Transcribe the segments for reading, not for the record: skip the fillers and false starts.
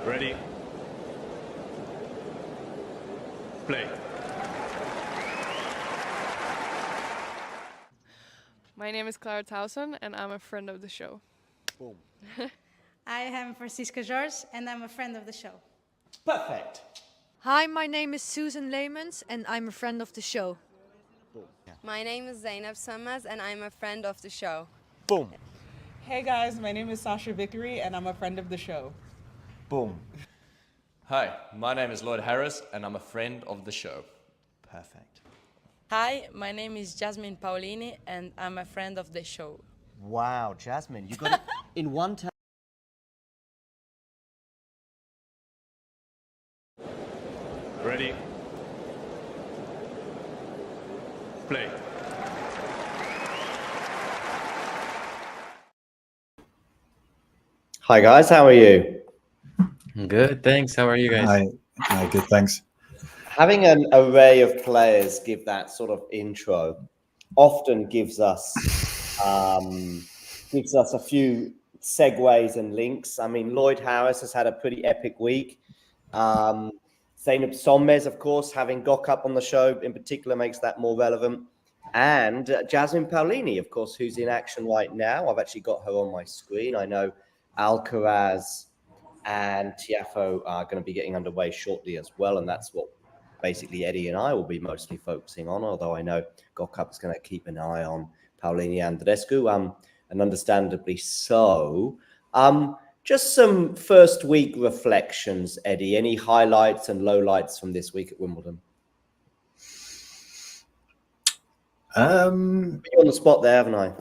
Ready? Play. My name is Clara Towson, and I'm a friend of the show. Boom. I am Francisca George, and I'm a friend of the show. Perfect. Hi, my name is Susan Leemans, and I'm a friend of the show. Boom. Yeah. My name is Zainab Sammaz, and I'm a friend of the show. Boom. Hey guys, my name is Sasha Vickery, and I'm a friend of the show. Boom. Hi, my name is Lloyd Harris, and I'm a friend of the show. Perfect. Hi, my name is Jasmine Paolini, and I'm a friend of the show. Wow, Jasmine, you got it in one time. Ready? Play. Hi guys, how are you? Good, thanks. How are you guys? Hi, good, thanks. Having an array of players give that sort of intro often gives us a few segues and links. I mean, Lloyd Harris has had a pretty epic week. Zainab Sammaz, of course, having Gokap on the show in particular makes that more relevant. And Jasmine Paolini, of course, who's in action right now. I've actually got her on my screen. I know Alcaraz and Tiafoe are going to be getting underway shortly as well. And that's what basically Eddie and I will be mostly focusing on, although I know Gokap is going to keep an eye on Paolini and Andreescu, and understandably so. Just some first week reflections, Eddie. Any highlights and lowlights from this week at Wimbledon? Put you on the spot there, haven't I?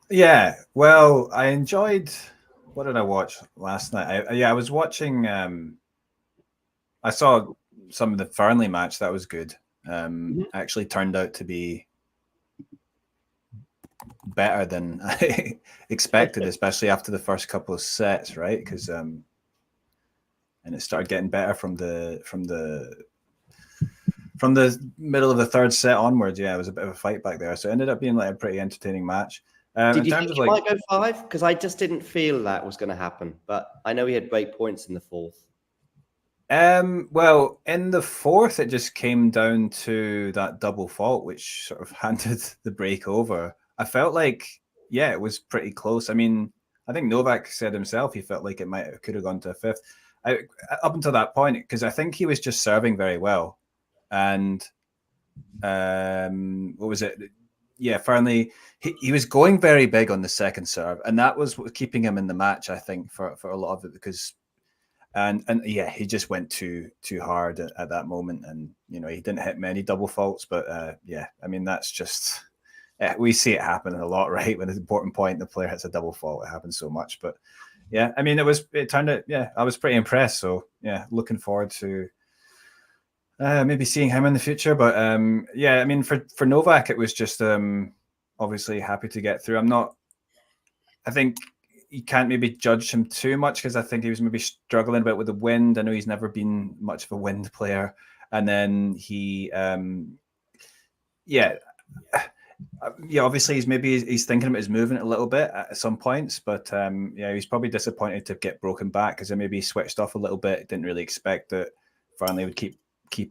Yeah, well, I enjoyed. What did I watch last night? I was watching. I saw some of the Fernley match. That was good. Actually turned out to be better than I expected, especially after the first couple of sets, right? Because and it started getting better from the middle of the third set onwards. Yeah, it was a bit of a fight back there, so it ended up being like a pretty entertaining match. Did you think he might go 5? Because I just didn't feel that was going to happen, but I know he had great points in the fourth. Well, in the fourth, it just came down to that double fault, which sort of handed the break over. I felt like, yeah, it was pretty close. I mean, I think Novak said himself he felt like could have gone to a fifth. Up until that point, because I think he was just serving very well. And what was it? Yeah, Fernley, he was going very big on the second serve, and that was keeping him in the match, I think, for a lot of it, because and yeah, he just went too hard at that moment, and he didn't hit many double faults, but yeah, I mean, that's just we see it happen a lot, right? When it's an important point, the player hits a double fault, it happens so much. But yeah, I mean, it turned out, yeah, I was pretty impressed. So yeah, looking forward to maybe seeing him in the future. But yeah, I mean, for Novak, it was just obviously happy to get through. I think you can't maybe judge him too much, because I think he was maybe struggling a bit with the wind. I know he's never been much of a wind player. And then he, obviously he's thinking about his movement a little bit at some points, but yeah, he's probably disappointed to get broken back, because maybe he switched off a little bit. Didn't really expect that Fernley would keep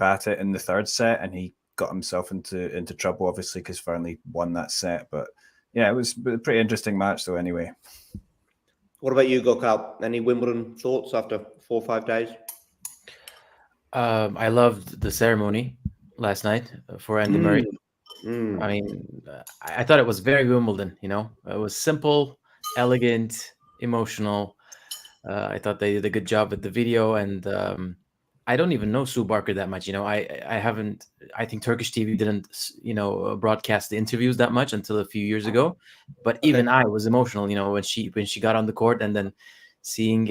at it in the third set, and he got himself into trouble, obviously, because Fernley won that set. But yeah, it was a pretty interesting match though anyway. What about you, Gokap? Any Wimbledon thoughts after 4 or 5 days? I loved the ceremony last night for Andy Murray. I mean, I thought it was very Wimbledon. It was simple, elegant, emotional. I thought they did a good job with the video, and I don't even know Sue Barker that much. I think Turkish TV didn't, broadcast the interviews that much until a few years ago. But even I was emotional, when she got on the court, and then seeing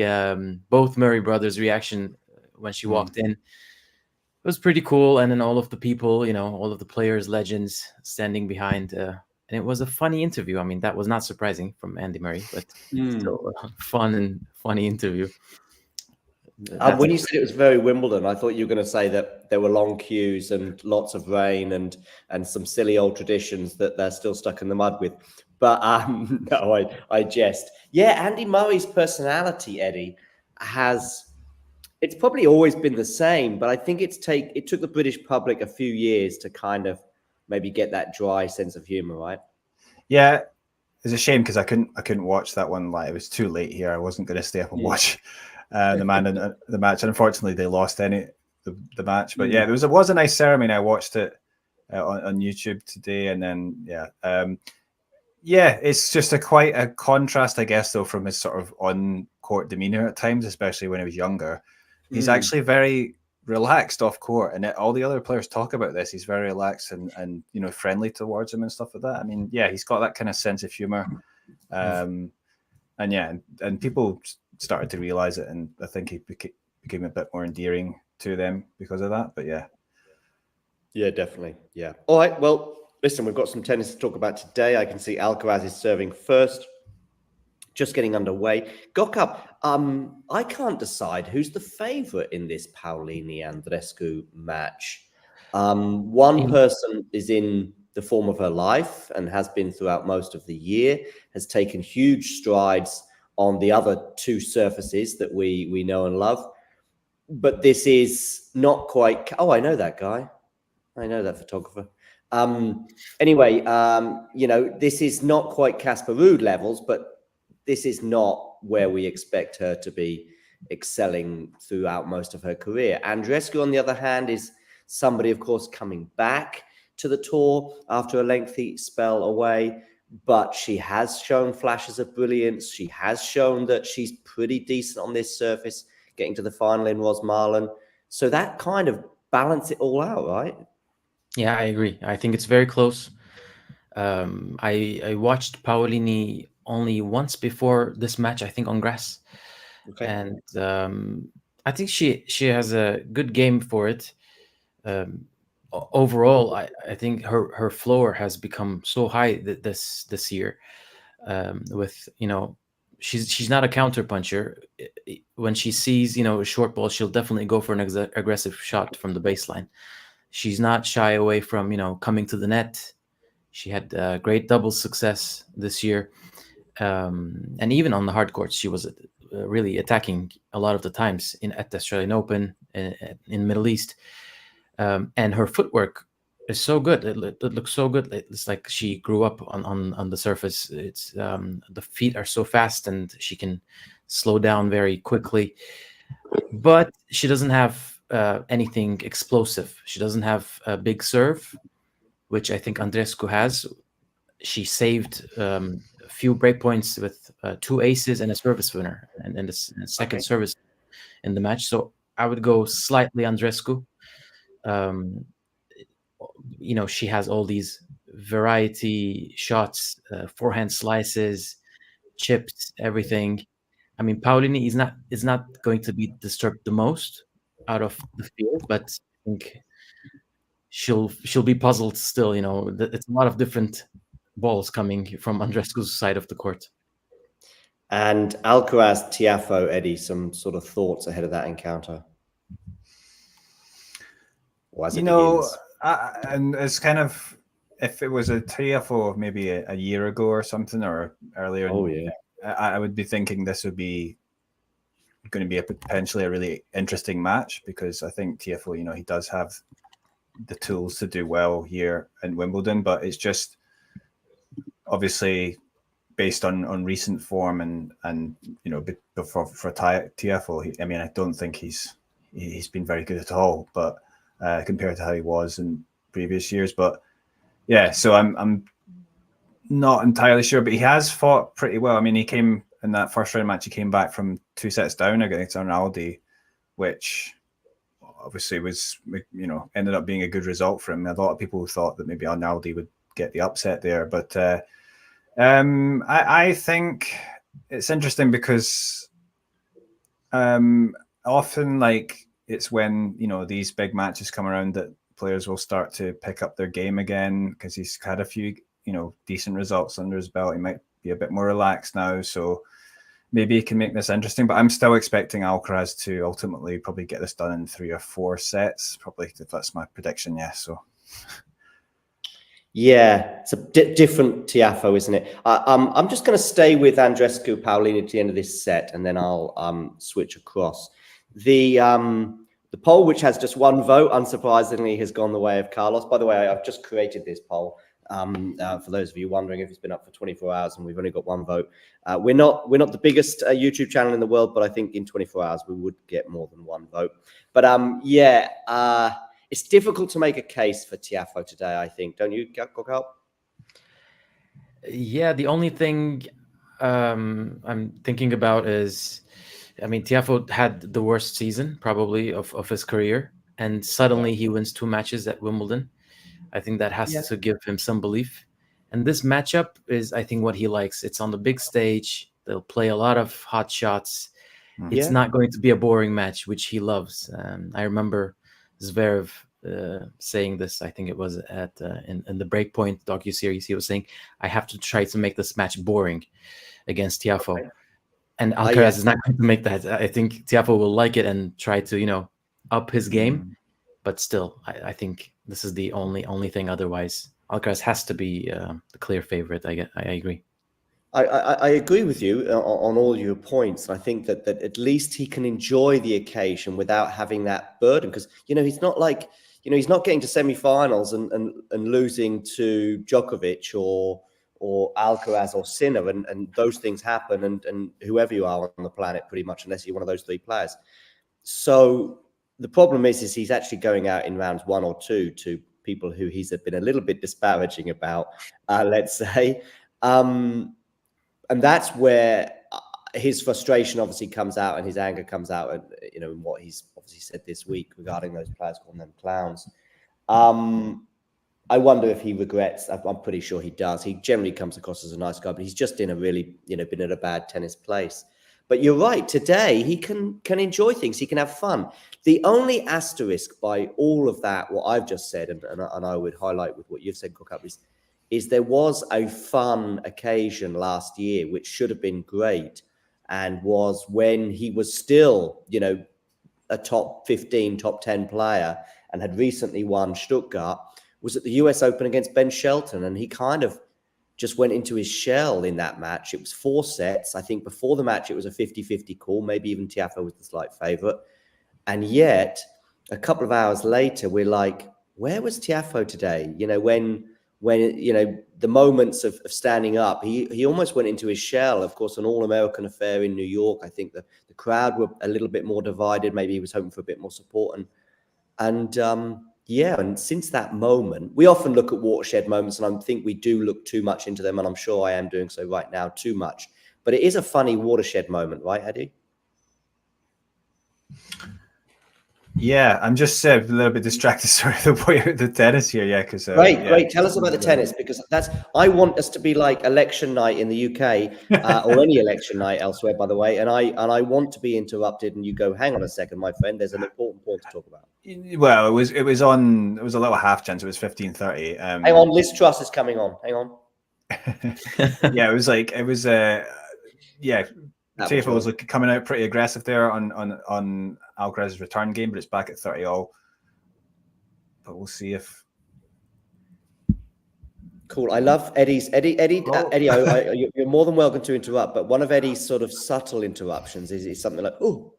both Murray brothers' reaction when she walked in. It was pretty cool. And then all of the people, all of the players, legends standing behind. And it was a funny interview. I mean, that was not surprising from Andy Murray, but still a fun and funny interview. When you said it was very Wimbledon, I thought you were going to say that there were long queues and lots of rain and some silly old traditions that they're still stuck in the mud with. But no, I jest. Yeah, Andy Murray's personality, Eddie, has It's probably always been the same, but I think it took the British public a few years to kind of maybe get that dry sense of humor, right? Yeah, it's a shame because I couldn't watch that one live. It was too late here. I wasn't going to stay up and watch the match. And unfortunately, they lost the match. But yeah, it was a nice ceremony. I watched it on YouTube today, and then it's just quite a contrast, I guess, though, from his sort of on-court demeanor at times, especially when he was younger. He's actually very relaxed off court, and all the other players talk about this. He's very relaxed and friendly towards him and stuff like that. I mean, yeah, he's got that kind of sense of humor, and people started to realize it, and I think he became a bit more endearing to them because of that. But yeah, definitely, yeah. All right, well, listen, we've got some tennis to talk about today. I can see Alcaraz is serving first. Just getting underway. Gokap, I can't decide who's the favorite in this Paolini-Andreescu match. One person is in the form of her life and has been throughout most of the year, has taken huge strides on the other two surfaces that we know and love. But this is not quite... Oh, I know that guy. I know that photographer. Anyway, this is not quite Casper Ruud levels, but this is not where we expect her to be excelling throughout most of her career. Andreescu, on the other hand, is somebody, of course, coming back to the tour after a lengthy spell away, but she has shown flashes of brilliance. She has shown that she's pretty decent on this surface, getting to the final in Rosmalen. So that kind of balance it all out, right? Yeah, I agree. I think it's very close. I watched Paolini only once before this match, I think on grass. Okay. And I think she has a good game for it. Overall, I think her floor has become so high this year. With she's not a counter puncher. When she sees a short ball, she'll definitely go for an aggressive shot from the baseline. She's not shy away from coming to the net. She had great doubles success this year. And even on the hard courts, she was really attacking a lot of the times at the Australian Open in Middle East. And her footwork is so good. It looks so good. It's like she grew up on the surface. It's the feet are so fast, and she can slow down very quickly. But she doesn't have anything explosive. She doesn't have a big serve, which I think Andreescu has. She saved a few break points with 2 aces and a service winner, and the second service in the match. So I would go slightly Andreescu. She has all these variety shots, forehand slices, chips, everything. I mean, Paolini is not going to be disturbed the most out of the field, but I think she'll be puzzled still. It's a lot of different balls coming from Andreescu's side of the court. And Alcaraz, Tiafoe, Eddie, some sort of thoughts ahead of that encounter? And it's kind of, if it was a Tiafoe maybe a year ago or something, or earlier, I would be thinking this would be going to be potentially a really interesting match, because I think Tiafoe, he does have the tools to do well here in Wimbledon, but it's just obviously based on recent form and for Tiafoe. I mean, I don't think he's been very good at all, but compared to how he was in previous years. But yeah, so I'm not entirely sure, but he has fought pretty well. I mean, he came in that first round match, he came back from 2 sets down against Arnaldi, which obviously was, ended up being a good result for him. A lot of people thought that maybe Arnaldi would get the upset there, but I think it's interesting because often, like, it's when these big matches come around that players will start to pick up their game again, because he's had a few decent results under his belt. He might be a bit more relaxed now, so maybe he can make this interesting. But I'm still expecting Alcaraz to ultimately probably get this done in 3 or 4 sets, probably. That's my prediction. Yeah, so yeah, it's a different Tiafoe, isn't it? I'm just going to stay with Andreescu Paolini at the end of this set, and then I'll switch across. The poll, which has just one vote, unsurprisingly, has gone the way of Carlos. By the way, I've just created this poll. For those of you wondering if it's been up for 24 hours and we've only got one vote. We're not the biggest YouTube channel in the world, but I think in 24 hours we would get more than one vote. But it's difficult to make a case for Tiafoe today, I think. Don't you, Gokal? Yeah, the only thing I'm thinking about is, I mean, Tiafoe had the worst season probably of his career, and suddenly he wins 2 matches at Wimbledon. I think that has to give him some belief. And this matchup is, I think, what he likes. It's on the big stage. They'll play a lot of hot shots. It's not going to be a boring match, which he loves. I remember Zverev saying this. I think it was at in the Breakpoint docuseries. He was saying, "I have to try to make this match boring against Tiafoe." Okay. And Alcaraz is not going to make that. I think Tiafoe will like it and try to, up his game. But still, I think this is the only thing. Otherwise, Alcaraz has to be the clear favorite. I agree. I agree with you on all your points. I think that at least he can enjoy the occasion without having that burden, because he's not like he's not getting to semi-finals and losing to Djokovic or Alcaraz or Sinner, and those things happen, and whoever you are on the planet, pretty much, unless you're one of those 3 players. So the problem is he's actually going out in rounds 1 or 2 to people who he's been a little bit disparaging about, let's say. And that's where his frustration obviously comes out, and his anger comes out, and in what he's obviously said this week regarding those players, calling them clowns. I wonder if he regrets. I'm pretty sure he does. He generally comes across as a nice guy, but he's just in a really, been in a bad tennis place. But you're right. Today he can enjoy things. He can have fun. The only asterisk by all of that, what I've just said, and I would highlight with what you've said, Cook-Up, is there was a fun occasion last year which should have been great, and was when he was still, a top 15, top 10 player, and had recently won Stuttgart, was at the US Open against Ben Shelton, and he kind of just went into his shell in that match. It was 4 sets. I think before the match, it was a 50-50 call. Maybe even Tiafoe was the slight favourite. And yet, a couple of hours later, we're like, where was Tiafoe today? When the moments of standing up, he almost went into his shell. Of course, an all-American affair in New York. I think the crowd were a little bit more divided. Maybe he was hoping for a bit more support. And since that moment, we often look at watershed moments, and I think we do look too much into them, and I'm sure I am doing so right now, too much. But it is a funny watershed moment, right, Eddie? Yeah, I'm just a little bit distracted. Sorry, the tennis here. Yeah, because great. Tell us about the tennis, because I want us to be like election night in the UK or any election night elsewhere, by the way. And I want to be interrupted, and you go, hang on a second, my friend. There's an important point to talk about. Well, it was a little half chance. It was 15:30. Hang on, Liz Truss is coming on. Hang on. Yeah, Tiafoe was coming out pretty aggressive there on Alcaraz's return game, but it's back at 30-all. But we'll see if. Cool. I love Eddie. You're more than welcome to interrupt, but one of Eddie's sort of subtle interruptions is something like, "Oh,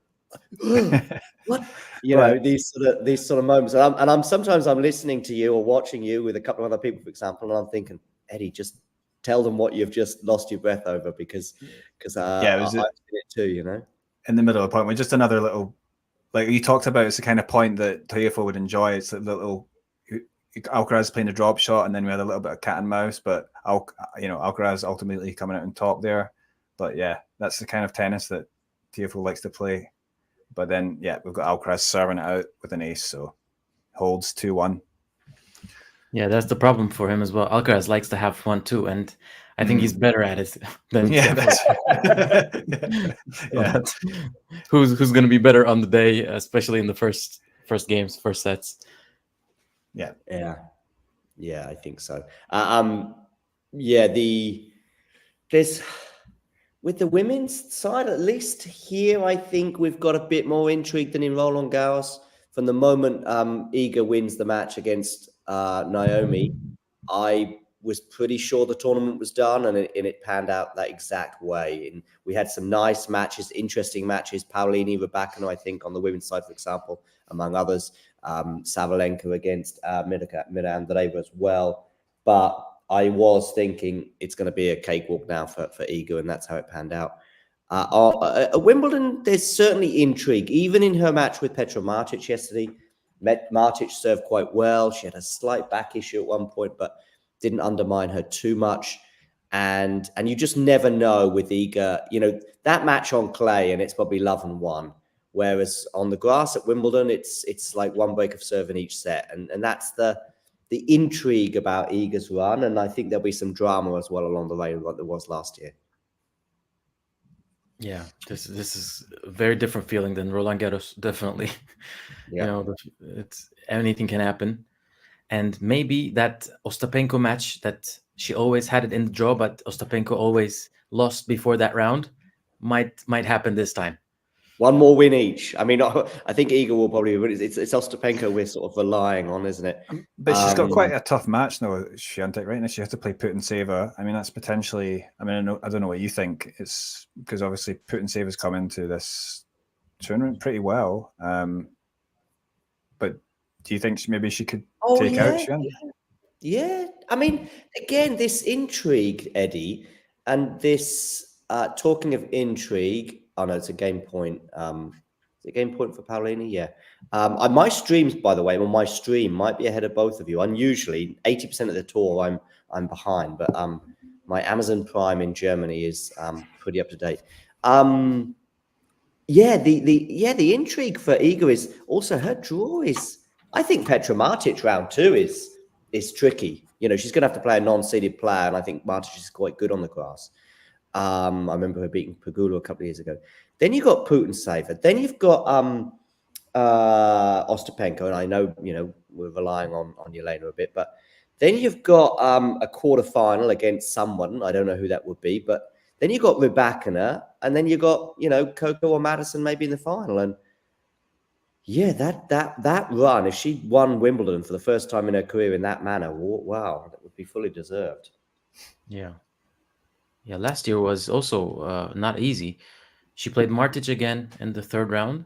what?" These sort of moments. And I'm sometimes listening to you or watching you with a couple of other people, for example, and I'm thinking, Eddie, just tell them what you've just lost your breath over, because I've seen it too, in the middle of the point, just another little, like you talked about, it's the kind of point that Tiafoe would enjoy. It's a little Alcaraz playing a drop shot, and then we had a little bit of cat and mouse, but Alcaraz ultimately coming out on top there. But yeah, that's the kind of tennis that Tiafoe likes to play. But then we've got Alcaraz serving it out with an ace, so holds 2-1. Yeah, that's the problem for him as well. Alcaraz likes to have fun too, and I think he's better at it than who's going to be better on the day, especially in the first games, first sets. Yeah, I think so. There's with the women's side, at least here, I think we've got a bit more intrigue than in Roland Garros. From the moment Iga wins the match against Naomi, I was pretty sure the tournament was done, and it panned out that exact way. And we had some nice matches, interesting matches. Paolini, Rybakina, I think, on the women's side, for example, among others. Sabalenka against Mira Andreeva as well. But I was thinking it's going to be a cakewalk now for Iga, and that's how it panned out. At Wimbledon, there's certainly intrigue. Even in her match with Petra Martic yesterday, Martic served quite well. She had a slight back issue at one point, but didn't undermine her too much. And you just never know with Iga. You know, that match on clay, and it's probably love and one. Whereas on the grass at Wimbledon, it's like one break of serve in each set. And that's the intrigue about Iga's run. And I think there'll be some drama as well along the way, like there was last year. Yeah, this is a very different feeling than Roland Garros, definitely. Yeah. You know, it's anything can happen. And maybe that Ostapenko match that she always had it in the draw, but Ostapenko always lost before that round, might happen this time. One more win each. I mean, I think Iga will probably win. It's Ostapenko we're sort of relying on, isn't it? But she's got quite a tough match now, Swiatek, right? Now she has to play Putintseva. I mean, that's potentially. I mean, I don't know what you think. It's because obviously Putinseva's come into this tournament pretty well. But do you think maybe she could take out Swiatek? Yeah. I mean, again, this intrigue, Eddie, and this talking of intrigue. Oh no, it's a game point. Is it a game point for Paolini? Yeah. My streams, by the way, on my stream might be ahead of both of you. Unusually, 80% of the tour I'm behind, but my Amazon Prime in Germany is pretty up to date. The intrigue for Iga is also her draw is. I think Petra Martic round 2 is tricky. You know, she's going to have to play a non-seeded player, and I think Martic is quite good on the grass. I remember her beating Pegula a couple of years ago. Then you've got Putintseva. Then you've got Ostapenko, and I know, you know, we're relying on Yelena a bit, but then you've got a quarterfinal against someone. I don't know who that would be, but then you've got Rybakina, and then you've got, you know, Coco or Madison maybe in the final. And yeah, that run, if she won Wimbledon for the first time in her career in that manner, wow, that would be fully deserved. Yeah. Yeah, last year was also not easy. She played Martic again in the third round.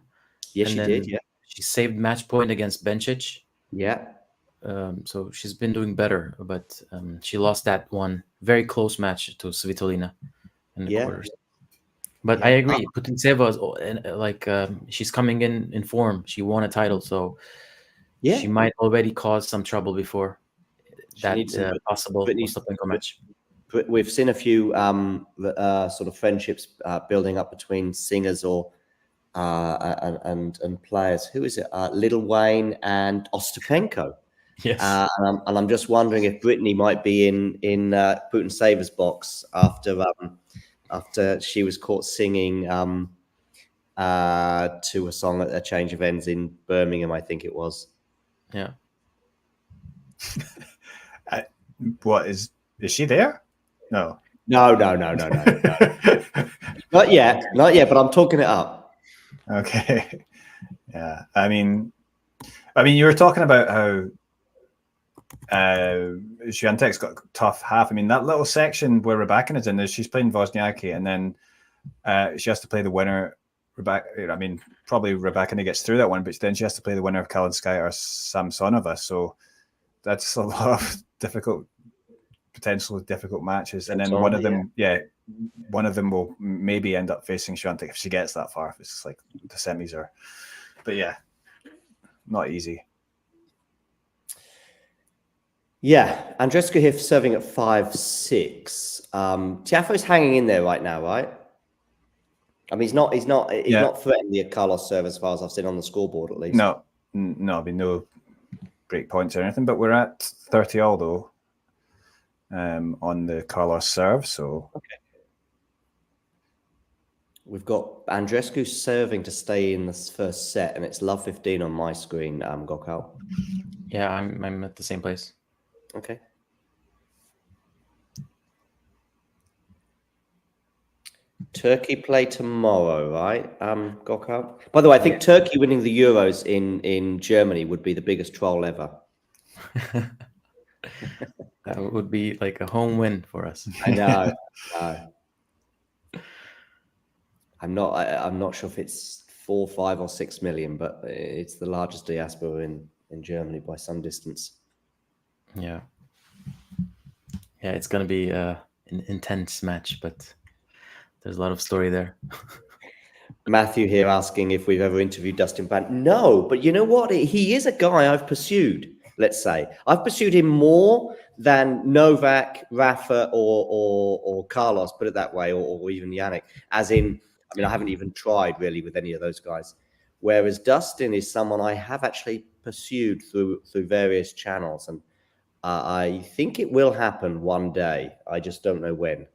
Yes, she did. Yeah, she saved match point against Bencic. Yeah. So she's been doing better, but she lost that one very close match to Svitolina in the quarters. But I agree. Putintseva is she's coming in form. She won a title, so she might already cause some trouble before that possible Ostapenko match. We've seen a few sort of friendships building up between singers and players. Who is it? Lil Wayne and Ostapenko. Yes. And I'm just wondering if Brittany might be in Putintseva's box after she was caught singing to a song at a change of ends in Birmingham, I think it was. Yeah. What is she there? No. Not yet, but I'm talking it up. Okay. Yeah. I mean, you were talking about how Swiatek's got a tough half. I mean, that little section where Rybakina's in, she's playing Wozniacki, and then she has to play the winner. I mean, probably Rybakina gets through that one, but then she has to play the winner of Kalinskaya or Samsonova. So that's a lot of potentially difficult matches. And then one of them will maybe end up facing Swiatek if she gets that far. If it's like the semis are, but yeah, not easy. Yeah, Andreescu here serving at 5-6. Tiafoe's hanging in there right now, right? I mean, he's not threatening the Carlos serve as far as I've seen on the scoreboard, at least. No, I mean, no break points or anything. But we're at 30 all though on the Carlos serve. So okay. We've got Andreescu serving to stay in this first set, and it's love 15 on my screen. Gokal. Yeah, I'm at the same place. Okay. Turkey play tomorrow, right? Gokal. By the way, I think Turkey winning the Euros in Germany would be the biggest troll ever. That would be like a home win for us. I know. I'm not sure if it's 4, 5, or 6 million, but it's the largest diaspora in Germany by some distance. Yeah. Yeah, it's gonna be an intense match, but there's a lot of story there. Matthew here asking if we've ever interviewed Dustin Brown. No, but you know what? He is a guy I've pursued. Let's say I've pursued him more than Novak, Rafa, or Carlos. Put it that way, or even Yannick. As in, I mean, I haven't even tried really with any of those guys. Whereas Dustin is someone I have actually pursued through various channels, and I think it will happen one day. I just don't know when.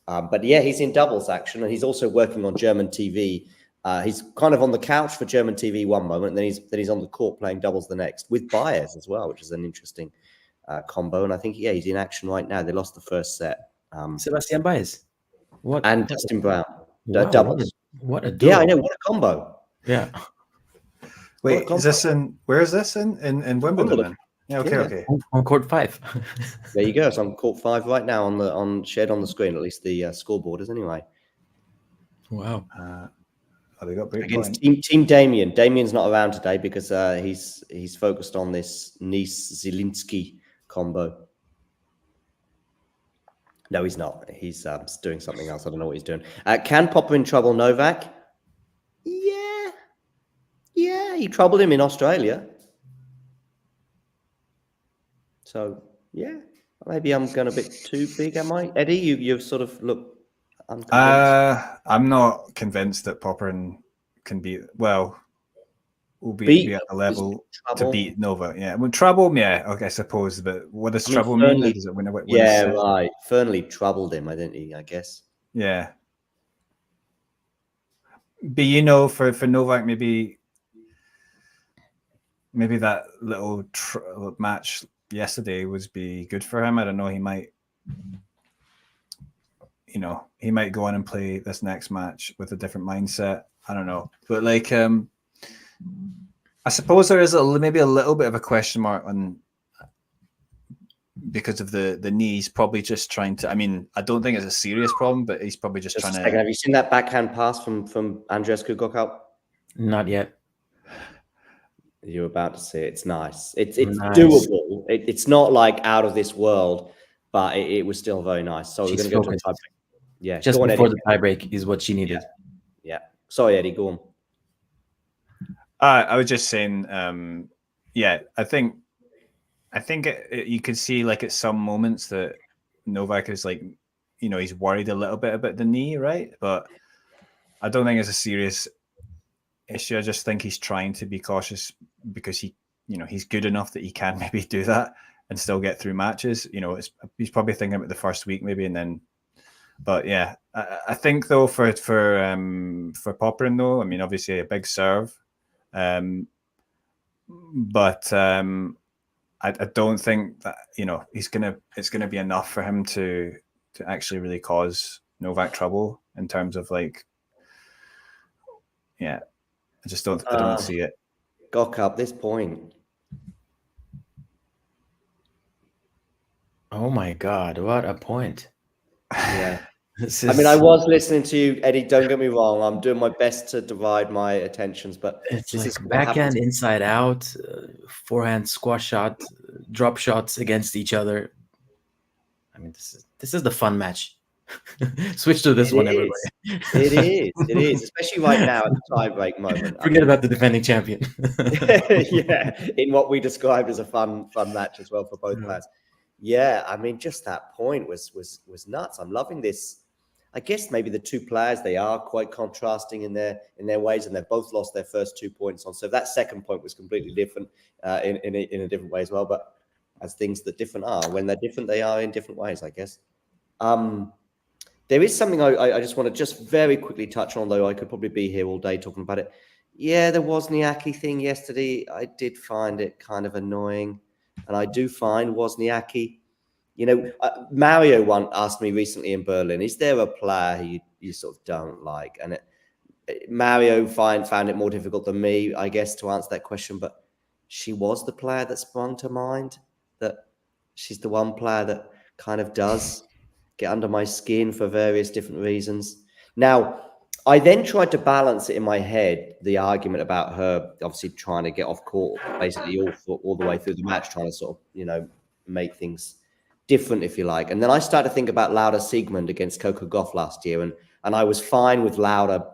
But yeah, he's in doubles action, and he's also working on German TV. He's kind of on the couch for German TV one moment, and then he's on the court playing doubles the next with Baez as well, which is an interesting combo. And I think he's in action right now. They lost the first set. Sebastian Baez. What? And Dustin Brown. Wow, Doubles. What a duo. Yeah, I know. What a combo. Yeah. Wait, is this in? Where is this in Wimbledon? Then? Yeah. Okay. On court 5. There you go. So on court 5 right now on shared on the screen. At least the scoreboard is anyway. Wow. They got great against Team Damien. Damien's not around today because he's focused on this Nice-Zielinski combo. No, he's not. He's doing something else. I don't know what he's doing. Can Popper in trouble Novak? Yeah, he troubled him in Australia. So yeah, maybe I'm going a bit too big, am I? Eddie, you've sort of look. I'm not convinced that Popper can be will be at the level to beat Nova. Yeah, well, trouble. Yeah, okay, I suppose. But what does trouble mean? Does it win right. Fernley troubled him, didn't he? I guess. Yeah. But for Novak, maybe that little match yesterday be good for him. I don't know. He might. He might go on and play this next match with a different mindset. I don't know. But I suppose there is maybe a little bit of a question mark on because of the knee. He's probably just trying to, I don't think it's a serious problem, but he's probably just trying to. Have you seen that backhand pass from Andreescu Gokal? Not yet. You're about to see it. It's nice. It's nice. Doable. It's not like out of this world, but it was still very nice. So we're going to go to the tiebreak. Yeah, just before the tiebreak is what she needed. Yeah. Sorry, Eddie, go on. I was just saying, I think you could see at some moments that Novak is he's worried a little bit about the knee, right? But I don't think it's a serious issue. I just think he's trying to be cautious because he's good enough that he can maybe do that and still get through matches. He's probably thinking about the first week maybe, and then. But yeah, I think though for Popperin though, obviously a big serve, but I don't think that it's gonna be enough for him to actually really cause Novak trouble in terms of I just don't I don't see it. Gokal, this point. Oh my God! What a point! Yeah. I was listening to you, Eddie. Don't get me wrong. I'm doing my best to divide my attentions, but it's backhand, inside out, forehand, squash shot, drop shots against each other. This is the fun match. Switch to this one, everybody. It is, especially right now at the tiebreak moment. Forget about the defending champion. Yeah, in what we described as a fun match as well for both players. Yeah, just that point was nuts. I'm loving this. I guess maybe the two players, they are quite contrasting in their ways, and they've both lost their first 2 points on. So that second point was completely different in a different way as well. But as things that different are, when they're different, they are in different ways, I guess. There is something I just want to very quickly touch on, though I could probably be here all day talking about it. Yeah, the Wozniacki thing yesterday, I did find it kind of annoying. And I do find Wozniacki, Mario asked me recently in Berlin, is there a player who you sort of don't like? And Mario found it more difficult than me, I guess, to answer that question. But she was the player that sprung to mind that She's the one player that kind of does get under my skin for various different reasons. Now, I then tried to balance it in my head, the argument about her obviously trying to get off court, basically all the way through the match, trying to sort of, make things different, if you like. And then I started to think about Lauda Siegmund against Coco Gauff last year, and I was fine with Lauda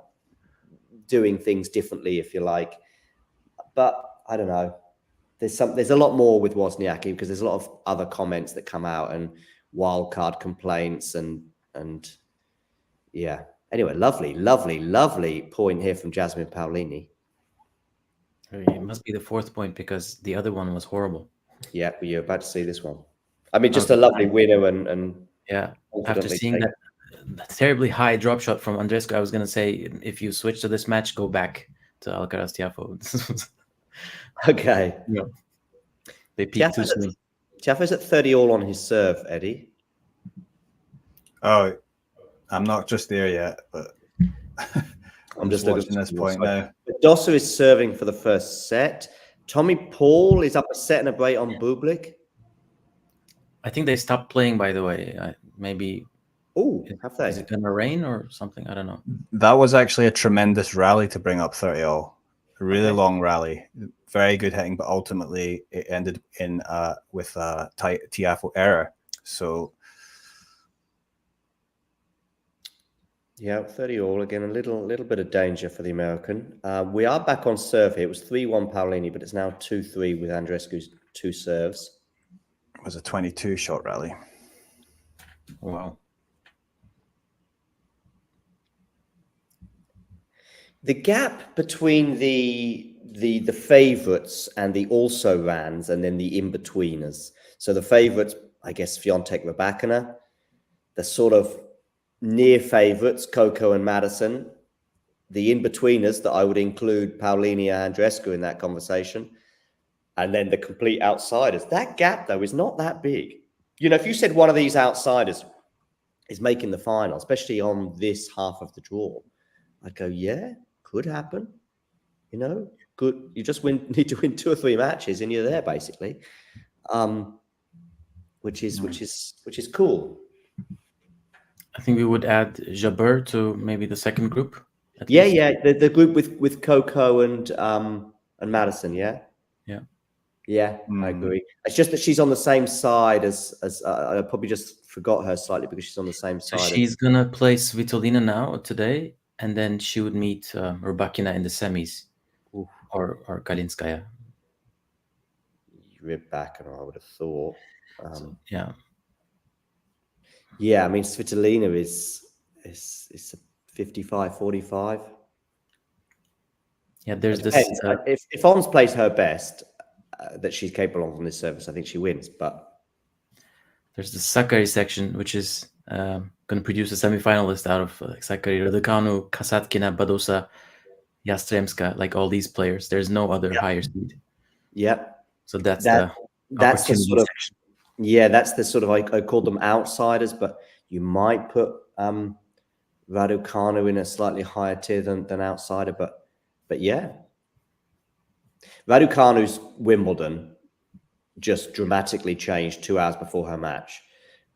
doing things differently, if you like. But I don't know. There's a lot more with Wozniacki because there's a lot of other comments that come out and wildcard complaints and yeah. Anyway, lovely point here from Jasmine Paolini. It must be the fourth point because the other one was horrible. Yeah, but you're about to see this one. I mean, just a lovely winner and yeah. After seeing that terribly high drop shot from Andreescu, I was going to say, if you switch to this match, go back to Alcaraz Tiafoe. Okay. Yeah. They peaked too soon. Tiafoe's at 30 all on his serve, Eddie. Oh, I'm not just there yet, but I'm just watching this point now. Dossa is serving for the first set. Tommy Paul is up a set and a break on Bublik. I think they stopped playing, by the way. Maybe. Oh, have they? Is it going to rain or something? I don't know. That was actually a tremendous rally to bring up 30 all. A really long rally. Very good hitting, but ultimately it ended in with a Tiafoe error. So. Yeah, 30 all again. A little bit of danger for the American. We are back on serve here. It was 3-1 Paolini, but it's now 2-3 with Andreescu's 2 serves. It was a 22 shot rally. Wow. The gap between the favourites and the also rans, and then the in-betweeners. So the favourites, I guess, Swiatek, Rybakina. The sort of near favourites, Coco and Madison. The in-betweeners that I would include Paolini and Andreescu in that conversation. And then the complete outsiders. That gap, though, is not that big. If you said one of these outsiders is making the final, especially on this half of the draw, I'd go, yeah, could happen. Good. You just need to win 2 or 3 matches and you're there, basically. Which is cool. I think we would add Jabeur to maybe the second group. Yeah. The group with Coco and Madison. Yeah. I agree. It's just that she's on the same side as I probably just forgot her slightly because she's on the same side. So she's gonna play Svitolina now today, and then she would meet Rybakina in the semis, or Kalinskaya. Rybakina, I would have thought. Yeah. Yeah, I mean, Svitolina is a 55-45. Yeah, there's this. If Ons plays her best, that she's capable of on this service, I think she wins. But there's the Sakkari section, which is going to produce a semifinalist out of Sakkari, Raducanu, Kasatkina, Badosa, Yastremska, like all these players. There's no other higher seed. Yep. So that's the sort of section. Yeah, that's the sort of I called them outsiders, but you might put Raducanu in a slightly higher tier than outsider, but yeah. Raducanu's Wimbledon just dramatically changed 2 hours before her match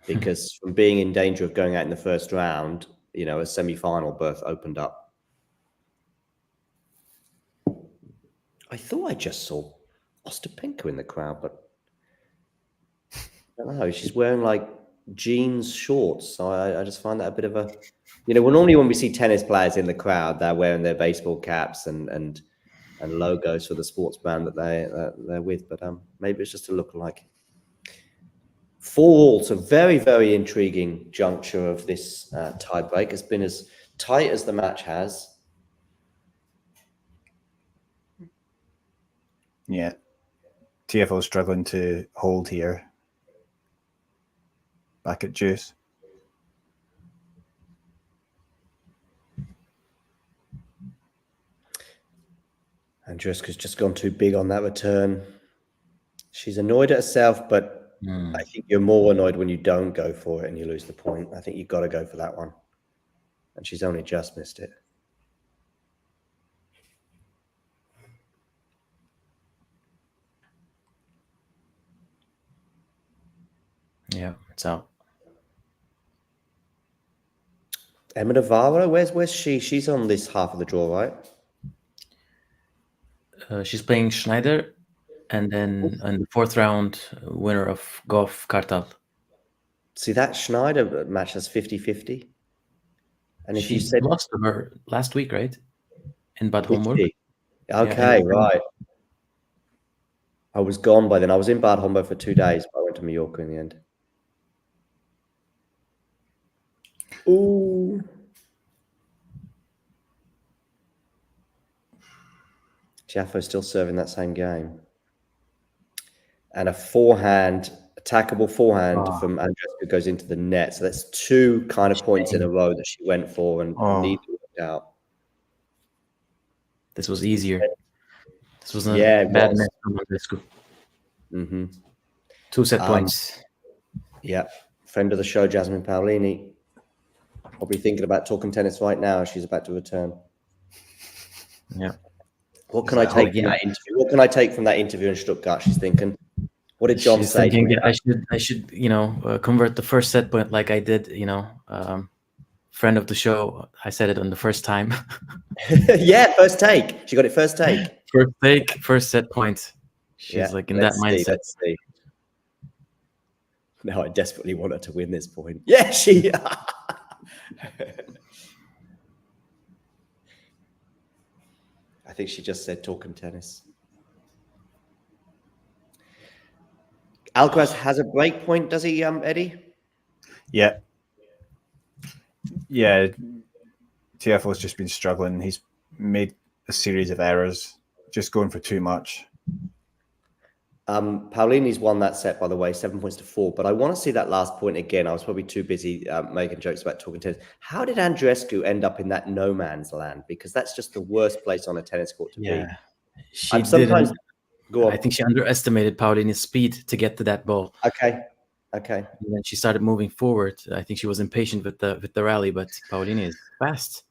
because from being in danger of going out in the first round, a semi-final berth opened up. I thought I just saw Ostapenko in the crowd, but I don't know. She's wearing like jeans shorts, so I just find that a bit of a, normally when we see tennis players in the crowd, they're wearing their baseball caps and logos for the sports brand that they're with, but maybe it's just a look-alike. 4-all, so very, very intriguing juncture of this tie break. It's been as tight as the match has. Yeah, Tiafoe struggling to hold here. Back at deuce. Andreescu's just gone too big on that return. She's annoyed at herself, but I think you're more annoyed when you don't go for it and you lose the point. I think you've got to go for that one. And she's only just missed it. Yeah, it's out. Emma Navarro, where's she? She's on this half of the draw, right? She's playing Schneider, and then in the fourth round, winner of Goff Kartal. See, that Schneider match has 50-50. And if She you said lost to her last week, right? In Bad Homburg. Okay, Yeah, right. I was gone by then. I was in Bad Homburg for 2 days, but I went to Mallorca in the end. Ooh. Tiafoe still serving that same game. And a forehand, attackable forehand from Andreescu goes into the net. So that's 2 kind of points in a row that she went for, and neither worked out. This was easier. This was a bad net from Andreescu. 2 set points. Yeah. Friend of the show, Jasmine Paolini. Probably thinking about talking tennis right now. She's about to return. Yeah. What can I take from that interview? What can I take from that interview in Stuttgart? She's thinking, what did John say? Thinking, I should, convert the first set point like I did, friend of the show. I said it on the first time. Yeah, first take. She got it first take. First take, first set point. She's like in that mindset. Let's see. No, I desperately want her to win this point. Yeah, she. I think she just said talking tennis. Alcaraz has a break point, does he, Eddie? Yeah. Yeah. Tiafoe's just been struggling. He's made a series of errors, just going for too much. Paolini's won that set, by the way, 7 points to 4. But I want to see that last point again. I was probably too busy making jokes about talking tennis. How did Andreescu end up in that no man's land? Because that's just the worst place on a tennis court to be. Sometimes go on. I think she underestimated Paolini's speed to get to that ball. Okay. And then she started moving forward. I think she was impatient with the rally, but Paolini is fast.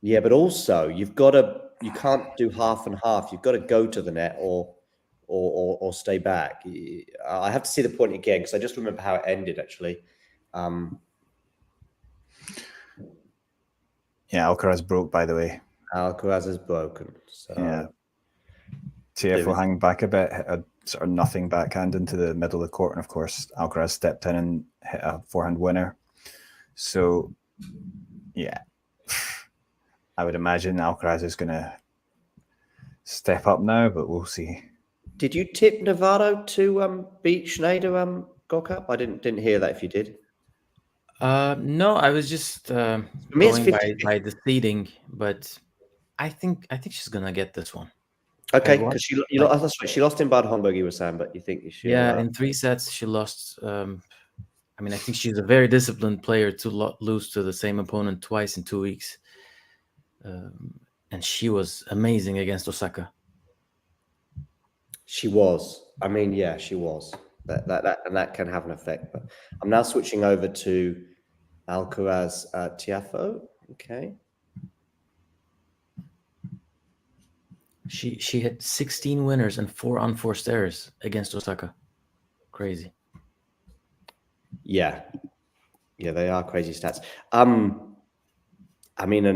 Yeah, but also you can't do half and half. You've got to go to the net or stay back. I have to see the point again because I just remember how it ended actually. Yeah, Alcaraz broke, by the way. Alcaraz is broken. So yeah. Tiafoe hanging back a bit, hit a sort of nothing backhand into the middle of the court, and of course Alcaraz stepped in and hit a forehand winner. So yeah, I would imagine Alcaraz is going to step up now, but we'll see. Did you tip Navarro to beat Schneider Gokap? I didn't hear that if you did. No, I was just going by the seeding, but I think she's gonna get this one. Okay, because she lost in Bad Homburg, you were saying, but you think you should? Yeah, in 3 sets she lost. I think she's a very disciplined player to lose to the same opponent twice in 2 weeks, and she was amazing against Osaka. She was. She was. That can have an effect. But I'm now switching over to Alcaraz Tiafoe. Okay. She had 16 winners and 4 unforced errors against Osaka. Crazy. Yeah, they are crazy stats. An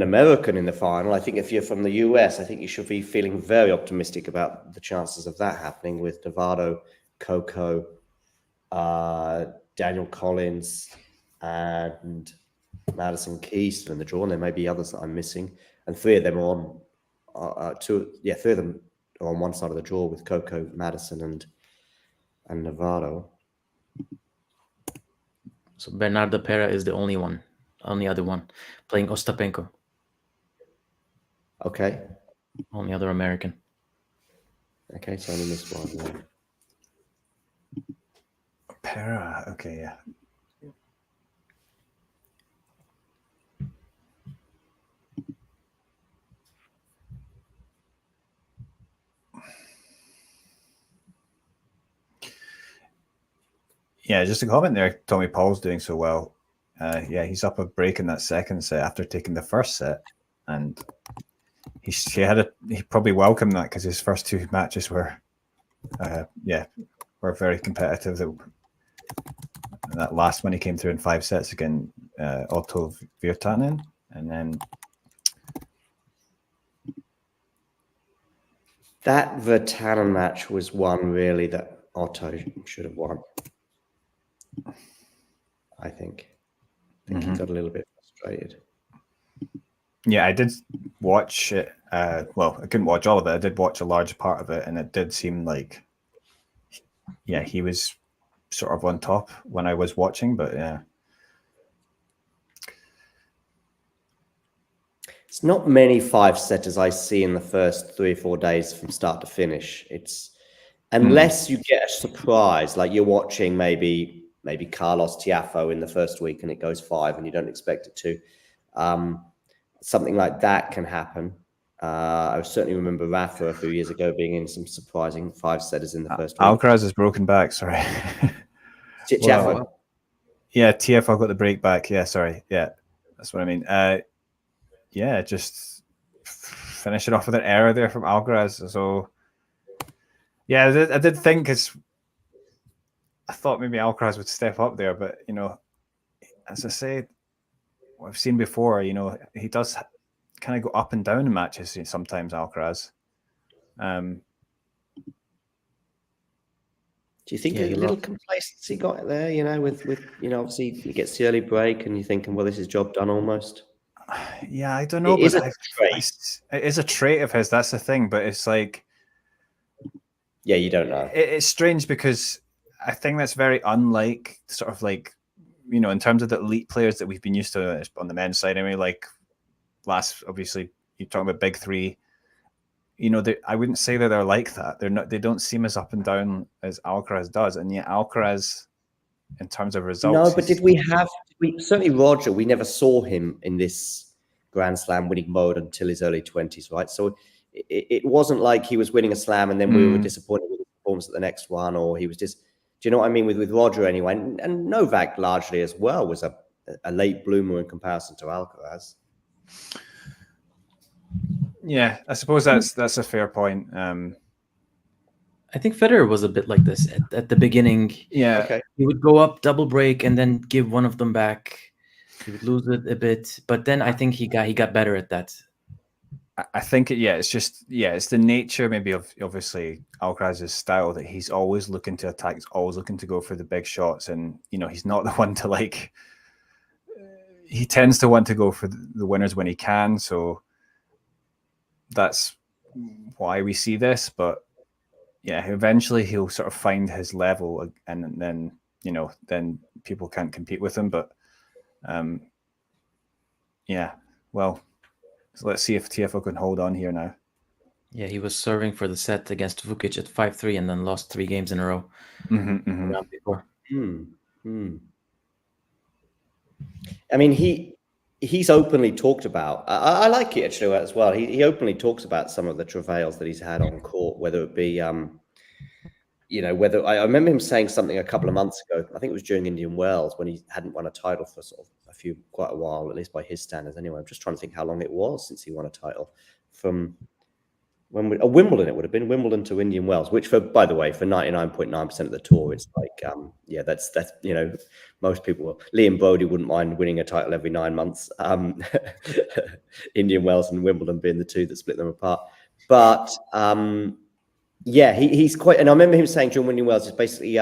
American in the final. I think if you're from the US, I think you should be feeling very optimistic about the chances of that happening with Navarro, Coco, Daniel Collins, and Madison Keys still in the draw. And there may be others that I'm missing. And 3 of them are on 3 of them are on one side of the draw with Coco, Madison, and Navarro. So Bernardo Pera is the only other one playing Ostapenko. Okay. Only other American. Okay, so I only missed one. Yeah. Pera. Okay, yeah. Yeah, just a comment there. Tommy Paul's doing so well. Yeah, he's up a break in that second set after taking the first set, and he probably welcomed that because his first 2 matches were very competitive. That And that last one he came through in 5 sets against Otto Virtanen, and then that Virtanen match was one really that Otto should have won. I think he got a little bit frustrated. Yeah, I did watch it. Well, I couldn't watch all of it. I did watch a large part of it, and it did seem like, yeah, he was sort of on top when I was watching, but yeah. It's not many 5-setters I see in the first 3 or 4 days from start to finish. It's unless you get a surprise, like you're watching maybe Carlos Tiafoe in the first week and it goes 5 and you don't expect it to. Something like that can happen. I certainly remember Rafa a few years ago being in some surprising 5-setters in the first week. Alcaraz has broken back, sorry. Tiafoe. Yeah, Tiafoe got the break back. Yeah, sorry. Yeah, that's what I mean. Yeah, just finish it off with an error there from Alcaraz. So, yeah, I did think, because I thought maybe Alcaraz would step up there, but, you know, as I say, what I've seen before, you know, he does kind of go up and down in matches sometimes, Alcaraz. Do you think a little complacency got there, you know, with you know, obviously he gets the early break and you're thinking, well, this is job done almost? Yeah, I don't know. It is a trait. It is a trait of his, that's the thing, but it's like... Yeah, you don't know. It's strange because I think that's very unlike sort of like, you know, in terms of the elite players that we've been used to on the men's side anyway, like obviously you're talking about big three, you know, I wouldn't say that they're like that. They don't seem as up and down as Alcaraz does. And yet Alcaraz, in terms of results... No, but certainly Roger, we never saw him in this Grand Slam winning mode until his early 20s, right? So it wasn't like he was winning a slam and then we were disappointed with his performance at the next one, or he was just... Do you know what I mean? With Roger anyway, and Novak largely as well was a late bloomer in comparison to Alcaraz. Yeah, I suppose that's a fair point. I think Federer was a bit like this at the beginning. Yeah, okay. He would go up double break and then give one of them back. He would lose it a bit, but then I think he got better at that. I think it's the nature maybe of obviously Alcaraz's style that he's always looking to attack, he's always looking to go for the big shots, and you know he's not the one to like. He tends to want to go for the winners when he can, so that's why we see this. But yeah, eventually he'll sort of find his level, and then you know then people can't compete with him. But yeah, well. So let's see if Tiafoe can hold on here now. Yeah, he was serving for the set against Vukic at 5-3 and then lost 3 games in a row. Before. I mean, he's openly talked about. I like it actually as well. He openly talks about some of the travails that he's had on court, whether it be, you know, whether I remember him saying something a couple of months ago. I think it was during Indian Wells when he hadn't won a title for sort of quite a while, at least by his standards. Anyway, I'm just trying to think how long it was since he won a title. From when Wimbledon, it would have been Wimbledon to Indian Wells, which by the way, for 99.9% of the tour, it's like, yeah, that's you know, most people. Liam Bodie wouldn't mind winning a title every 9 months. Indian Wells and Wimbledon being the two that split them apart, but yeah, he's quite. And I remember him saying during Indian Wells, is basically,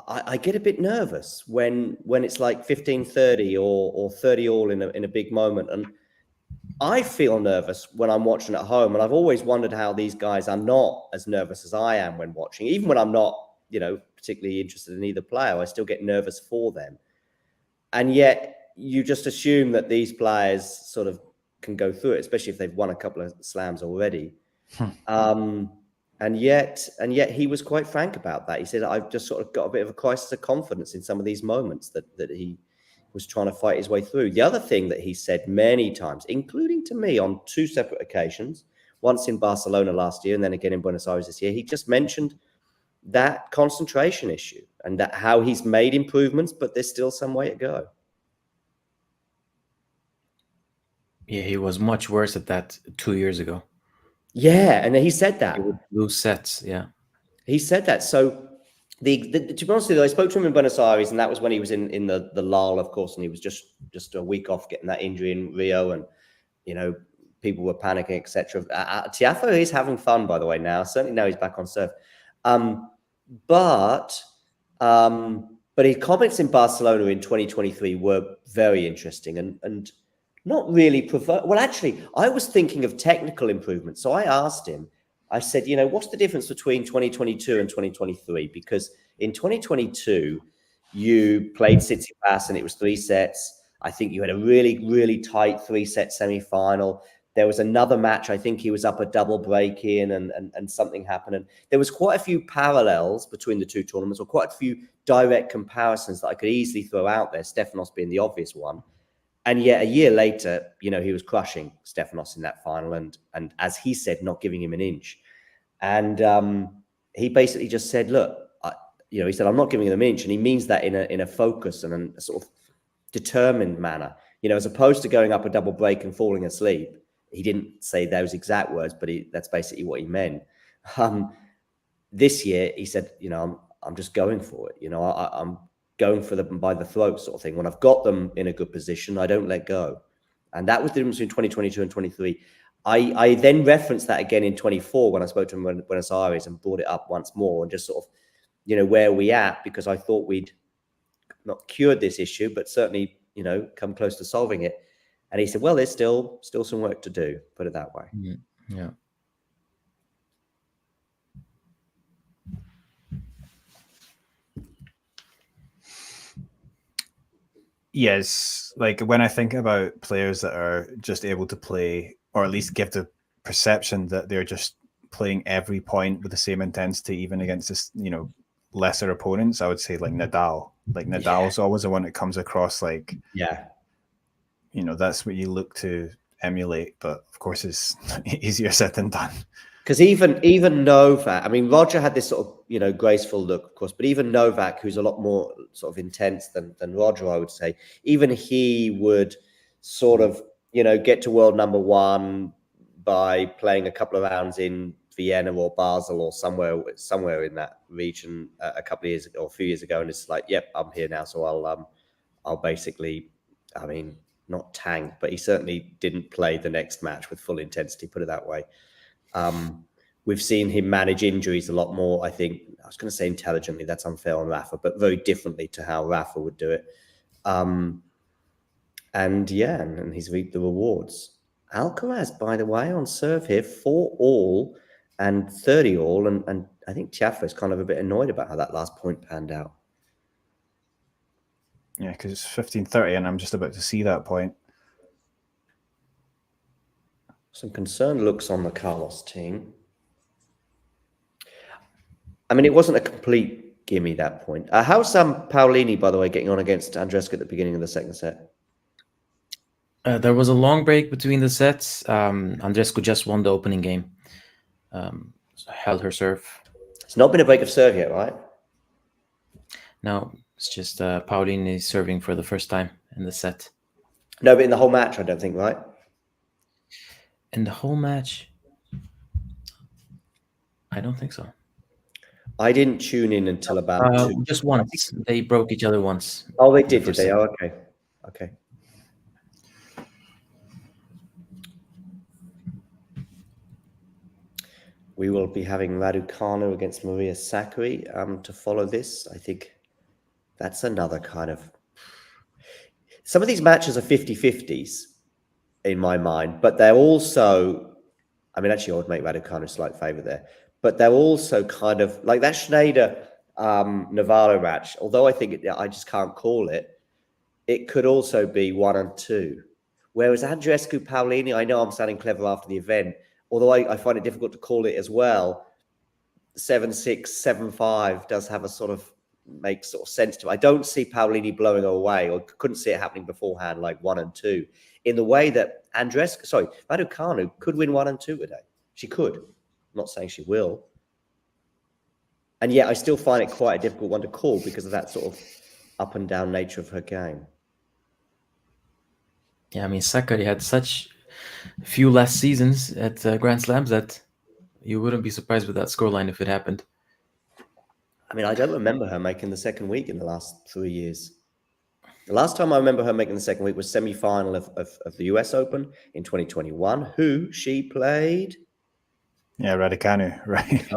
I get a bit nervous when it's like 15-30 or 30 all in a big moment, and I feel nervous when I'm watching at home. And I've always wondered how these guys are not as nervous as I am when watching, even when I'm not, you know, particularly interested in either player. I still get nervous for them, and yet you just assume that these players sort of can go through it, especially if they've won a couple of slams already. And yet he was quite frank about that. He said, I've just sort of got a bit of a crisis of confidence in some of these moments that he was trying to fight his way through. The other thing that he said many times, including to me on 2 separate occasions, once in Barcelona last year and then again in Buenos Aires this year, he just mentioned that concentration issue and that how he's made improvements, but there's still some way to go. Yeah, he was much worse at that 2 years ago. Yeah, and he said that. He would lose sets, yeah. He said that. So To be honest with you, I spoke to him in Buenos Aires, and that was when he was in the lull, of course, and he was just a week off getting that injury in Rio, and people were panicking, etc. Tiafoe is having fun, by the way. Now, certainly now he's back on serve, but his comments in Barcelona in 2023 were very interesting and not really provoke. Well, actually, I was thinking of technical improvement, so I asked him. I said, what's the difference between 2022 and 2023? Because in 2022, you played Tsitsipas and it was 3 sets. I think you had a really, really tight 3-set semi-final. There was another match. I think he was up a double break in and something happened. And there was quite a few parallels between the two tournaments, or quite a few direct comparisons that I could easily throw out there, Stefanos being the obvious one. And yet a year later, he was crushing Stefanos in that final and as he said, not giving him an inch. And he basically just said, look, he said, I'm not giving him an inch. And he means that in a focus and a sort of determined manner, as opposed to going up a double break and falling asleep. He didn't say those exact words, but that's basically what he meant. This year, he said, I'm just going for it. I'm going for them by the throat sort of thing. When I've got them in a good position, I don't let go. And that was the difference between 2022 and 23. I then referenced that again in 24 when I spoke to him in Buenos Aires and brought it up once more and just sort of, where are we at? Because I thought we'd not cured this issue, but certainly, come close to solving it. And he said, well, there's still some work to do, put it that way. Yeah. Yes, like when I think about players that are just able to play, or at least give the perception that they're just playing every point with the same intensity, even against this, lesser opponents, I would say like Nadal. Like Nadal's always the one that comes across like, that's what you look to emulate. But of course, it's easier said than done. Because even Novak, I mean, Roger had this sort of, graceful look, of course, but even Novak, who's a lot more sort of intense than Roger, I would say, even he would sort of, get to world number one by playing a couple of rounds in Vienna or Basel or somewhere in that region a couple of years ago, or a few years ago. And it's like, yep, I'm here now. So I'll basically, I mean, not tank, but he certainly didn't play the next match with full intensity, put it that way. We've seen him manage injuries a lot more, I think. I was going to say intelligently, that's unfair on Rafa, but very differently to how Rafa would do it. And he's reaped the rewards. Alcaraz, by the way, on serve here, 4-all and 30-all. And I think Tiafoe is kind of a bit annoyed about how that last point panned out. Yeah, because it's 15-30 and I'm just about to see that point. Some concerned looks on the Carlos team. I mean, it wasn't a complete gimme, that point. How's Paolini, by the way, getting on against Andreescu at the beginning of the second set? There was a long break between the sets. Andreescu just won the opening game. Held her serve. It's not been a break of serve yet, right? No, it's just Paolini serving for the first time in the set. No, but in the whole match, I don't think, right? In the whole match? I don't think so. I didn't tune in until about just once. They broke each other once. Oh, they did they? Oh, okay. Okay. We will be having Raducanu against Maria Sakkari to follow this. I think that's another kind of... Some of these matches are 50-50s in my mind, but they're also... I mean, actually, I would make Raducanu a slight favour there. But they're also kind of... Like that Schneider-Navarro match, although I think I just can't call it, it could also be 1 and 2. Whereas Andreescu-Paolini, I know I'm sounding clever after the event, although I find it difficult to call it as well. 7-6, 7-5 does have a sort of makes sort of sense to it. I don't see Paolini blowing her away, or couldn't see it happening beforehand, like 1 and 2, in the way that Raducanu could win 1 and 2 today. She could. I'm not saying she will. And yet I still find it quite a difficult one to call because of that sort of up and down nature of her game. Yeah, I mean, Sakkari had such few last seasons at Grand Slams that you wouldn't be surprised with that scoreline if it happened. I mean, I don't remember her making the second week in the last 3 years. The last time I remember her making the second week was semi-final of the US Open in 2021, who she played. Yeah, Raducanu, right.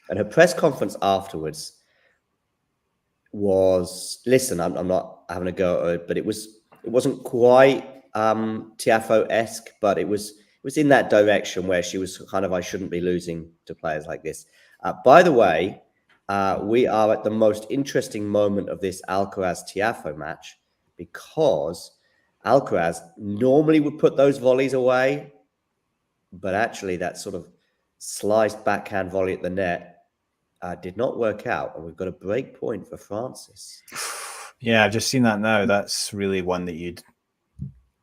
And her press conference afterwards was, listen, I'm not having a go at it, but it wasn't quite Tiafoe-esque, but it was in that direction where she was kind of, I shouldn't be losing to players like this. By the way, we are at the most interesting moment of this Alcaraz-Tiafoe match, because Alcaraz normally would put those volleys away, but actually that sort of sliced backhand volley at the net did not work out, and we've got a break point for Francis. Yeah, I've just seen that now. That's really one that you'd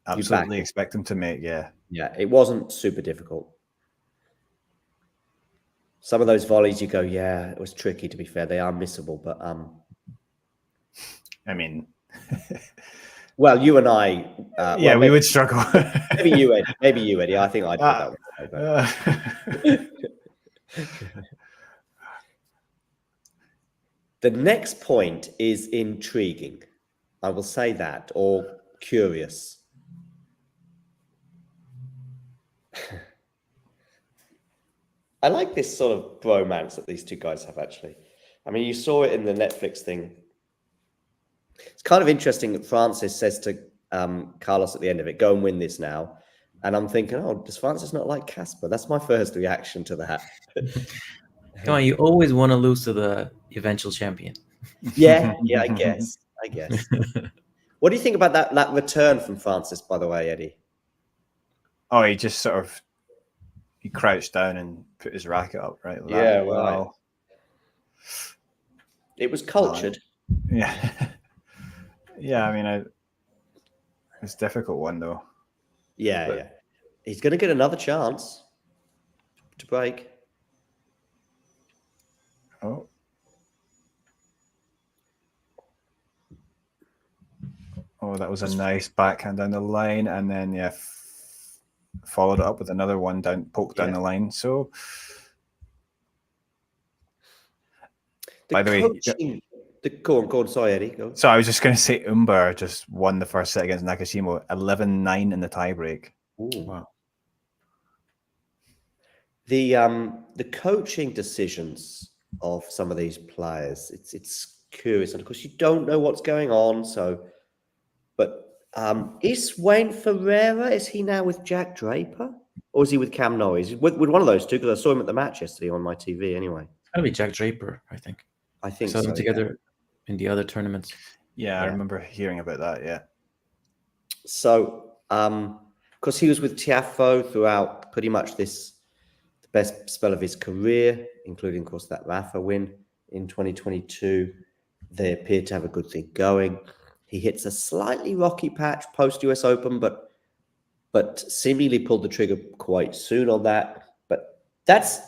absolutely expect him to make. Yeah, it wasn't super difficult. Some of those volleys, you go, yeah, it was tricky. To be fair, they are missable, but I mean, well, you and I, yeah, we would struggle. maybe you, Eddie. I think I'd put that one. The next point is intriguing. I will say that, or curious. I like this sort of bromance that these two guys have, actually. I mean, you saw it in the Netflix thing. It's kind of interesting that Francis says to Carlos at the end of it, go and win this now. And I'm thinking, oh, does Francis not like Casper? That's my first reaction to that. Come on, you always want to lose to the eventual champion. Yeah, I guess. What do you think about that return from Francis, by the way, Eddie? Oh, he just sort of he crouched down and put his racket up, right? Like Yeah, that. wow. Right. It was cultured. Yeah. Yeah, I mean, it's a difficult one, though. Yeah. He's going to get another chance to break. Oh, that was a nice backhand down the line, and then followed it up with another one poked down the line. So, by the way, go on. Sorry, Eddie. Go. So I was just going to say, Umber just won the first set against Nakashima, 11-9 in the tiebreak. Wow. The coaching decisions of some of these players, it's curious, and of course you don't know what's going on. So, but is Wayne Ferreira, is he now with Jack Draper, or is he with Cam Norrie? With one of those two, because I saw him at the match yesterday on my TV. Anyway, It's gotta be Jack Draper, I think. I think saw so. them together in the other tournaments. Yeah, I remember hearing about that. Yeah. So, because he was with Tiafoe throughout pretty much the best spell of his career, including, of course, that Rafa win in 2022. They appear to have a good thing going. He hits a slightly rocky patch post US Open, but seemingly pulled the trigger quite soon on that. But that's,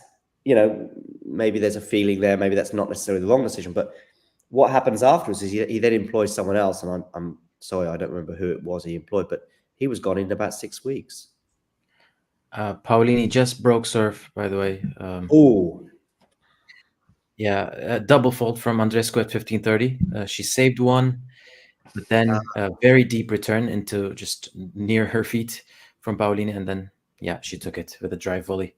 maybe there's a feeling there. Maybe that's not necessarily the wrong decision. But what happens afterwards is he then employs someone else. And I'm sorry, I don't remember who it was he employed, but he was gone in about 6 weeks. Paolini just broke serve, by the way. Yeah, a double fault from Andreescu at 15:30. She saved one, but then a very deep return into just near her feet from Paolini, and then she took it with a drive volley.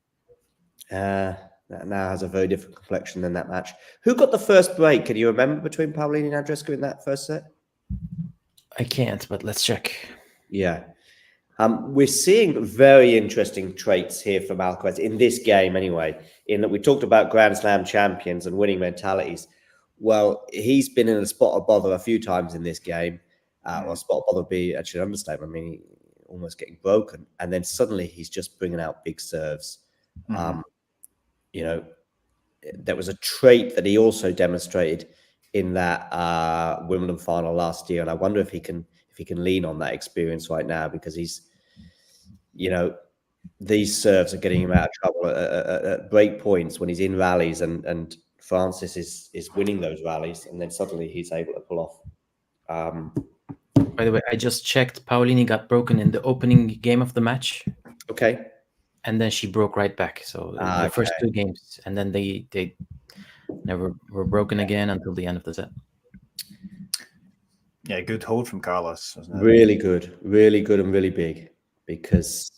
That now has a very different complexion than that match. Who got the first break? Can you remember between Paolini and Andreescu in that first set? I can't, but let's check. Yeah. We're seeing very interesting traits here from Alcaraz in this game anyway, in that we talked about Grand Slam champions and winning mentalities. Well, he's been in a spot of bother a few times in this game. Well, spot of bother would be actually an understatement. I mean, almost getting broken. And then suddenly he's just bringing out big serves. There was a trait that he also demonstrated in that Wimbledon final last year. And I wonder if he can lean on that experience right now, because he's, these serves are getting him out of trouble at break points when he's in rallies, and Francis is winning those rallies, and then suddenly he's able to pull off. By the way, I just checked. Paolini got broken in the opening game of the match. Okay. And then she broke right back. So the first two games, and then they never were broken again until the end of the set. Yeah, good hold from Carlos, wasn't it? Really good, and really big. Because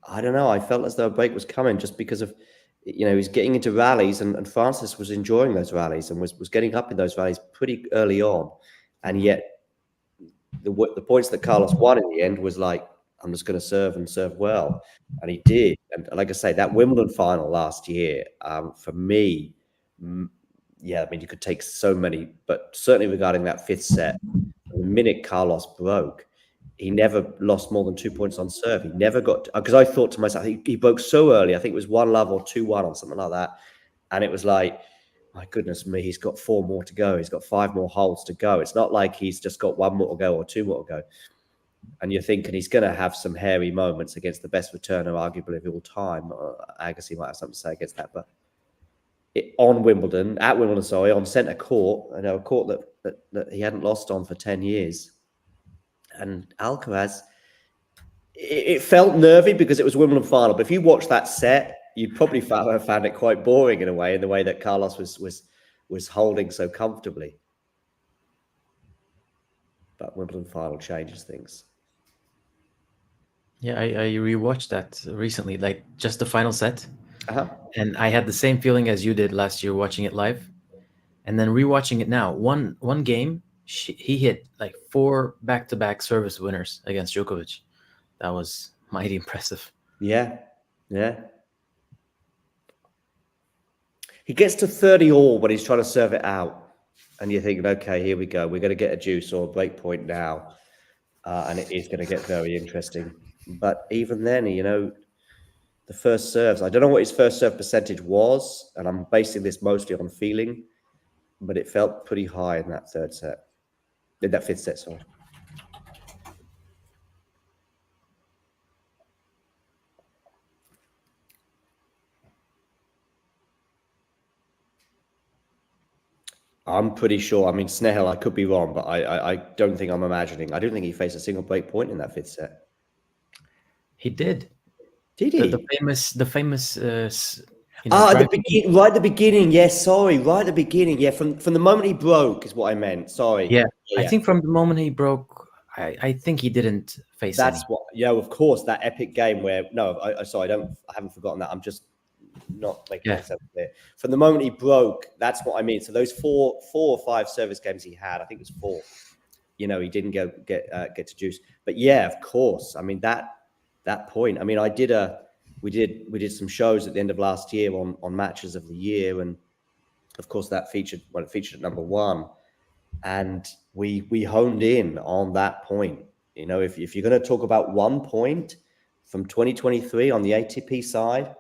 I don't know, I felt as though a break was coming just because of, he's getting into rallies, and Francis was enjoying those rallies and was getting up in those rallies pretty early on, and yet the points that Carlos won in the end was like, I'm just going to serve and serve well, and he did. And like I say, that Wimbledon final last year, for me, yeah, I mean, you could take so many, but certainly regarding that fifth set, the minute Carlos broke, he never lost more than 2 points on serve. He never got, because I thought to myself, he broke so early. I think it was 1-love or 2-1 or something like that. And it was like, my goodness me, he's got 4 more to go. He's got 5 more holes to go. It's not like he's just got 1 more to go or 2 more to go. And you're thinking he's going to have some hairy moments against the best returner, arguably, of all time. Agassi might have something to say against that. But on Wimbledon, on centre court, a court that he hadn't lost on for 10 years. And Alcaraz, it felt nervy because it was Wimbledon final. But if you watch that set, you probably found it quite boring in the way that Carlos was holding so comfortably. But Wimbledon final changes things. Yeah, I rewatched that recently, like just the final set. And I had the same feeling as you did last year watching it live. And then rewatching it now, one game, he hit like 4 back-to-back service winners against Djokovic. That was mighty impressive. Yeah. He gets to 30 all when he's trying to serve it out. And you're thinking, okay, here we go. We're going to get a juice or a break point now. And it is going to get very interesting. But even then, the first serves, I don't know what his first serve percentage was. And I'm basing this mostly on feeling. But it felt pretty high in that fifth set, sorry. I'm pretty sure. I mean, Snehel, I could be wrong, but I don't think I'm imagining. I don't think he faced a single break point in that fifth set. He did. Did he? The famous. Right at the beginning. Yes, sorry. Right at the beginning. Yeah, from the moment he broke is what I meant. Sorry. Yeah. I think from the moment he broke, I think he didn't face. That's any. What. Yeah, of course. That epic game where I haven't forgotten that. I'm just not making myself clear. From the moment he broke, that's what I mean. So those four or five service games he had, I think it was 4. He didn't get to juice. But yeah, of course. I mean that point. I mean, we did some shows at the end of last year on matches of the year, and of course it featured at number 1, and we honed in on that point. If you're going to talk about 1 point from 2023 on the ATP side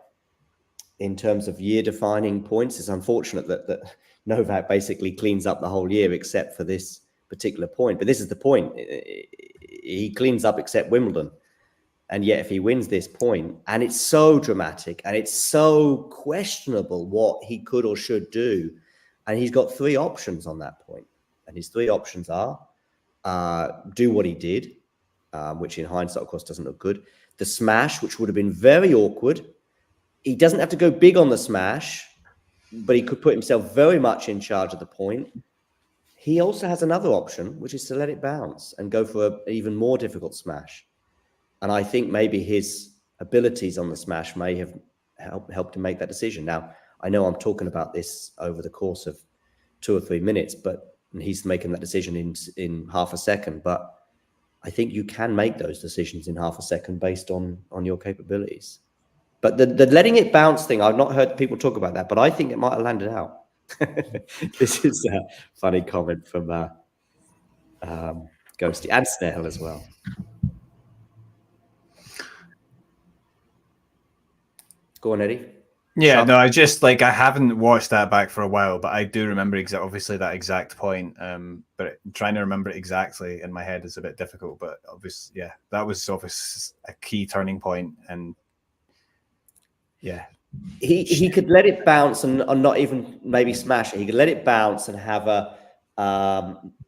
in terms of year-defining points, it's unfortunate that Novak basically cleans up the whole year except for this particular point. But this is the point: he cleans up except Wimbledon. And yet if he wins this point, and it's so dramatic and it's so questionable what he could or should do, and he's got 3 options on that point. And his 3 options are do what he did, which in hindsight, of course, doesn't look good. The smash, which would have been very awkward. He doesn't have to go big on the smash, but he could put himself very much in charge of the point. He also has another option, which is to let it bounce and go for an even more difficult smash. And I think maybe his abilities on the smash may have helped him make that decision. Now, I know I'm talking about this over the course of 2 or 3 minutes, but he's making that decision in half a second. But I think you can make those decisions in half a second based on your capabilities. But the letting it bounce thing, I've not heard people talk about that, but I think it might have landed out. This is a funny comment from Ghosty and Snehel as well. Go on, Eddie. Yeah, no, I haven't watched that back for a while, but I do remember obviously that exact point. But trying to remember it exactly in my head is a bit difficult. But obviously, yeah, that was obviously a key turning point, and yeah, he could let it bounce and not even maybe smash it. He could let it bounce and have a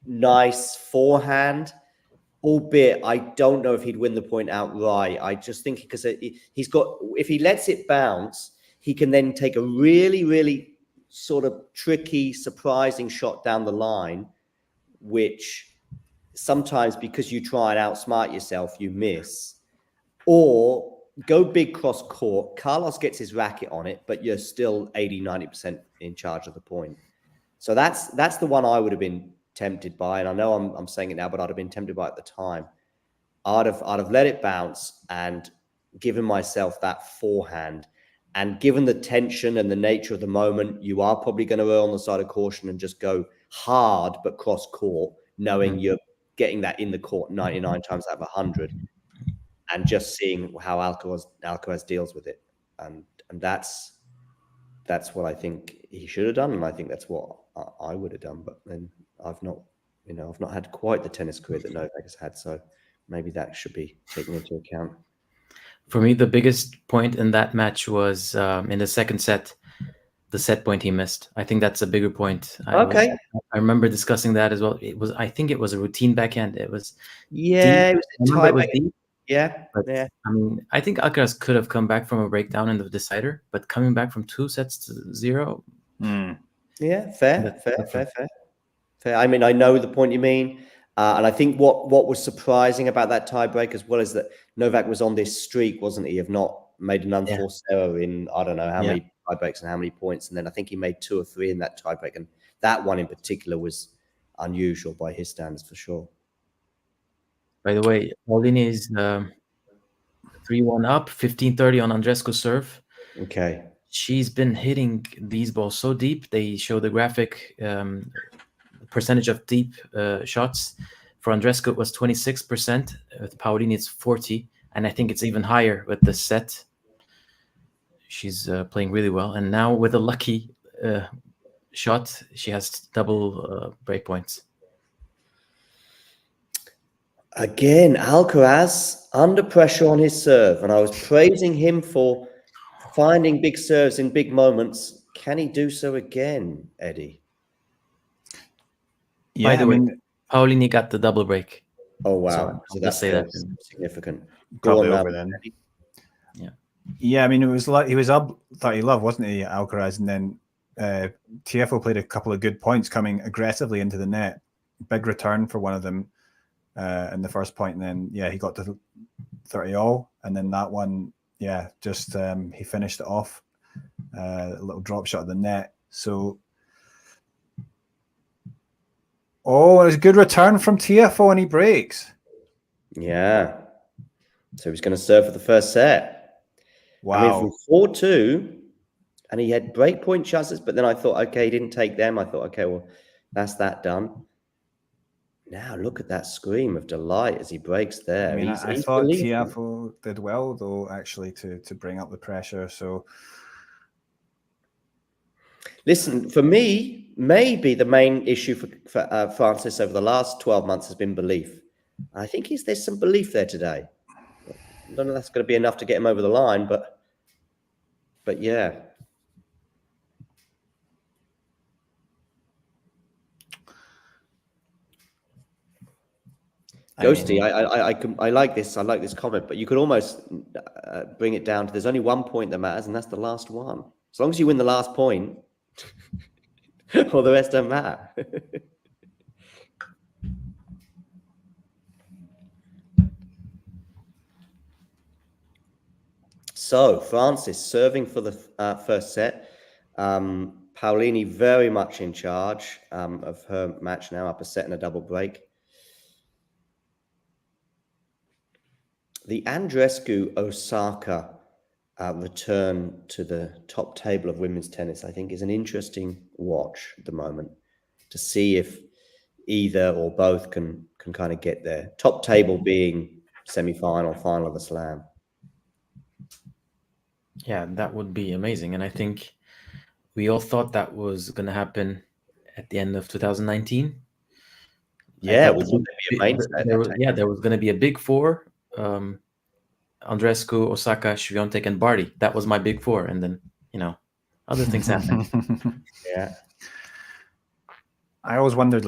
nice forehand. Albeit, I don't know if he'd win the point outright. I just think because if he lets it bounce, he can then take a really, really sort of tricky, surprising shot down the line, which sometimes because you try and outsmart yourself, you miss. Or go big cross court. Carlos gets his racket on it, but you're still 80, 90% in charge of the point. So that's the one I would have been tempted by. And I know I'm saying it now, but I'd have been tempted by it at the time. I'd have let it bounce and given myself that forehand. And given the tension and the nature of the moment, you are probably going to err on the side of caution and just go hard, but cross court, knowing you're getting that in the court 99 times out of 100, and just seeing how Alcaraz deals with it. And that's what I think he should have done, and I think that's what I would have done. But then I've not had quite the tennis career that Novak has had, so maybe that should be taken into account. For me, the biggest point in that match was in the second set, the set point he missed. I think that's a bigger point. I remember discussing that as well. I think it was a routine backhand. It was deep. It was deep. Yeah. I mean, I think Alcaraz could have come back from a breakdown in the decider, but coming back from 2-0. Yeah, fair. I mean, I know the point you mean. And I think what was surprising about that tiebreak as well is that Novak was on this streak, wasn't he, of not made an unforced error in, I don't know how many tiebreaks and how many points. And then I think he made 2 or 3 in that tiebreak. And that one in particular was unusual by his standards for sure. By the way, Paolini is 3-1 up, 15-30 on Andreescu's serve. Okay. She's been hitting these balls so deep. They show the graphic percentage of deep shots. For Andreescu, it was 26%. With Paolini, it's 40%. And I think it's even higher with the set. She's playing really well. And now with a lucky shot, she has double break points. Again, Alcaraz under pressure on his serve. And I was praising him for finding big serves in big moments. Can he do so again, Eddie? Yeah, by the way, Paolini got the double break. Oh wow! So that's significant. Probably over then. Yeah. I mean, it was like he was up 30 love, wasn't he, Alcaraz? And then Tiafoe played a couple of good points coming aggressively into the net. Big return for one of them in the first point, and then he got to 30-all, and then that one, just he finished it off. A little drop shot of the net. So. Oh, it was a good return from Tiafoe, and he breaks. Yeah. So he's going to serve for the first set. Wow. I mean, from 4-2, and he had break point chances, but then I thought, okay, he didn't take them. I thought, okay, well, that's that done. Now look at that scream of delight as he breaks there. I mean, I thought Tiafoe did well, though, actually, to bring up the pressure. So, listen, for me, maybe the main issue for Francis over the last 12 months has been belief. I think there's some belief there today. I don't know if that's going to be enough to get him over the line, but yeah. Ghosty, I like this. I like this comment, but you could almost bring it down to there's only one point that matters, and that's the last one. As long as you win the last point, all the rest don't matter. So Francis serving for the first set. Paolini very much in charge of her match now, up a set and a double break. The Andreescu Osaka return to the top table of women's tennis, I think, is an interesting watch at the moment to see if either or both can kind of get there. Top table being semi-final, final of a slam. Yeah, that would be amazing. And I think we all thought that was going to happen at the end of 2019. Yeah, it was going to be a mainstay. There was going to be a big four. Andreescu, Osaka, Swiatek, and Barty. That was my big four. And then, other things happened. Yeah. I always wondered,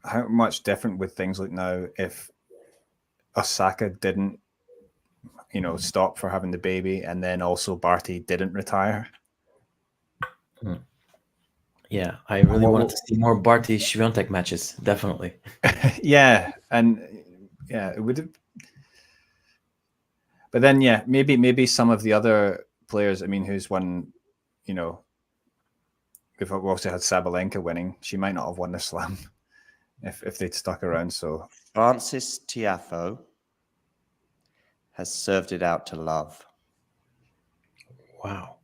how much different would things look now if Osaka didn't, stop for having the baby, and then also Barty didn't retire? Yeah, I really wanted to see more Barty Swiatek matches. Definitely. Yeah, and yeah, it would have. But then, yeah, maybe some of the other players. I mean, who's won? You know, we've also had Sabalenka winning. She might not have won the slam if they'd stuck around. So Francis Tiafoe has served it out to love. Wow.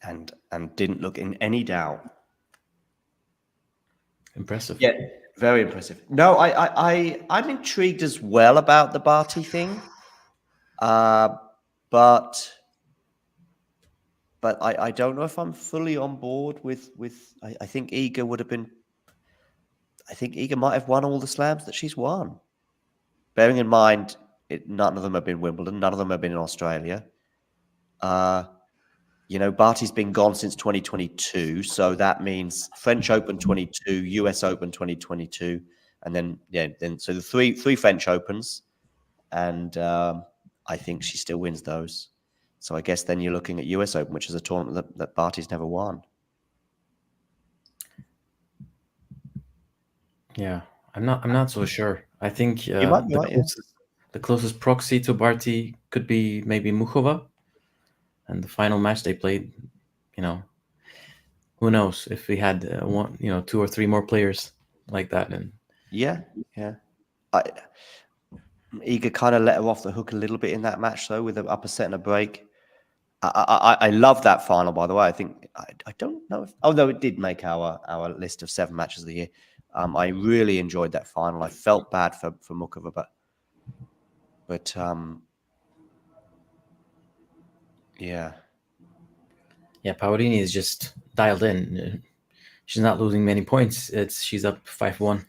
And didn't look in any doubt. Impressive. Yeah, very impressive. No, I'm intrigued as well about the Barty thing. But I don't know if I'm fully on board with I think Iga would have been. I think Iga might have won all the slams that she's won. Bearing in mind, none of them have been Wimbledon, none of them have been in Australia. You know, Barty's been gone since 2022, so that means French Open 22, US Open 2022, and then so the three French Opens, and I think she still wins those. So I guess then you're looking at US Open, which is a tournament that Barty's never won. Yeah, I'm not so sure. I think You might be right, the closest proxy to Barty could be maybe Muchova, and the final match they played. You know, who knows if we had one, 2 or 3 more players like that. And yeah. Iga kind of let her off the hook a little bit in that match, though, with an upper set and a break. I love that final, by the way. I think I don't know if although it did make our list of 7 matches of the year. I really enjoyed that final. I felt bad for Muchova, but yeah. Yeah, Paolini is just dialed in. She's not losing many points. She's up 5-1.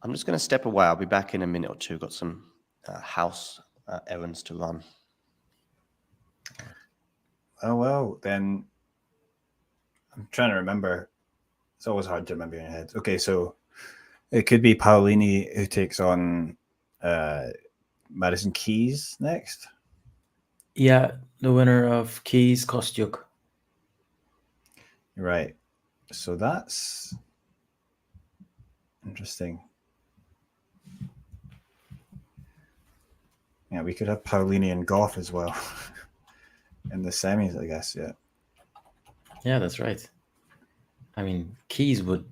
I'm just going to step away. I'll be back in a minute or two. Got some house errands to run. Oh, well, then I'm trying to remember. It's always hard to remember in your head. Okay, so it could be Paolini who takes on Madison Keys next. Yeah, the winner of Keys Kostyuk. Right. So that's interesting. Yeah, we could have Paolini and Goff as well in the semis, I guess. Yeah. Yeah, that's right. I mean, Keys would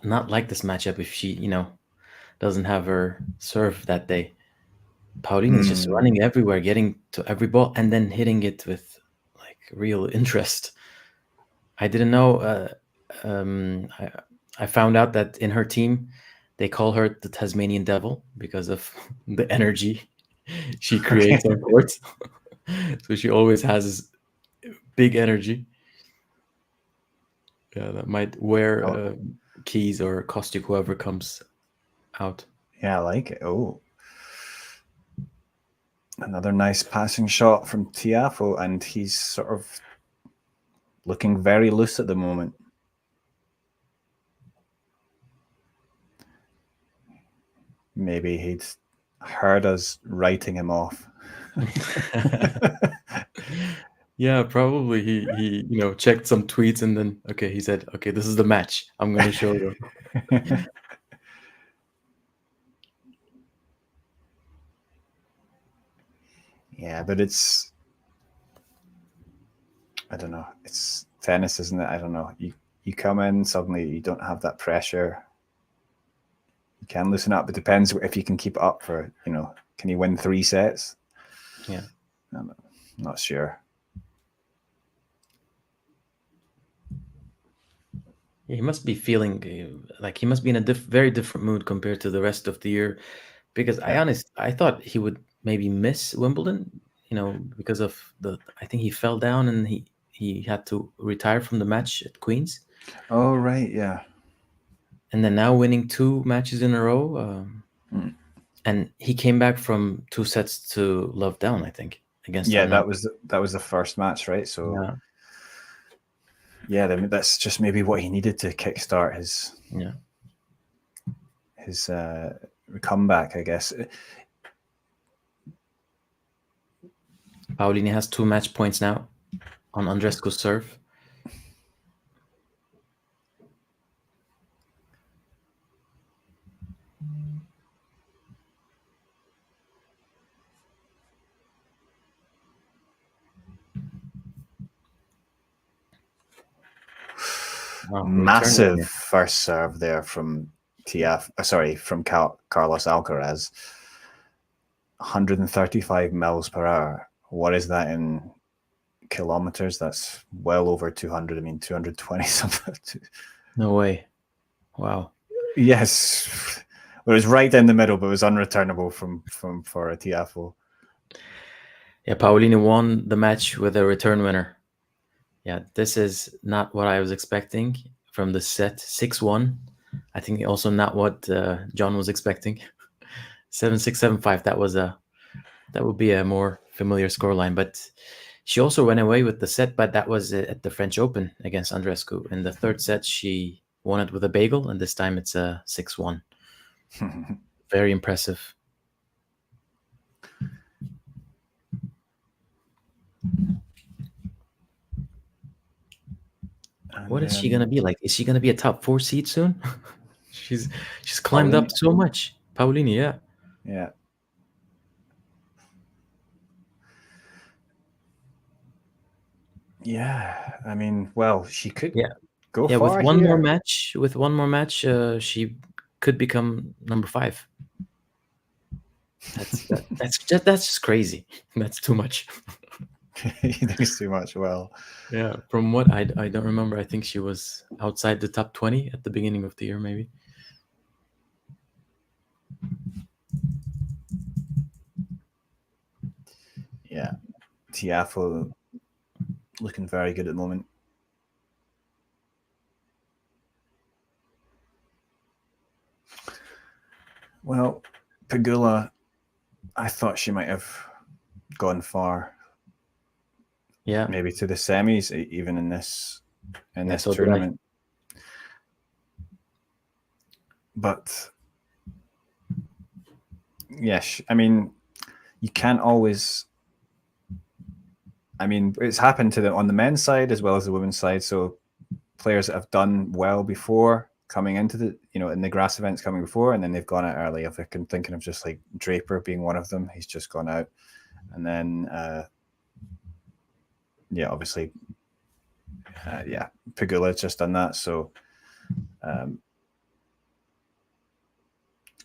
not like this matchup if she, doesn't have her serve that day. Paolini is just running everywhere, getting to every ball, and then hitting it with like real interest. I didn't know. I found out that in her team, they call her the Tasmanian Devil because of the energy she creates on court. So she always has big energy. Yeah, that might wear Keys or Kostyuk, whoever comes out. Yeah, I like it. Oh. Another nice passing shot from Tiafoe, and he's sort of looking very loose at the moment. Maybe he'd heard us writing him off. Yeah, probably he checked some tweets and then he said, okay, this is the match. I'm going to show you. Yeah, but it's, I don't know. It's tennis, isn't it? I don't know. You come in, suddenly you don't have that pressure. You can loosen up. It depends if you can keep it up for, can you win 3 sets? Yeah. I'm not sure. Yeah, he must be feeling like he must be in a very different mood compared to the rest of the year, because I thought he would maybe miss Wimbledon, because of I think he fell down and he had to retire from the match at Queen's. Oh, right, yeah. And then now winning 2 matches in a row, and he came back from 2 sets to love down, I think, against. Yeah, that was the first match, right? So. Yeah, that's just maybe what he needed to kickstart his comeback, I guess. Paolini has 2 match points now. on Andreescu's serve. Wow, Massive return. first serve there from Carlos Alcaraz. 135 miles per hour. What is that in kilometers? That's well over 200. I mean, 220 something. No way. Wow. Yes. It was right down the middle, but it was unreturnable for a Tiafoe. Yeah, Paolini won the match with a return winner. Yeah, this is not what I was expecting from the set. 6-1. I think also not what John was expecting. 7-6, 7-5. That would be a more familiar scoreline. But she also went away with the set, but that was at the French Open against Andreescu. In the third set, she won it with a bagel, and this time it's a 6-1. Very impressive. What is she gonna be like? Is she gonna be a top 4 seed soon? she's climbed Paolini? up so much. Paolini, yeah. Yeah. Yeah. I mean, well, she could go Yeah, far with one here. more match, she could become number 5. That's just crazy. That's too much. You think it's too much? Well, yeah. From what I don't remember, I think she was outside the top 20 at the beginning of the year, maybe. Yeah, Tiafoe looking very good at the moment. Well, Pegula, I thought she might have gone far. Yeah, maybe to the semis, even in this so tournament. But yes, I mean, you can't always. I mean, it's happened to on the men's side as well as the women's side. So players that have done well before coming into the, in the grass events coming before, and then they've gone out early. If I'm thinking of just like Draper being one of them, he's just gone out. And then, obviously, Pegula's just done that. So, and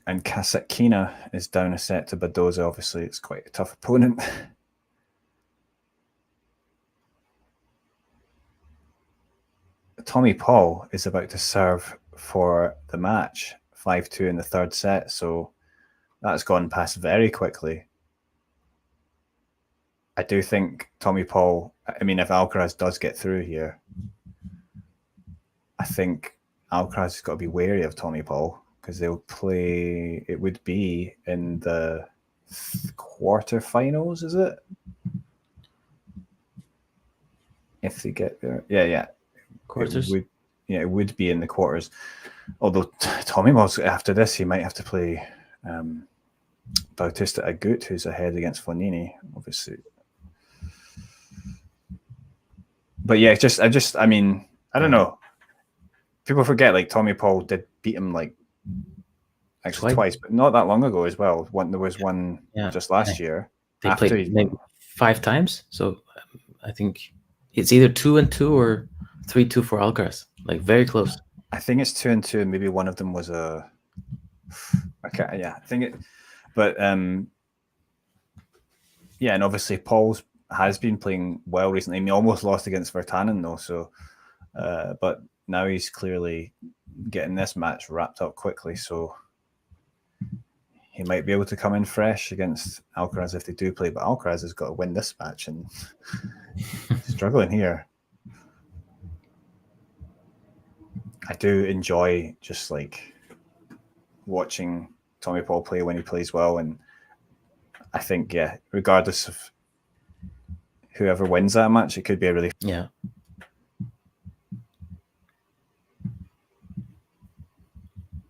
Kasatkina is down a set to Badoza. Obviously, it's quite a tough opponent. Tommy Paul is about to serve for the match, 5-2 in the third set. So that's gone past very quickly. I do think Tommy Paul, I mean, if Alcaraz does get through here, I think Alcaraz has got to be wary of Tommy Paul because they'll play, it would be in the quarterfinals, is it? If they get there. Yeah. Quarters? It would be in the quarters. Although Tommy Paul, after this, he might have to play Bautista Agut, who's ahead against Fognini, obviously. But yeah, I mean, I don't know. People forget, like, Tommy Paul did beat him, like, actually twice, but not that long ago as well. There was one just last year. They played maybe 5 times. So I think it's either 2-2 or 3-2 for Alcaraz. Like, very close. I think it's 2-2, and maybe one of them was a. Okay, yeah, I think it. But and obviously Paul's has been playing well recently. I mean, he almost lost against Virtanen though. So, but now he's clearly getting this match wrapped up quickly. So he might be able to come in fresh against Alcaraz if they do play. But Alcaraz has got to win this match and struggling here. I do enjoy just like watching Tommy Paul play when he plays well, and I think regardless of whoever wins that match, it could be a really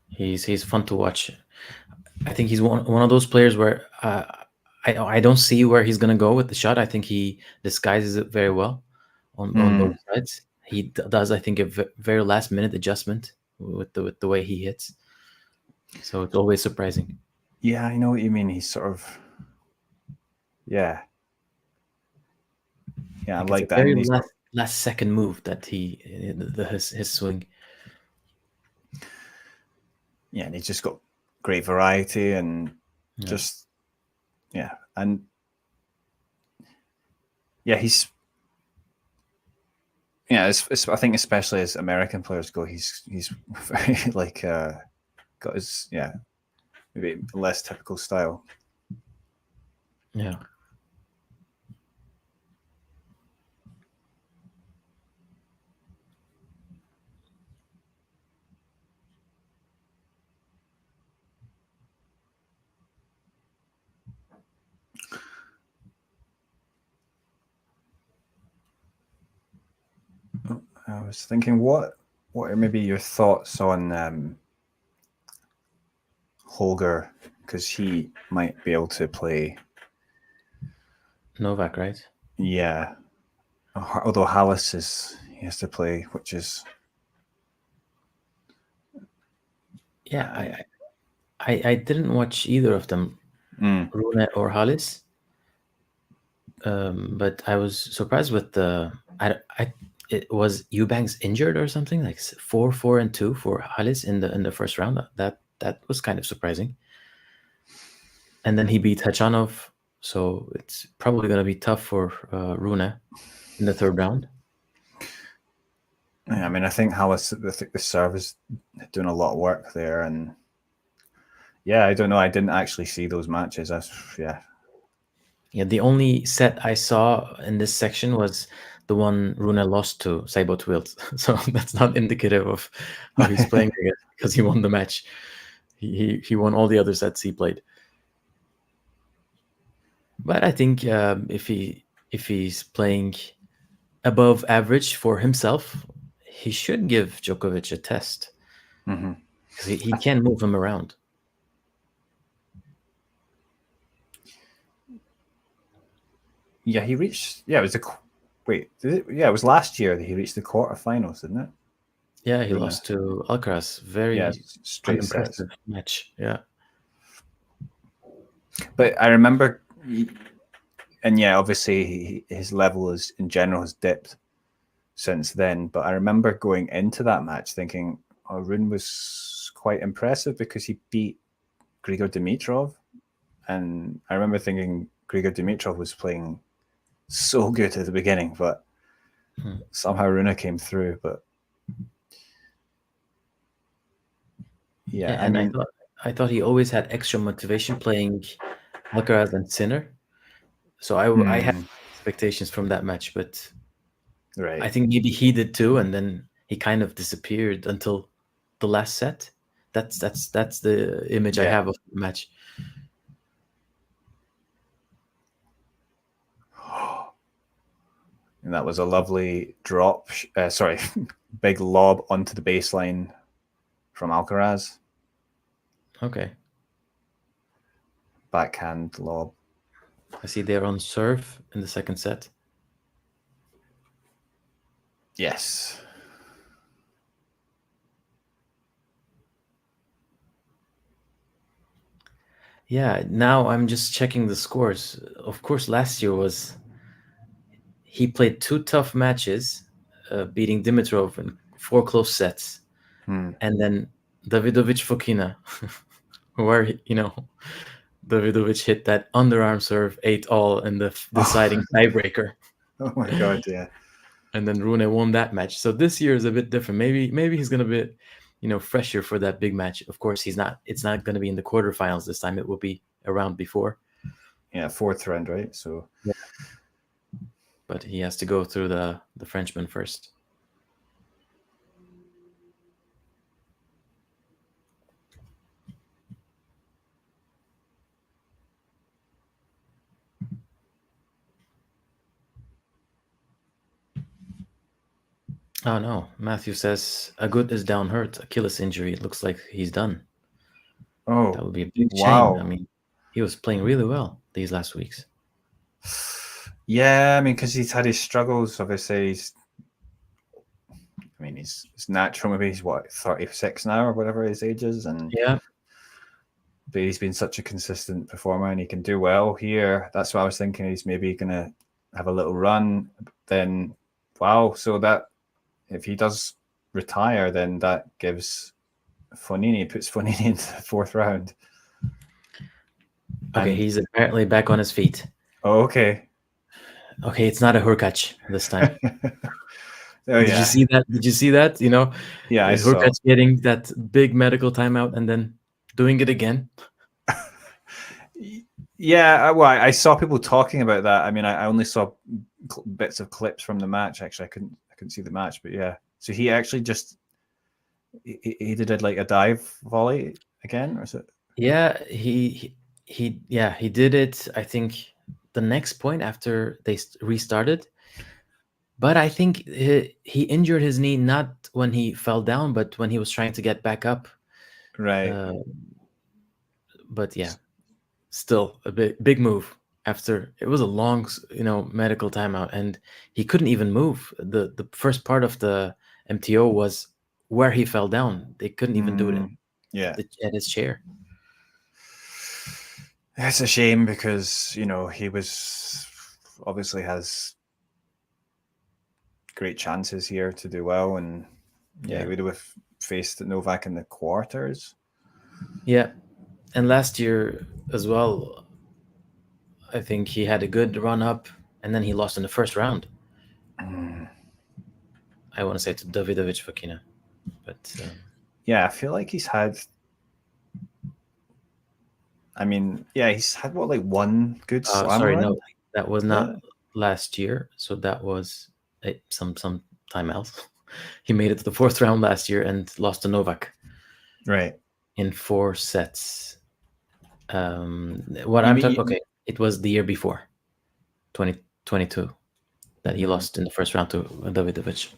He's fun to watch. I think he's one of those players where I don't see where he's gonna go with the shot. I think he disguises it very well. on both sides. He does, I think, a very last minute adjustment with the way he hits. So it's always surprising. Yeah, I know what you mean. He's sort of, yeah, I like that. Very last second move that his swing. Yeah, and he's just got great variety and just and he's I think especially as American players go, he's very like got his maybe less typical style. Yeah. I was thinking, what are maybe your thoughts on Holger, because he might be able to play Novak, right? Yeah. Although Hallis he has to play, which is I didn't watch either of them, Rune or Hallis. But I was surprised with it was Eubanks injured or something, like 4-4-2 for Hallis in the first round. That was kind of surprising. And then he beat Hachanov, so it's probably going to be tough for Rune in the third round. Yeah, I mean, I think Hallis, the serve is doing a lot of work there, and I don't know. I didn't actually see those matches. Yeah, the only set I saw in this section was the one Rune lost to Seibot Wild. So that's not indicative of how he's playing because he won the match. He won all the other sets he played. But I think if he's playing above average for himself, he should give Djokovic a test. Because he can move him around. Yeah, he reached. Yeah, it was it was last year that he reached the quarterfinals, didn't it? Yeah, he lost to Alcaraz. Very straight impressive match. Yeah, but I remember, and obviously his level in general has dipped since then. But I remember going into that match thinking, "Oh, Rune was quite impressive because he beat Grigor Dimitrov," and I remember thinking Grigor Dimitrov was playing so good at the beginning, but somehow Rune came through. But and I thought he always had extra motivation playing Alcaraz and Sinner. So I had expectations from that match, but I think maybe he did too, and then he kind of disappeared until the last set. That's the image I have of the match. And that was a lovely drop. Big lob onto the baseline from Alcaraz. Okay. Backhand lob. I see they're on serve in the second set. Yes. Yeah, now I'm just checking the scores. Of course, last year he played 2 tough matches, beating Dimitrov in 4 close sets. And then Davidovich Fokina, where, Davidovich hit that underarm serve 8-all in the deciding tiebreaker. Oh my God, yeah. And then Rune won that match. So this year is a bit different. Maybe he's going to be, fresher for that big match. Of course, it's not going to be in the quarterfinals this time. It will be a round before. Yeah, 4th round, right? So yeah. But he has to go through the Frenchman first. Oh no, Matthew says Agut is down hurt, Achilles injury. It looks like he's done. Oh, that would be a big shame. I mean, he was playing really well these last weeks. Yeah, I mean, because he's had his struggles. Obviously, it's natural. Maybe he's 36 now or whatever his age is, and but he's been such a consistent performer, and he can do well here. That's what I was thinking. He's maybe going to have a little run. Then, wow! So that if he does retire, then that gives puts Fonini into the fourth round. Okay, he's apparently back on his feet. Oh, okay. Okay, it's not a Hurkacz this time. Oh, Did you see that? Did you see that? You know, I saw. Hurkacz getting that big medical timeout and then doing it again. Yeah, well, I saw people talking about that. I mean, I only saw bits of clips from the match. Actually, I couldn't see the match, but yeah. So he actually just he did like a dive volley again, or is it? Yeah, he did it. I think the next point after they restarted. But I think he injured his knee not when he fell down, but when he was trying to get back up. Right. But yeah, still a big move. After it was a long, medical timeout, and he couldn't even move. The first part of the MTO was where he fell down. They couldn't even do it at his chair. It's a shame because he was obviously has great chances here to do well, and he would have faced Novak in the quarters. Yeah, and last year as well, I think he had a good run up, and then he lost in the first round. I want to say to Davidovich Fokina, but I feel like he's had. I mean, he's had like one good slam run? No, that was not last year. So that was some time else. He made it to the fourth round last year and lost to Novak. Right. In 4 sets. Okay, it was the year before, 2022, that he lost in the first round to Davidovich.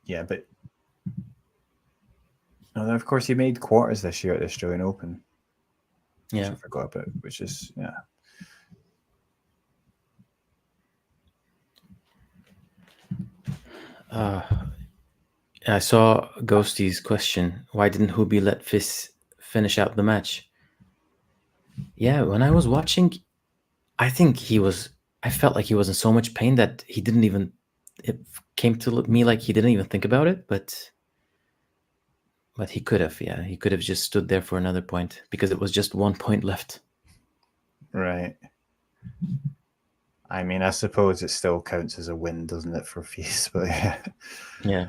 Yeah, but of course he made quarters this year at the Australian Open. Yeah, I forgot about, which is I saw Ghosty's question. Why didn't Hubi let Fizz finish out the match? Yeah, when I was watching, I felt like he was in so much pain that he didn't even. It came to me like he didn't even think about it, but he could have. Yeah, he could have just stood there for another point because it was just 1 point left. Right. I mean, I suppose it still counts as a win, doesn't it, for Fizz? But yeah.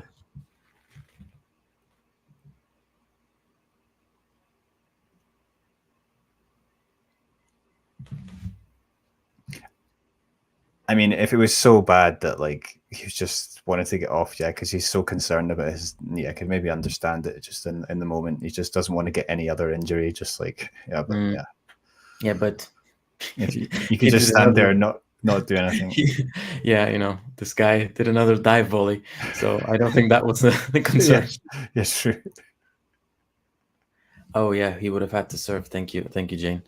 I mean, if it was so bad that like he just wanted to get off, because he's so concerned about his knee, I could maybe understand it. Just in the moment, he just doesn't want to get any other injury. Just like but if you could just stand there and not do anything. This guy did another dive volley, so I don't think that was the concern. Yes, true. Oh yeah, he would have had to serve. Thank you, Jane.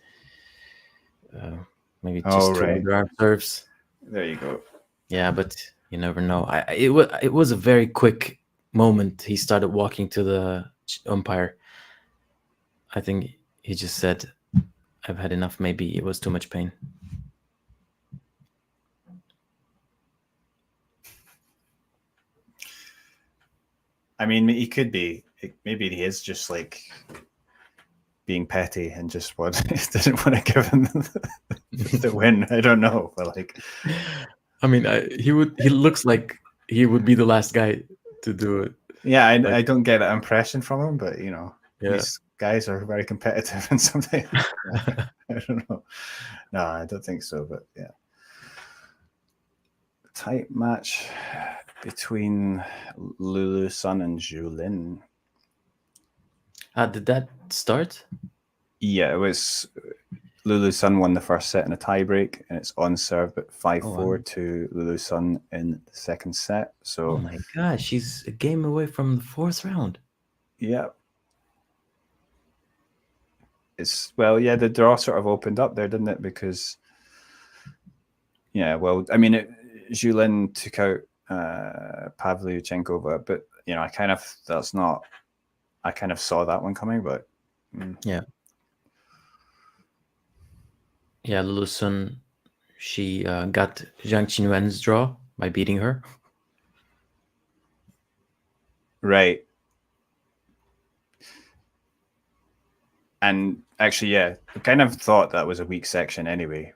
Maybe just 2 underarm serves. There you go. Yeah, but you never know. It was a very quick moment. He started walking to the umpire. I think he just said, "I've had enough." Maybe it was too much pain. I mean, he could be. Maybe he is just like being petty and just didn't want to give him the win. I don't know, but like, I mean, he looks like he would be the last guy to do it. Yeah, I don't get that impression from him, but these guys are very competitive and something. I don't know. No, I don't think so, but yeah. Tight match between Lulu Sun and Julin. Did that start? Yeah, it was Lulu Sun won the first set in a tiebreak, and it's on serve at 5-4 to Lulu Sun in the second set. So, oh my gosh, she's a game away from the fourth round. Yeah. the draw sort of opened up there, didn't it? Because Julin took out Pavlyuchenkova, but I kind of saw that one coming, but yeah, Lulu Sun, she got Zhang Qinwen's draw by beating her. Right. And actually, I kind of thought that was a weak section anyway,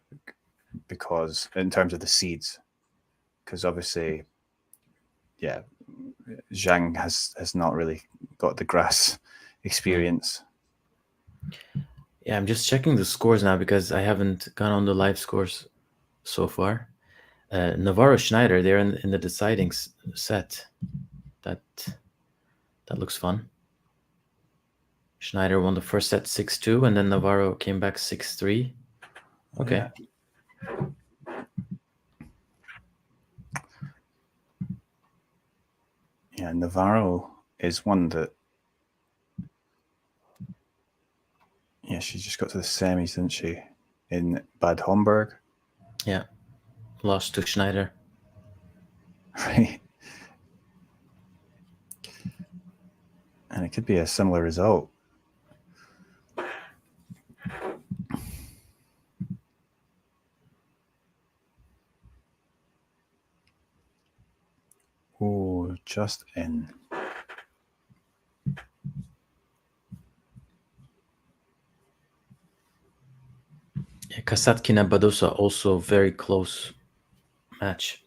because in terms of the seeds, because obviously, Zhang has not really got the grass experience. Yeah, I'm just checking the scores now because I haven't gone on the live scores so far. Navarro Schneider, they're in the deciding set. That looks fun. Schneider won the first set 6-2, and then Navarro came back 6-3. Okay. Yeah, Navarro is one that. Yeah, she just got to the semis, didn't she? In Bad Homburg. Yeah, lost to Schneider. Right. And it could be a similar result. Oh, just in. Yeah, Kasatkina Badosa, also very close match.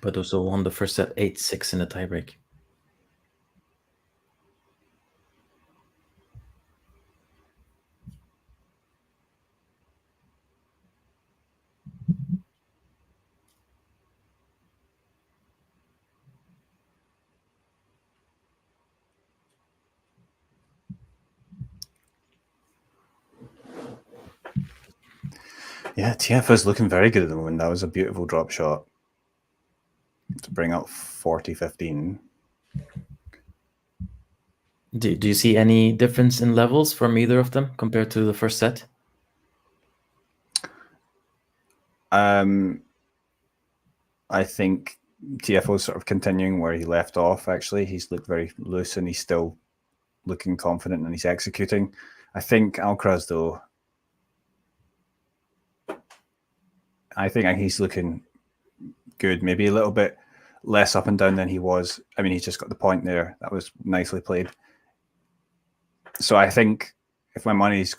Badosa won the first set 8-6 in a tiebreak. Yeah, Tiafoe's looking very good at the moment. That was a beautiful drop shot to bring up 40-15. Do you see any difference in levels from either of them compared to the first set? I think Tiafoe's sort of continuing where he left off, actually. He's looked very loose and he's still looking confident and he's executing. I think Alcaraz, though, I think he's looking good, maybe a little bit less up and down than he was. I mean, he's just got the point there. That was nicely played. So I think if my money's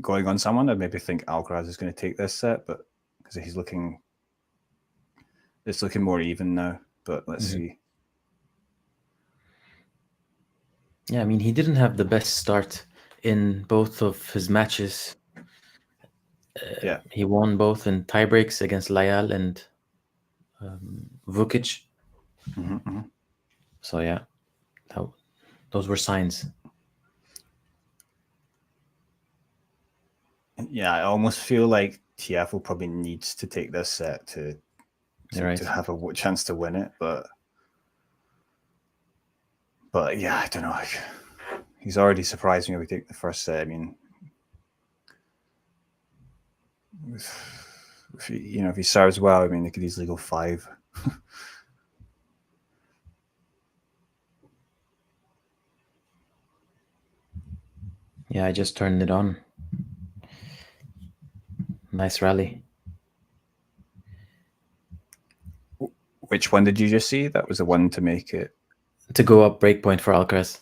going on someone, I'd maybe think Alcaraz is going to take this set, but because it's looking more even now. But let's see. Yeah, I mean, he didn't have the best start in both of his matches. He won both in tiebreaks against Layal and Vukic. So yeah, those were signs. Yeah, I almost feel like Tiafoe probably needs to take this set to have a chance to win it, but yeah, I don't know. He's already surprised me when we take the first set. I mean, if he serves well, I mean, they could easily go 5. Yeah, I just turned it on. Nice rally. Which one did you just see? That was the one to make it. To go up breakpoint for Alcaraz.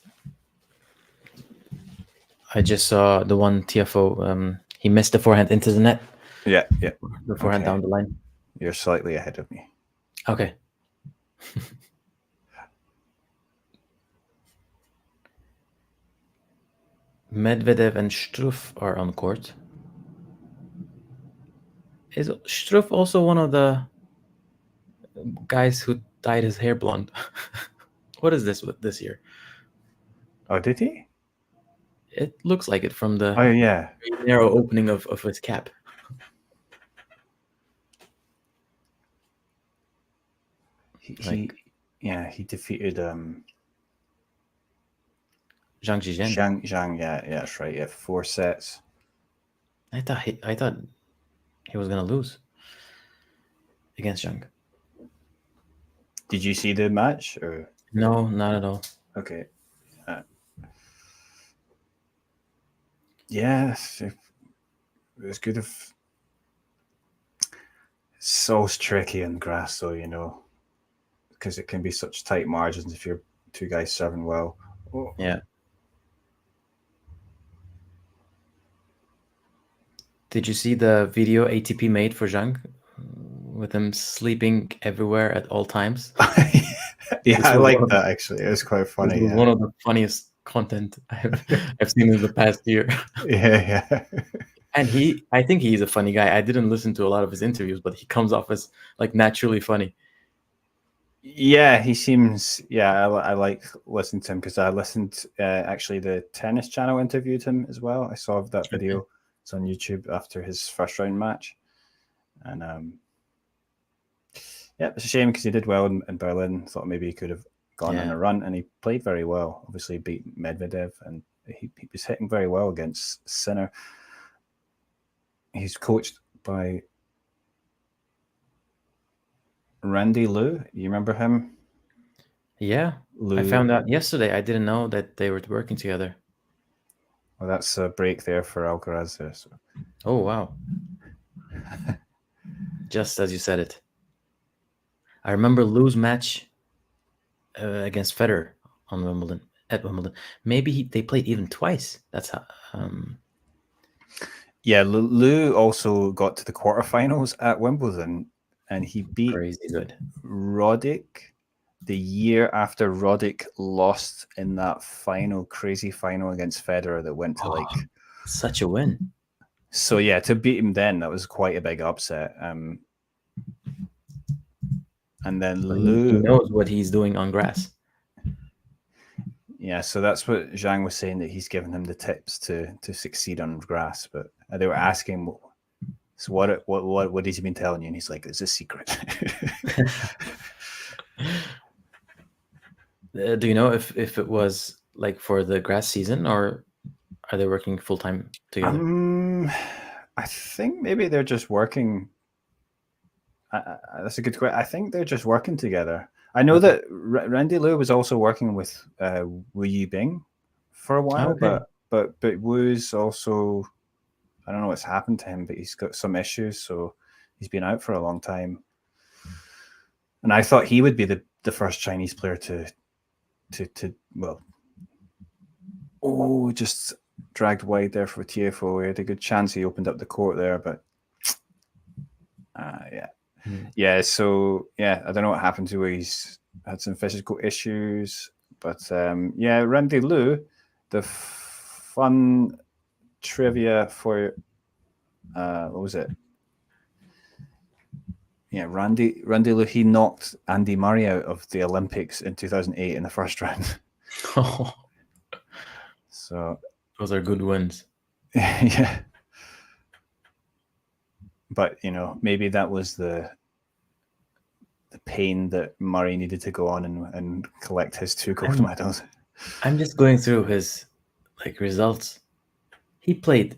I just saw the one Tiafoe. He missed the forehand into the net. Yeah. The forehand down the line. You're slightly ahead of me. Okay. Medvedev and Struff are on court. Is Struff also one of the guys who dyed his hair blonde? What is this with this year? Oh, did he? It looks like it from the narrow opening of his cap. He defeated Zhang Zhizhen. Zhang, yeah, that's right. Yeah, 4 sets. I thought he was gonna lose against Zhang. Did you see the match? Or No, not at all. okay. Yeah, it was good. If it's so tricky on grass, though, because it can be such tight margins if you're two guys serving well. Oh. Yeah. Did you see the video ATP made for Zhang with him sleeping everywhere at all times? Yeah, I like that actually. It was quite funny. It was one of the funniest content I've seen in the past year. Yeah. And I think he's a funny guy. I didn't listen to a lot of his interviews, but he comes off as like naturally funny. Yeah, he seems. Yeah, I like listening to him because I listened. Actually, the Tennis Channel interviewed him as well. I saw that video. It's on YouTube after his first round match, and yeah, it's a shame because he did well in Berlin. Thought maybe he could have gone on a run, and he played very well. Obviously, beat Medvedev, and he was hitting very well against Sinner. He's coached by Randy Liu. You remember him? Yeah, I found out yesterday. I didn't know that they were working together. Well, that's a break there for Alcaraz there. So. Oh, wow. Just as you said it. I remember Liu's match against Federer on Wimbledon. At Wimbledon. Maybe they played even twice. That's how... Yeah, Liu also got to the quarterfinals at Wimbledon, and he beat Roddick the year after Roddick lost in that crazy final against Federer that went to such a win. So yeah, to beat him then, that was quite a big upset. And then Liu knows what he's doing on grass. Yeah, so that's what Zhang was saying, that he's given him the tips to succeed on grass. But they were asking, so what has he been telling you? And he's like, it's a secret. Do you know if it was like for the grass season, or are they working full time together? I think maybe they're just working. That's a good question. I think they're just working together. I know that Randy Liu was also working with Wu Yibing for a while, but Wu's also, I don't know what's happened to him, but he's got some issues, so he's been out for a long time. And I thought he would be the first Chinese player to just dragged wide there for Tiafoe. He had a good chance. He opened up the court there, but yeah. So yeah, I don't know what happened to him. He's had some physical issues, but yeah, Randy Liu. The fun trivia for what was it? Yeah, Randy Liu. He knocked Andy Murray out of the Olympics in 2008 in the first round. So those are good wins. Yeah. But maybe that was the pain that Murray needed to go on and collect his 2 gold medals. I'm just going through his results. He played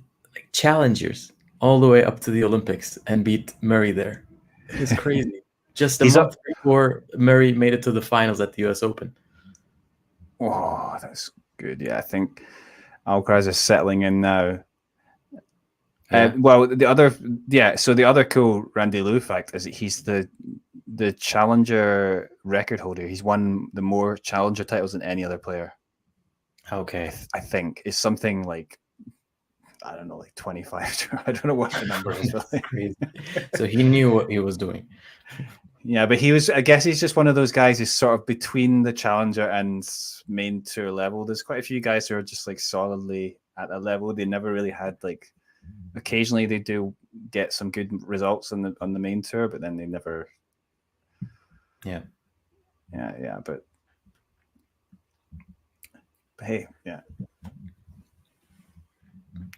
challengers all the way up to the Olympics and beat Murray there. It's crazy. Just a month before Murray made it to the finals at the US Open. Oh, that's good. Yeah, I think Alcaraz is settling in now. Yeah. So the other cool Randy Liu fact is that he's the challenger record holder. He's won the more challenger titles than any other player. Okay. I think it's something like, I don't know, like 25. I don't know what the number is. Really. Crazy. So he knew what he was doing. Yeah, but I guess he's just one of those guys who's sort of between the challenger and main tour level. There's quite a few guys who are just solidly at a level. They never really had occasionally they do get some good results on the main tour, but then they never. Yeah. But hey, yeah.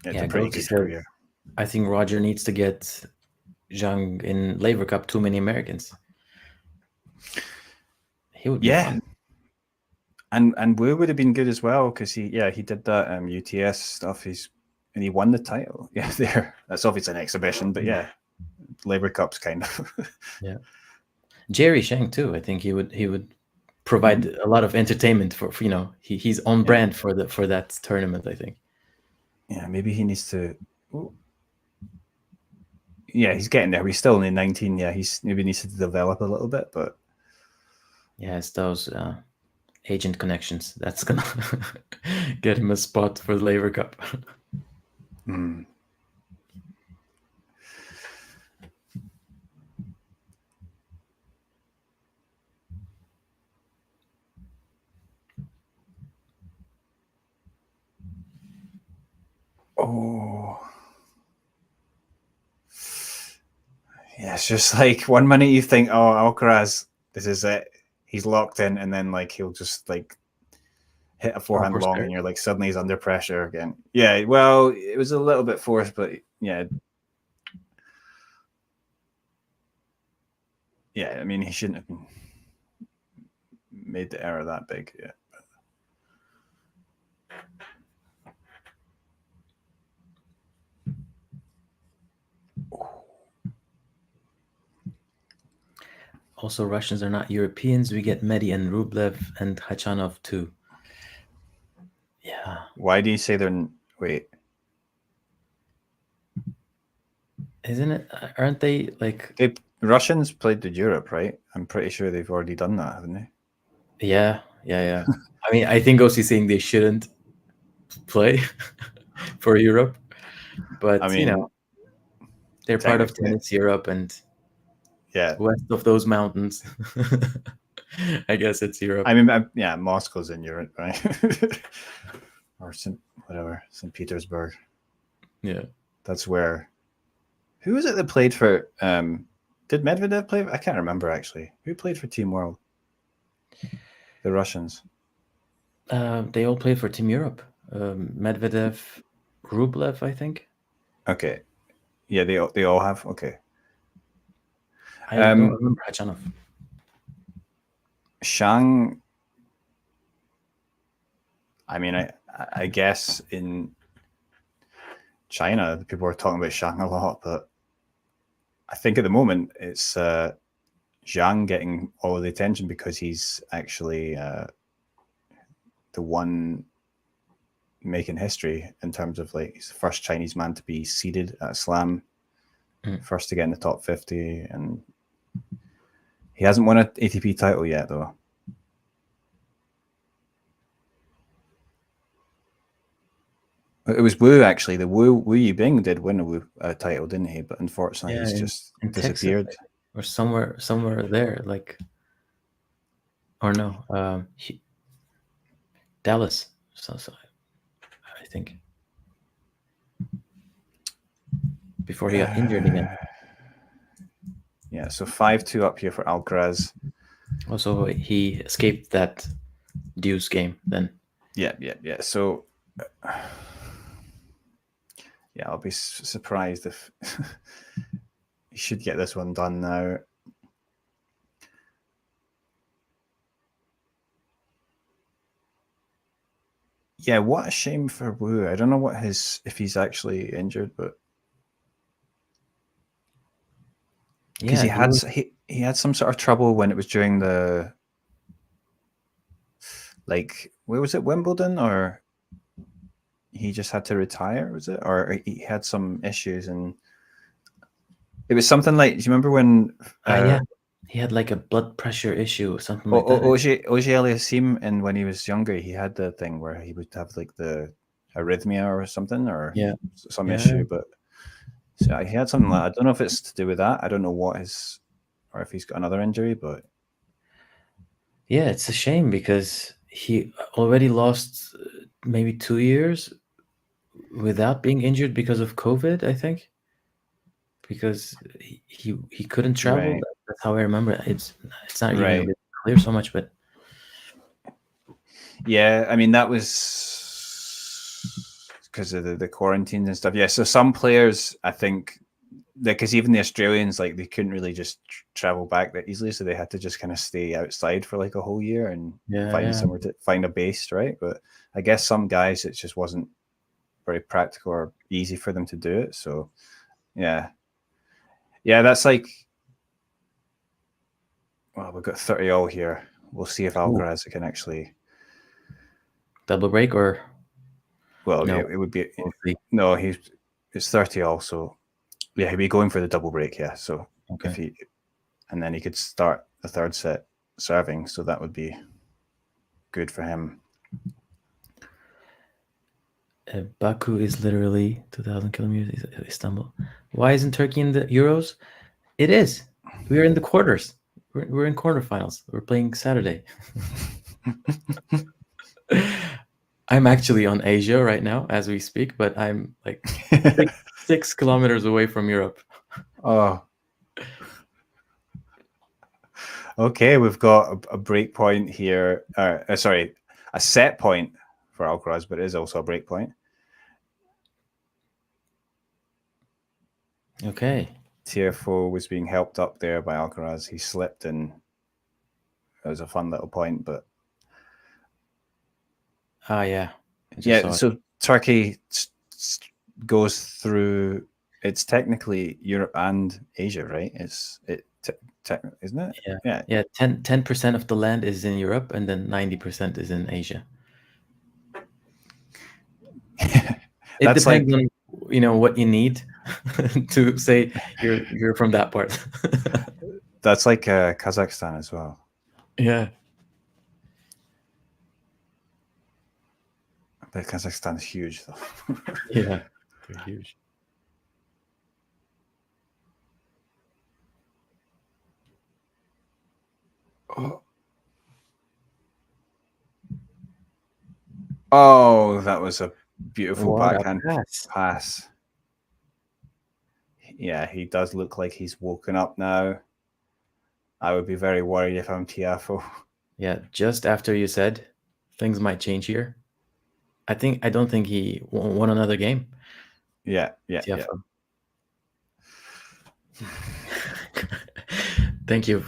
It's a pretty good career. I think Roger needs to get Zhang in Laver Cup. Too many Americans. He would be fun. And Wu would have been good as well because he did that UTS stuff. And he won the title. Yeah, there. That's obviously an exhibition, but yeah, Labour Cup's kind of. Yeah, Jerry Sheng too. I think he would provide a lot of entertainment for he's on brand for that tournament. I think. Yeah, maybe he needs to. Ooh. Yeah, he's getting there. He's still only 19. Yeah, he's maybe needs to develop a little bit, but yeah, it's those agent connections that's gonna get him a spot for the Labour Cup. Oh. Yeah, it's just like 1 minute you think, oh, Alcaraz, this is it. He's locked in, and then like he'll just like hit a forehand long, and you're like suddenly he's under pressure again. Yeah, well, it was a little bit forced, but yeah. Yeah, I mean, he shouldn't have made the error that big. Yeah. Also, Russians are not Europeans. We get Medi and Rublev and Khachanov too. Yeah. Why do you say they're... Wait. Isn't it? Aren't they like... Russians played to Europe, right? I'm pretty sure they've already done that, haven't they? Yeah. I mean, I think OC's saying they shouldn't play for Europe. But, I mean, they're part of Tennis Europe and... Yeah, west of those mountains. I guess it's Europe. I mean, yeah, Moscow's in Europe, right? Or St. Petersburg. Yeah, that's where. Who was it that played for? Did Medvedev play? I can't remember actually. Who played for Team World? The Russians. They all played for Team Europe. Medvedev, Rublev, I think. Okay, yeah, they all have. Okay. I don't remember Khachanov. Shang. I mean, I guess in China, people are talking about Shang a lot, but I think at the moment it's Zhang getting all of the attention because he's actually the one making history in terms of like he's the first Chinese man to be seeded at a slam, first to get in the top 50, and he hasn't won an ATP title yet, though. It was Wu, actually. The Wu Yibing did win a title, didn't he? But unfortunately, he's just disappeared. Texas, or somewhere there, like, or no, Dallas. So I think before he got injured again. Yeah, so 5-2 up here for Alcaraz. Also, he escaped that deuce game then. Yeah. So, yeah, I'll be surprised if he should get this one done now. Yeah, what a shame for Wu. I don't know if he's actually injured, but because he had some sort of trouble when it was during the, like, where was it, Wimbledon, or he just had to retire, was it, or he had some issues, and it was something like, do you remember when yeah, he had like a blood pressure issue or something like that. Ogier Aliassime, and when he was younger, he had the thing where he would have like the arrhythmia or something, or some issue, but so he had something like, I don't know if it's to do with that. I don't know what his, or if he's got another injury, but yeah, it's a shame because he already lost maybe 2 years without being injured because of COVID, I think, because he couldn't travel. Right. That's how I remember it. It's not even Right. clear so much, but yeah, I mean, that was because of the quarantines and stuff. Yeah, so some players, I think because even the Australians, like, they couldn't really just travel back that easily, so they had to just kind of stay outside for like a whole year and find somewhere to find a base, right? But I guess some guys, it just wasn't very practical or easy for them to do it. So yeah, that's like, well, we've got 30 all here. We'll see if Alcaraz can actually double break, or well, no, it would be no. It's 30 all, so yeah, he'd be going for the double break. Yeah, so if he, and then he could start the third set serving, so that would be good for him. Baku is literally 2,000 kilometers Istanbul. Why isn't Turkey in the Euros? It is. We're in the quarters. We're in quarterfinals. We're playing Saturday. I'm actually on Asia right now as we speak, but I'm like 6 kilometers away from Europe. Oh. Okay, we've got a break point here. Sorry, a set point for Alcaraz, but it is also a break point. Okay. Tiafoe was being helped up there by Alcaraz. He slipped, and it was a fun little point, but yeah. So Turkey goes through. It's technically Europe and Asia, right? Isn't it? Yeah. 10% of the land is in Europe, and then 90% is in Asia. It depends on what you need to say you're from that part. That's like Kazakhstan as well. Yeah. But Kazakhstan is huge, though. Yeah, they're huge. Oh, that was a beautiful What backhand a pass. Yeah, he does look like he's woken up now. I would be very worried if I'm Tiafoe. Yeah, just after you said things might change here, I don't think he won another game. Yeah. Thank you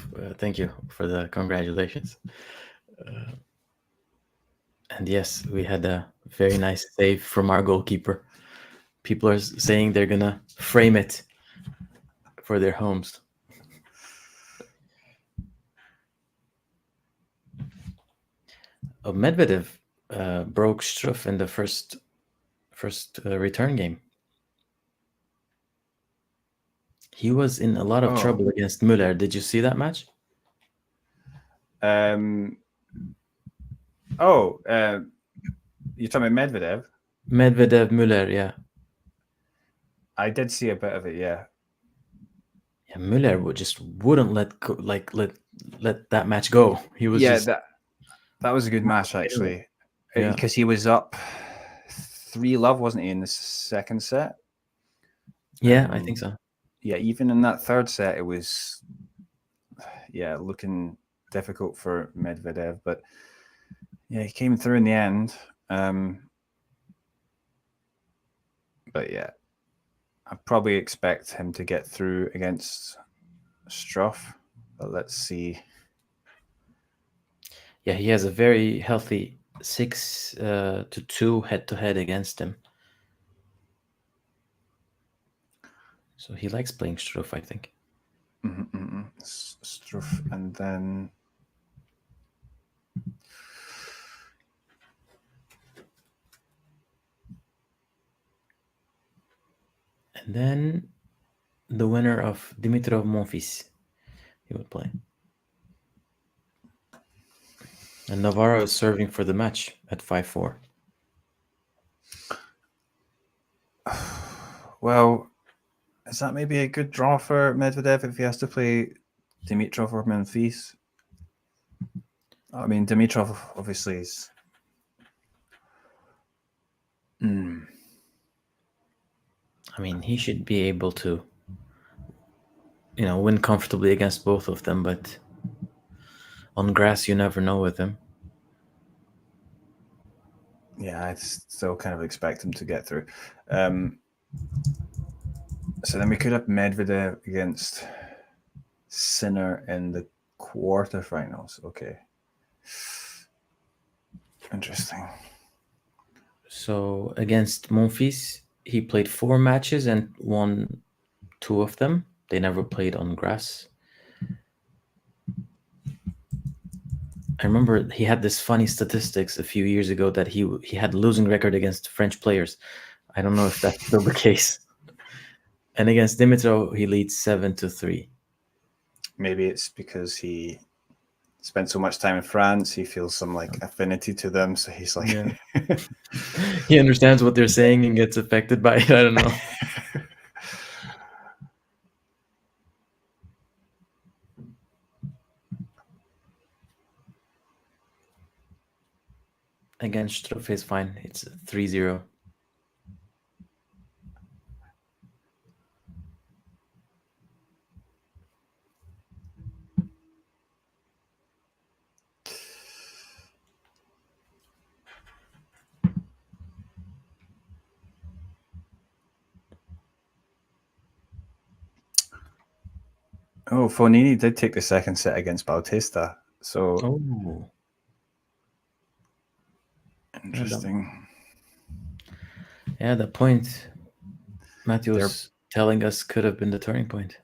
for the congratulations. And yes, we had a very nice save from our goalkeeper. People are saying they're gonna frame it for their homes. Medvedev broke Struff in the first return game. He was in a lot of trouble against Müller. Did you see that match? You're talking about Medvedev? Medvedev Müller, yeah. I did see a bit of it, yeah. Yeah, Müller wouldn't let that match go. He was that was a good match, actually, because he was up 3-love, wasn't he, in the second set? Yeah, I think so. Yeah, even in that third set, it was looking difficult for Medvedev, but yeah, he came through in the end. But yeah, I probably expect him to get through against Struff, but let's see. Yeah, he has a very healthy 6-2 head-to-head against him. So he likes playing Struff, I think. Struff, and then the winner of Dimitrov Monfils, he would play. And Navarro is serving for the match at 5-4. Well, is that maybe a good draw for Medvedev if he has to play Dimitrov or Monfils? I mean, Dimitrov obviously is. I mean, he should be able to, win comfortably against both of them, but on grass, you never know with him. Yeah, I still kind of expect him to get through. So then we could have Medvedev against Sinner in the quarterfinals. Okay. Interesting. So against Monfils, he played 4 matches and won 2 of them. They never played on grass. I remember he had this funny statistics a few years ago that he had losing record against French players. I don't know if that's still the case. And against Dimitrov, he leads 7-3. Maybe it's because he spent so much time in France, he feels some like affinity to them. So he's like, yeah. He understands what they're saying and gets affected by it. I don't know. Against Struff is fine. It's 3-0. Oh, Fonini did take the second set against Bautista. So interesting. Yeah, the point Matthew was telling us could have been the turning point.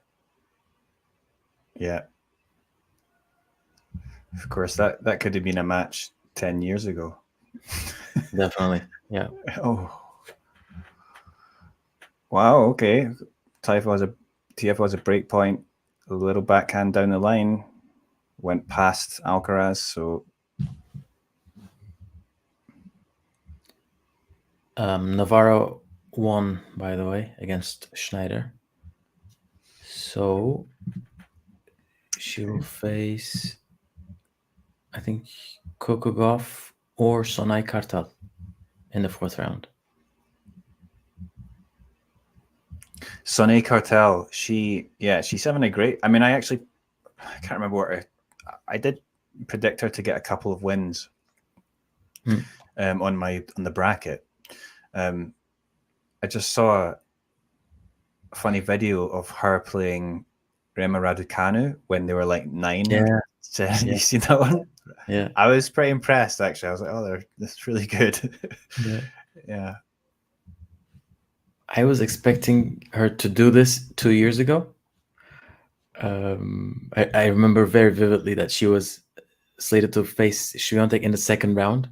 Yeah. Of course, that could have been a match 10 years ago. Definitely. Yeah. Oh. Wow, okay. Tiafoe has a break point, a little backhand down the line, went past Alcaraz, so Navarro won, by the way, against Schneider. So she will face, I think, Kokogov or Sonai Kartal in the 4th round. Sonai Kartal, she's having a great. I mean, I can't remember what I did predict her to get a couple of wins on the bracket. I just saw a funny video of her playing Rema Raducanu when they were like 9. Yeah. You see that one? Yeah. I was pretty impressed, actually. I was like, oh, that's really good. Yeah. Yeah. I was expecting her to do this 2 years ago. I remember very vividly that she was slated to face Swiatek in the 2nd round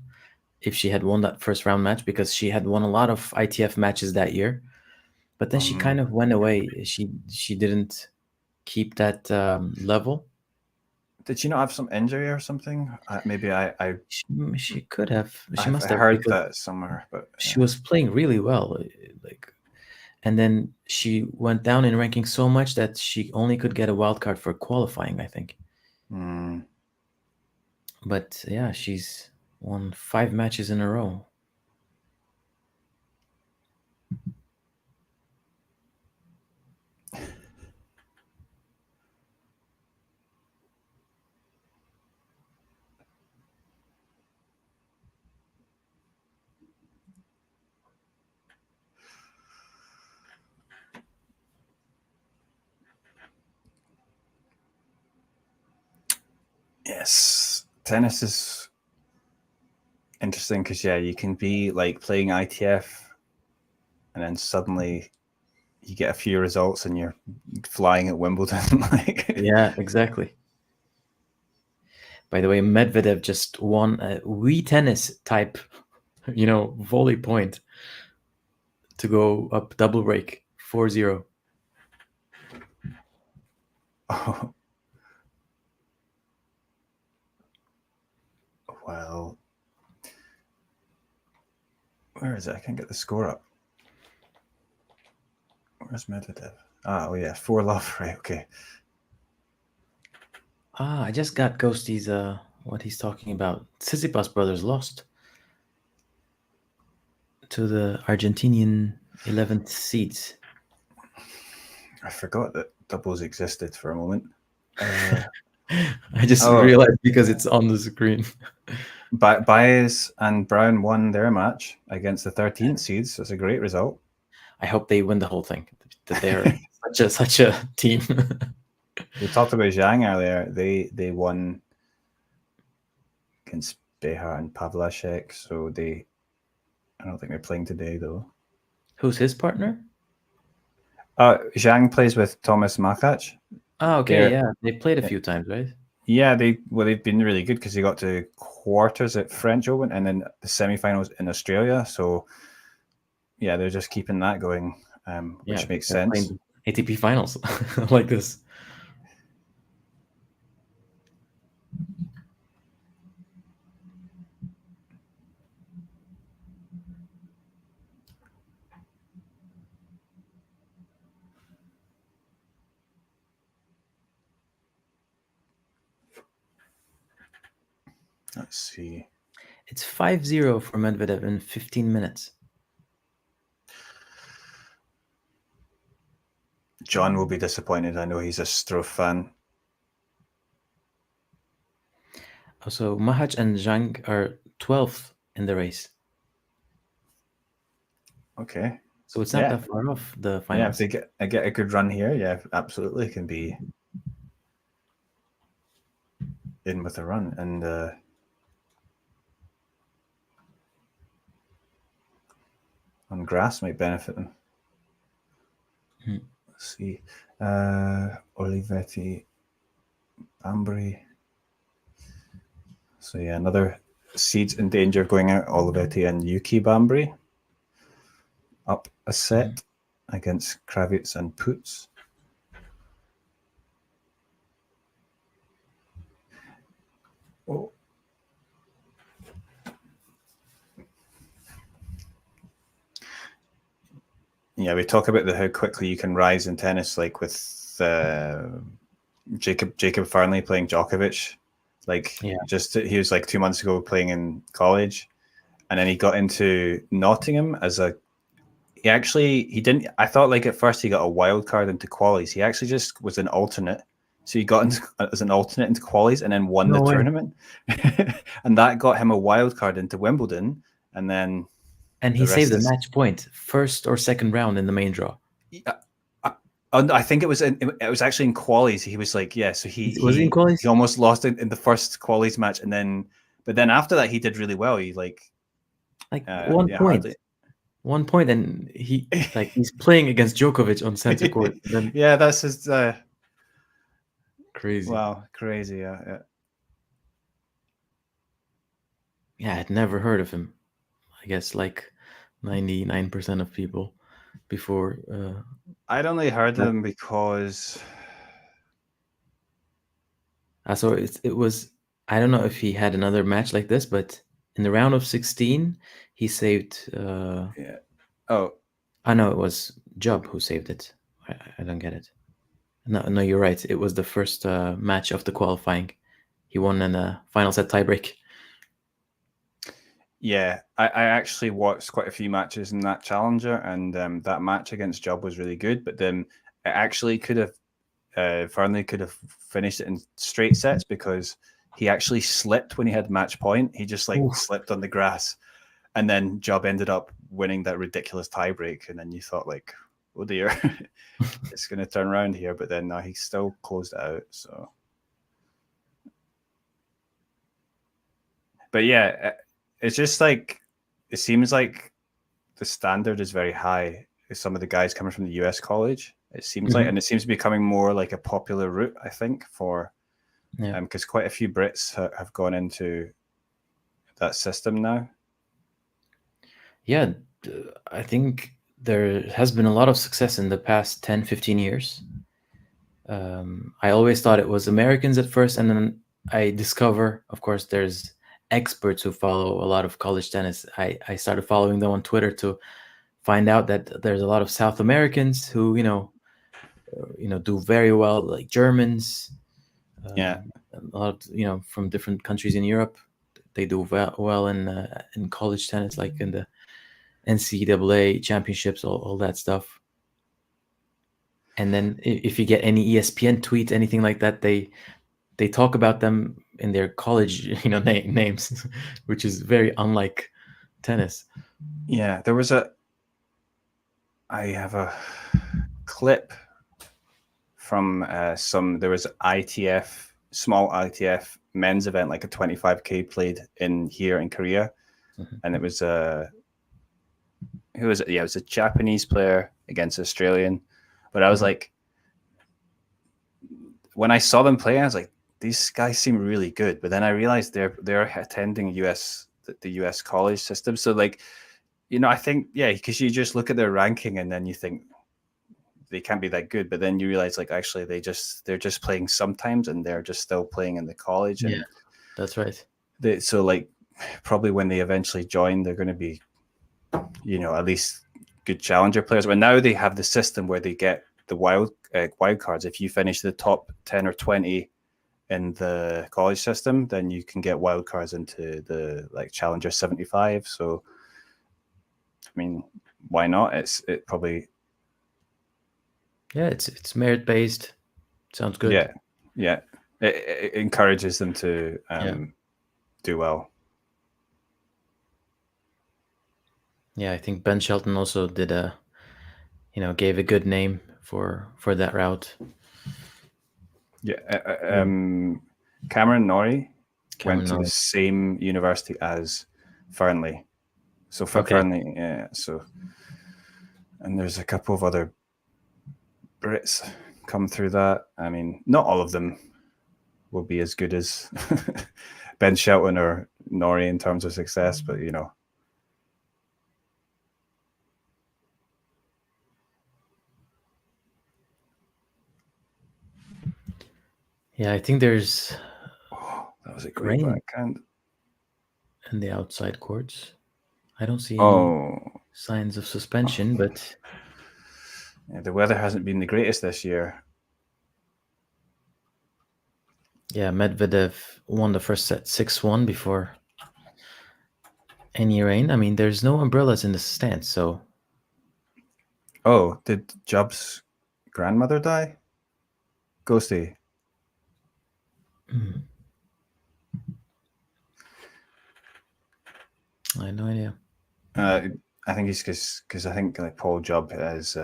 if she had won that 1st round match, because she had won a lot of ITF matches that year. But then she kind of went away. She didn't keep that level. Did she not have some injury or something? Maybe she could have. She must have heard that somewhere. But she was playing really well, and then she went down in ranking so much that she only could get a wild card for qualifying, I think. But yeah, she's won 5 matches in a row. Yes, tennis is interesting because you can be like playing ITF and then suddenly you get a few results and you're flying at Wimbledon. Yeah, exactly. By the way, Medvedev just won a Wii tennis type, volley point to go up double break 4-0. Oh. Well, where is it? I can't get the score up. Where's Medvedev? Oh yeah, 4-love, right? Okay. I just got Ghosty's what he's talking about. Tsitsipas brothers lost to the Argentinian 11th seeds. I forgot that doubles existed for a moment. I just realized because it's on the screen. Baez and Brown won their match against the 13th seeds. So it's a great result. I hope they win the whole thing. That they're such a team. We talked about Zhang earlier. They won against Behar and Pavlashek, so I don't think they're playing today though. Who's his partner? Zhang plays with Thomas Makac. Oh, okay, yeah. They played a few times, right? Yeah, they've been really good because they got to quarters at French Open and then the semifinals in Australia. So yeah, they're just keeping that going, which makes sense. ATP finals like this. Let's see. It's 5-0 for Medvedev in 15 minutes. John will be disappointed. I know he's a Struff fan. Also, Mahac and Zhang are 12th in the race. Okay. So it's not that far off the finals. Yeah, if they get a good run here, yeah, absolutely, it can be in with a run. And on grass might benefit them. Let's see. Olivetti, Bambry. So yeah, another seeds in danger of going out. Olivetti and Yuki Bambry up a set against Kravitz and Putz. Oh. Yeah, we talk about how quickly you can rise in tennis, like with Jacob Farnley playing Djokovic. Like, he was like 2 months ago playing in college, and then he got into Nottingham he didn't. I thought like at first he got a wild card into qualies. He actually just was an alternate. So he got as an alternate into qualies and then won the tournament, and that got him a wild card into Wimbledon, and then. And he saved the match point, first or second round in the main draw. I think it was actually in qualies. He was like, so he in qualies? He almost lost it in the first qualies match, but then after that he did really well. He like 1 point. 1 point, and he's playing against Djokovic on center court. Then... yeah, that's his crazy. Wow, crazy. Yeah. I'd never heard of him. I guess like 99% of people before. I'd only heard them because. So it was. I don't know if he had another match like this, but in the round of 16, he saved. Oh. I know it was Job who saved it. I don't get it. No, you're right. It was the first match of the qualifying. He won in a final set tiebreak. Yeah, I actually watched quite a few matches in that challenger, and that match against Job was really good. But then it actually could have, Farnley could have finished it in straight sets because he actually slipped when he had match point. He just slipped on the grass, and then Job ended up winning that ridiculous tiebreak. And then you thought like, oh dear, it's going to turn around here. But then he still closed it out. So, but yeah. It's just like, it seems like the standard is very high. Some of the guys coming from the US college, it seems like, and it seems to be becoming more like a popular route, I think, for, because quite a few Brits have gone into that system now. Yeah, I think there has been a lot of success in the past 10, 15 years. I always thought it was Americans at first, and then I discover, of course, there's experts who follow a lot of college tennis. I started following them on Twitter to find out that there's a lot of South Americans who do very well, like Germans. A lot of from different countries in Europe, they do well in college tennis, like in the NCAA championships, all that stuff. And then if you get any ESPN tweet, anything like that, they talk about them in their college, names, which is very unlike tennis. Yeah, there was I have a clip from there was ITF, small ITF men's event, like a 25K played in here in Korea. And it was who was it? Yeah, it was a Japanese player against Australian. But I was like, when I saw them play, I was like, these guys seem really good. But then I realized they're attending the US college system. So like, I think, yeah, because you just look at their ranking and then you think they can't be that good. But then you realize, like, actually they're just playing sometimes, and they're just still playing in the college. And yeah, that's right. So like, probably when they eventually join, they're going to be, at least good challenger players. But now they have the system where they get the wild cards. If you finish the top 10 or 20 in the college system, then you can get wild cards into the like Challenger 75. So, I mean, why not? It probably. Yeah, it's merit based. Sounds good. Yeah. It encourages them to do well. Yeah, I think Ben Shelton also did gave a good name for that route. Yeah, Cameron Norrie went to the same university as Fernley. So Fernley, yeah. So, and there's a couple of other Brits come through that. I mean, not all of them will be as good as Ben Shelton or Norrie in terms of success, but Yeah, I think there's. Oh, that was a great backhand. In the outside courts, I don't see any signs of suspension, but the weather hasn't been the greatest this year. Yeah, Medvedev won the first set 6-1 before any rain. I mean, there's no umbrellas in the stands, so. Oh, did Job's grandmother die? Ghosty. I have no idea. I think it's because I think like Paul Job has.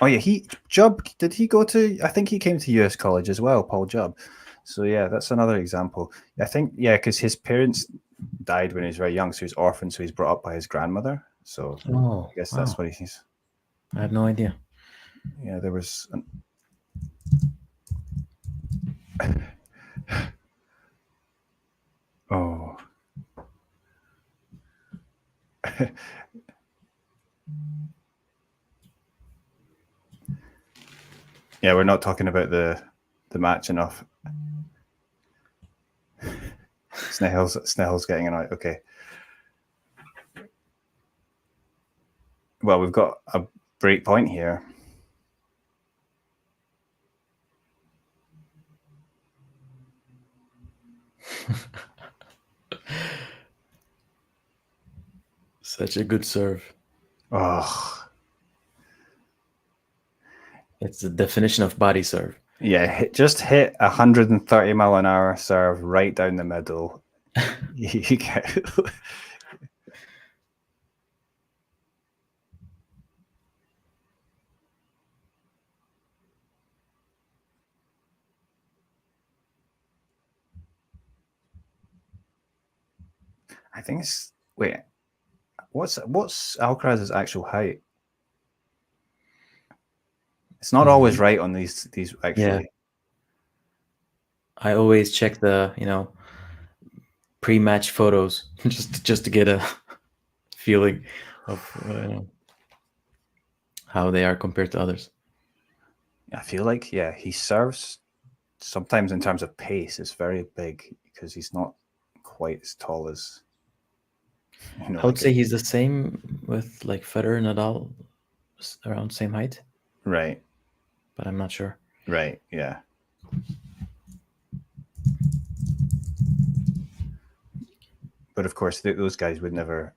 Oh yeah, Job, did he go to? I think he came to US college as well, Paul Job. So yeah, that's another example. I think because his parents died when he was very young, so he was orphaned, so he's brought up by his grandmother. So I guess that's what he's. I have no idea. Yeah, there was. Oh. Yeah, we're not talking about the match enough. Snehill's getting annoyed. Okay. Well, we've got a break point here. Such a good serve. Oh. It's the definition of body serve. Yeah, just hit 130 mile an hour serve right down the middle. You get. I think it's what's Alcaraz's actual height? It's not always right on these actually. Yeah. I always check the pre-match photos just to get a feeling of how they are compared to others. I feel like he serves sometimes in terms of pace is very big because he's not quite as tall as. I would say he's the same with like Federer and Nadal, around same height. Right. But I'm not sure. Right. Yeah. But of course, those guys would never.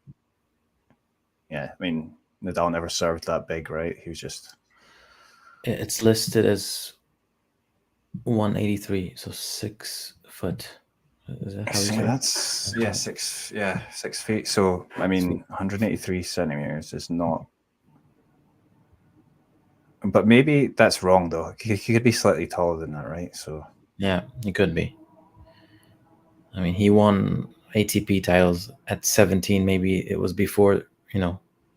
Yeah, I mean, Nadal never served that big, right? He was just. It's listed as 183, so 6 foot. Is that how you say that's 6 feet. So I mean, 183 centimeters is not But maybe that's wrong though. He could be slightly taller than that, right? So yeah, he could be. I mean, he won ATP titles at 17. Maybe it was before,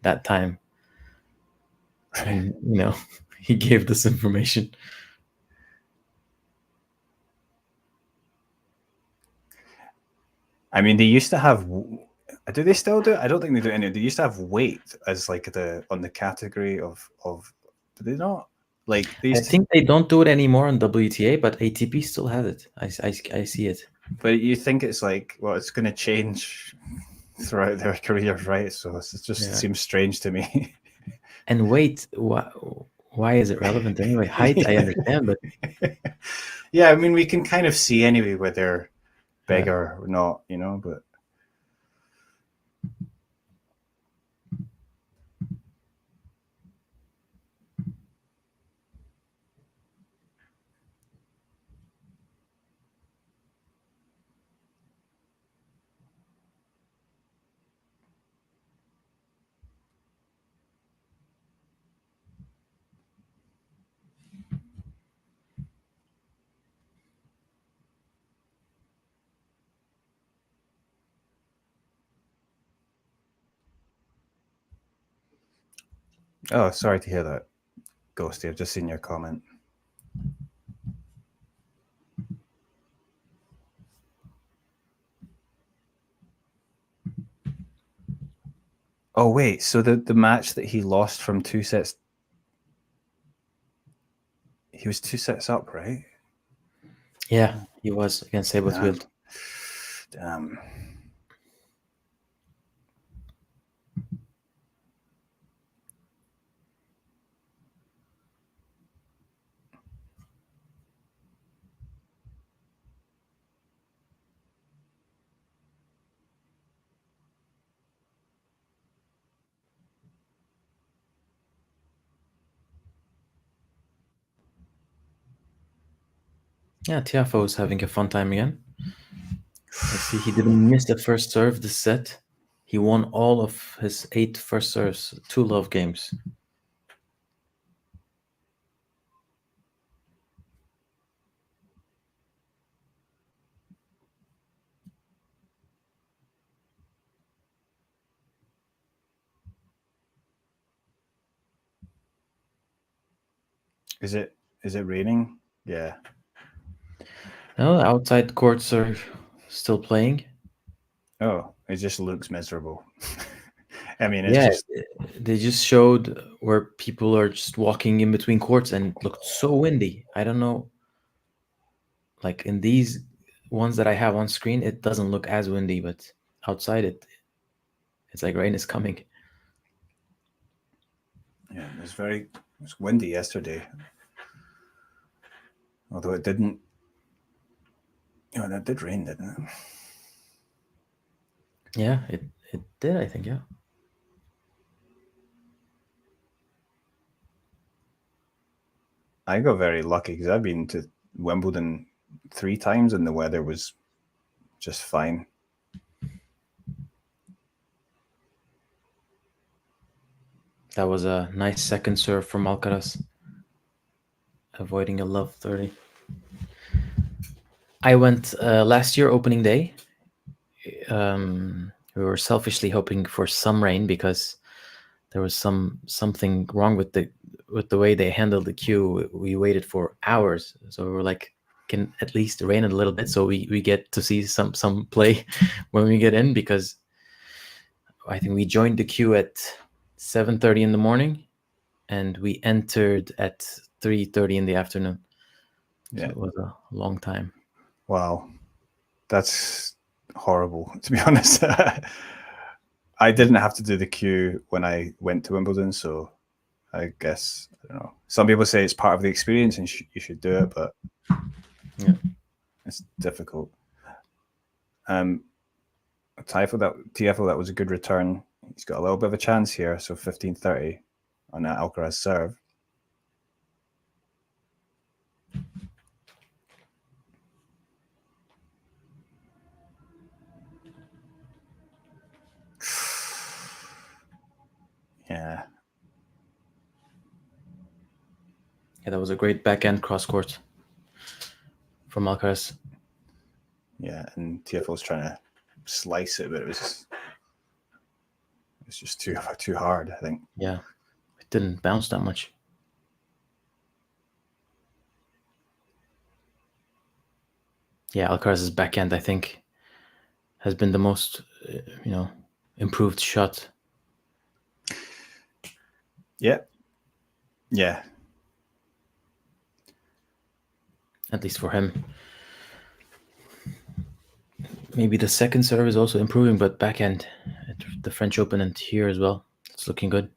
that time. And, he gave this information. I mean, they used to have. Do they still do it? I don't think they do any. They used to have weight as like on the category of. Do they not? Like I think they don't do it anymore on WTA, but ATP still has it. I see it. But you think it's like, well, it's going to change throughout their careers, right? So it just seems strange to me. And weight, why is it relevant anyway? Height, I understand, but yeah, I mean, we can kind of see anyway whether they're bigger or not, but. Oh, sorry to hear that, Ghosty. I've just seen your comment. Oh, wait. So the match that he lost from 2 sets, he was 2 sets up, right? Yeah, he was against Sablefield. Damn. Yeah, Tiafoe is having a fun time again. Let's see, he didn't miss the first serve this set. He won all of his 8 first serves, 2 love games. Is it raining? Yeah. No, the outside courts are still playing. Oh, it just looks miserable. I mean, it's they just showed where people are just walking in between courts and it looked so windy. I don't know. Like in these ones that I have on screen, it doesn't look as windy, but outside it's like rain is coming. Yeah, it was windy yesterday. Although it didn't. That did rain, didn't it? Yeah, it did, I think, yeah. I got very lucky because I've been to Wimbledon 3 times and the weather was just fine. That was a nice second serve from Alcaraz, avoiding a love 30. I went last year opening day. We were selfishly hoping for some rain because there was something wrong with the way they handled the queue. We waited for hours, so we were like, can at least rain a little bit so we get to see some play when we get in, because I think we joined the queue at 7:30 in the morning and we entered at 3:30 in the afternoon. Yeah, so it was a long time. Wow, that's horrible, to be honest. I didn't have to do the queue when I went to Wimbledon, so I guess, I don't know. Some people say it's part of the experience and you should do it, but yeah, it's difficult. Tiafoe, that was a good return. He's got a little bit of a chance here, so 15-30 on that Alcaraz serve. Yeah. Yeah, that was a great backhand cross court from Alcaraz. Yeah, and Tiafoe's trying to slice it, but it was just too hard, I think. Yeah, it didn't bounce that much. Yeah, Alcaraz's backhand, I think, has been the most, improved shot. Yeah. At least for him. Maybe the second serve is also improving, but backhand at the French Open and here as well, it's looking good.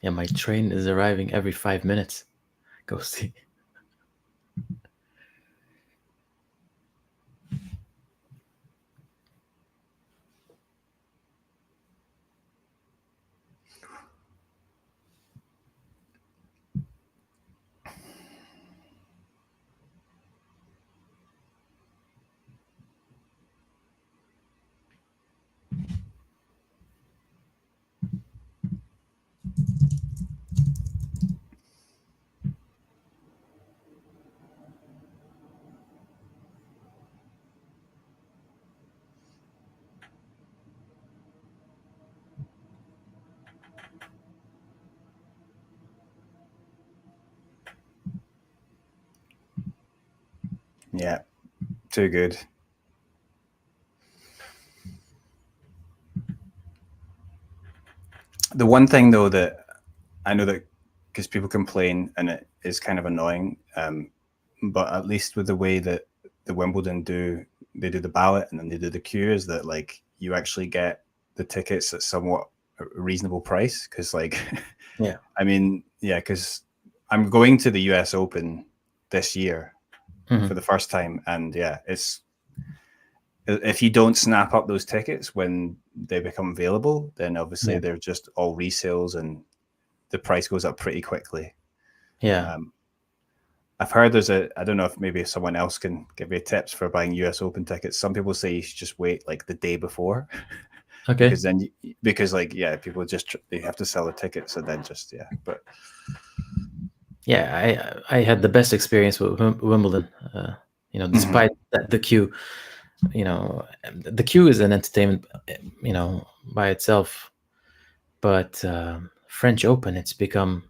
Yeah, my train is arriving every 5 minutes. Go see. Yeah, too good. The one thing, though, that I know that because people complain and it is kind of annoying, but at least with the way that the Wimbledon do the ballot and then they do the queue, is that like you actually get the tickets at somewhat a reasonable price. Because like, yeah, I mean, yeah, because I'm going to the US Open this year for the first time, and yeah, it's if you don't snap up those tickets when they become available, then obviously they're just all resales and the price goes up pretty quickly. Yeah. I've heard I don't know if maybe someone else can give me tips for buying US Open tickets. Some people say you should just wait like the day before. Okay. Because people just, they have to sell the tickets and then but. Yeah, I had the best experience with Wimbledon, despite the queue. The queue is an entertainment, by itself. But French Open, it's become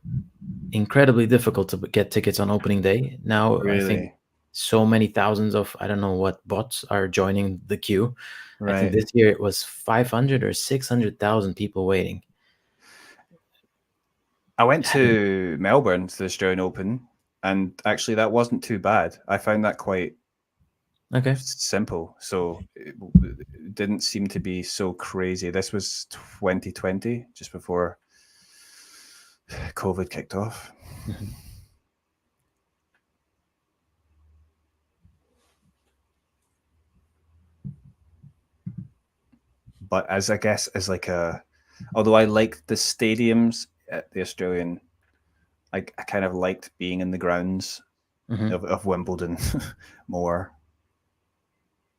incredibly difficult to get tickets on opening day. Now, Really? I think so many thousands of, I don't know what bots are joining the queue. Right. I think this year it was 500 or 600,000 people waiting. I went to Melbourne to the Australian Open, and actually that wasn't too bad. I found that quite simple. So it didn't seem to be so crazy. This was 2020, just before COVID kicked off. But although I liked the stadiums at the Australian, I kind of liked being in the grounds of Wimbledon more.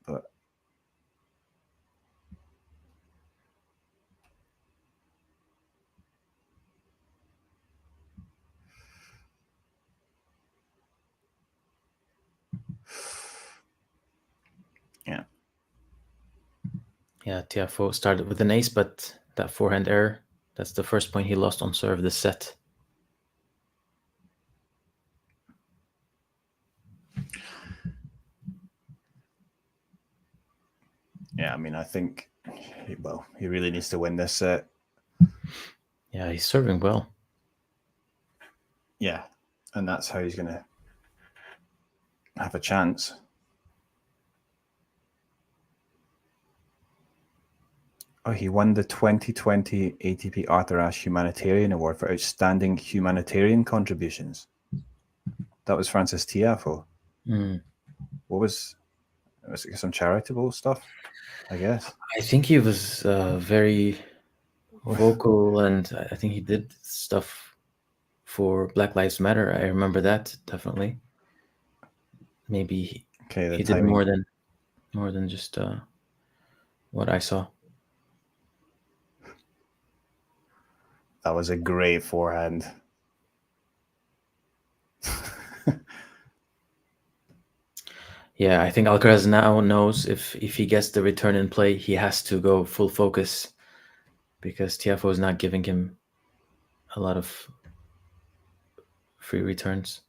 But Yeah, Tiafoe started with an ace, but that forehand error, that's the first point he lost on serve this set. yeah, I mean, I think, he really needs to win this set. Yeah, he's serving well. Yeah, and that's how he's going to have a chance. Oh, he won the 2020 ATP Arthur Ashe Humanitarian Award for outstanding humanitarian contributions. That was Francis Tiafoe. What was it? Some charitable stuff, I guess. I think he was very vocal, and I think he did stuff for Black Lives Matter. I remember that, definitely. maybe Okay, he did more than just what I saw. That was a great forehand. Yeah, I think Alcaraz now knows if he gets the return in play, he has to go full focus because Tiafoe is not giving him a lot of free returns.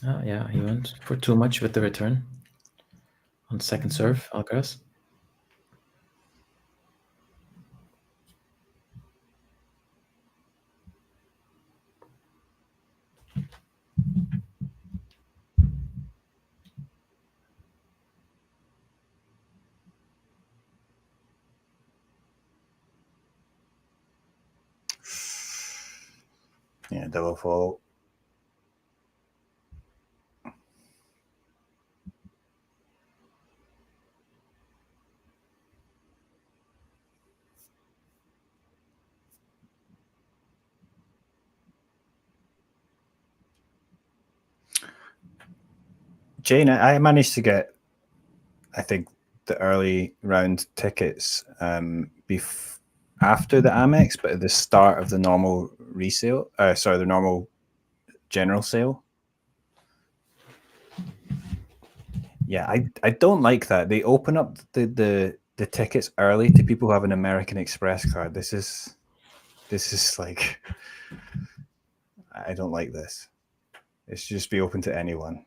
Oh, yeah, he went for too much with the return on second serve, Alcaraz. Yeah, double fault. Jane, I managed to get, I think, the early round tickets after the Amex, but at the start of the normal resale. The normal general sale. Yeah, I don't like that. They open up the tickets early to people who have an American Express card. This is like, I don't like this. It should just be open to anyone.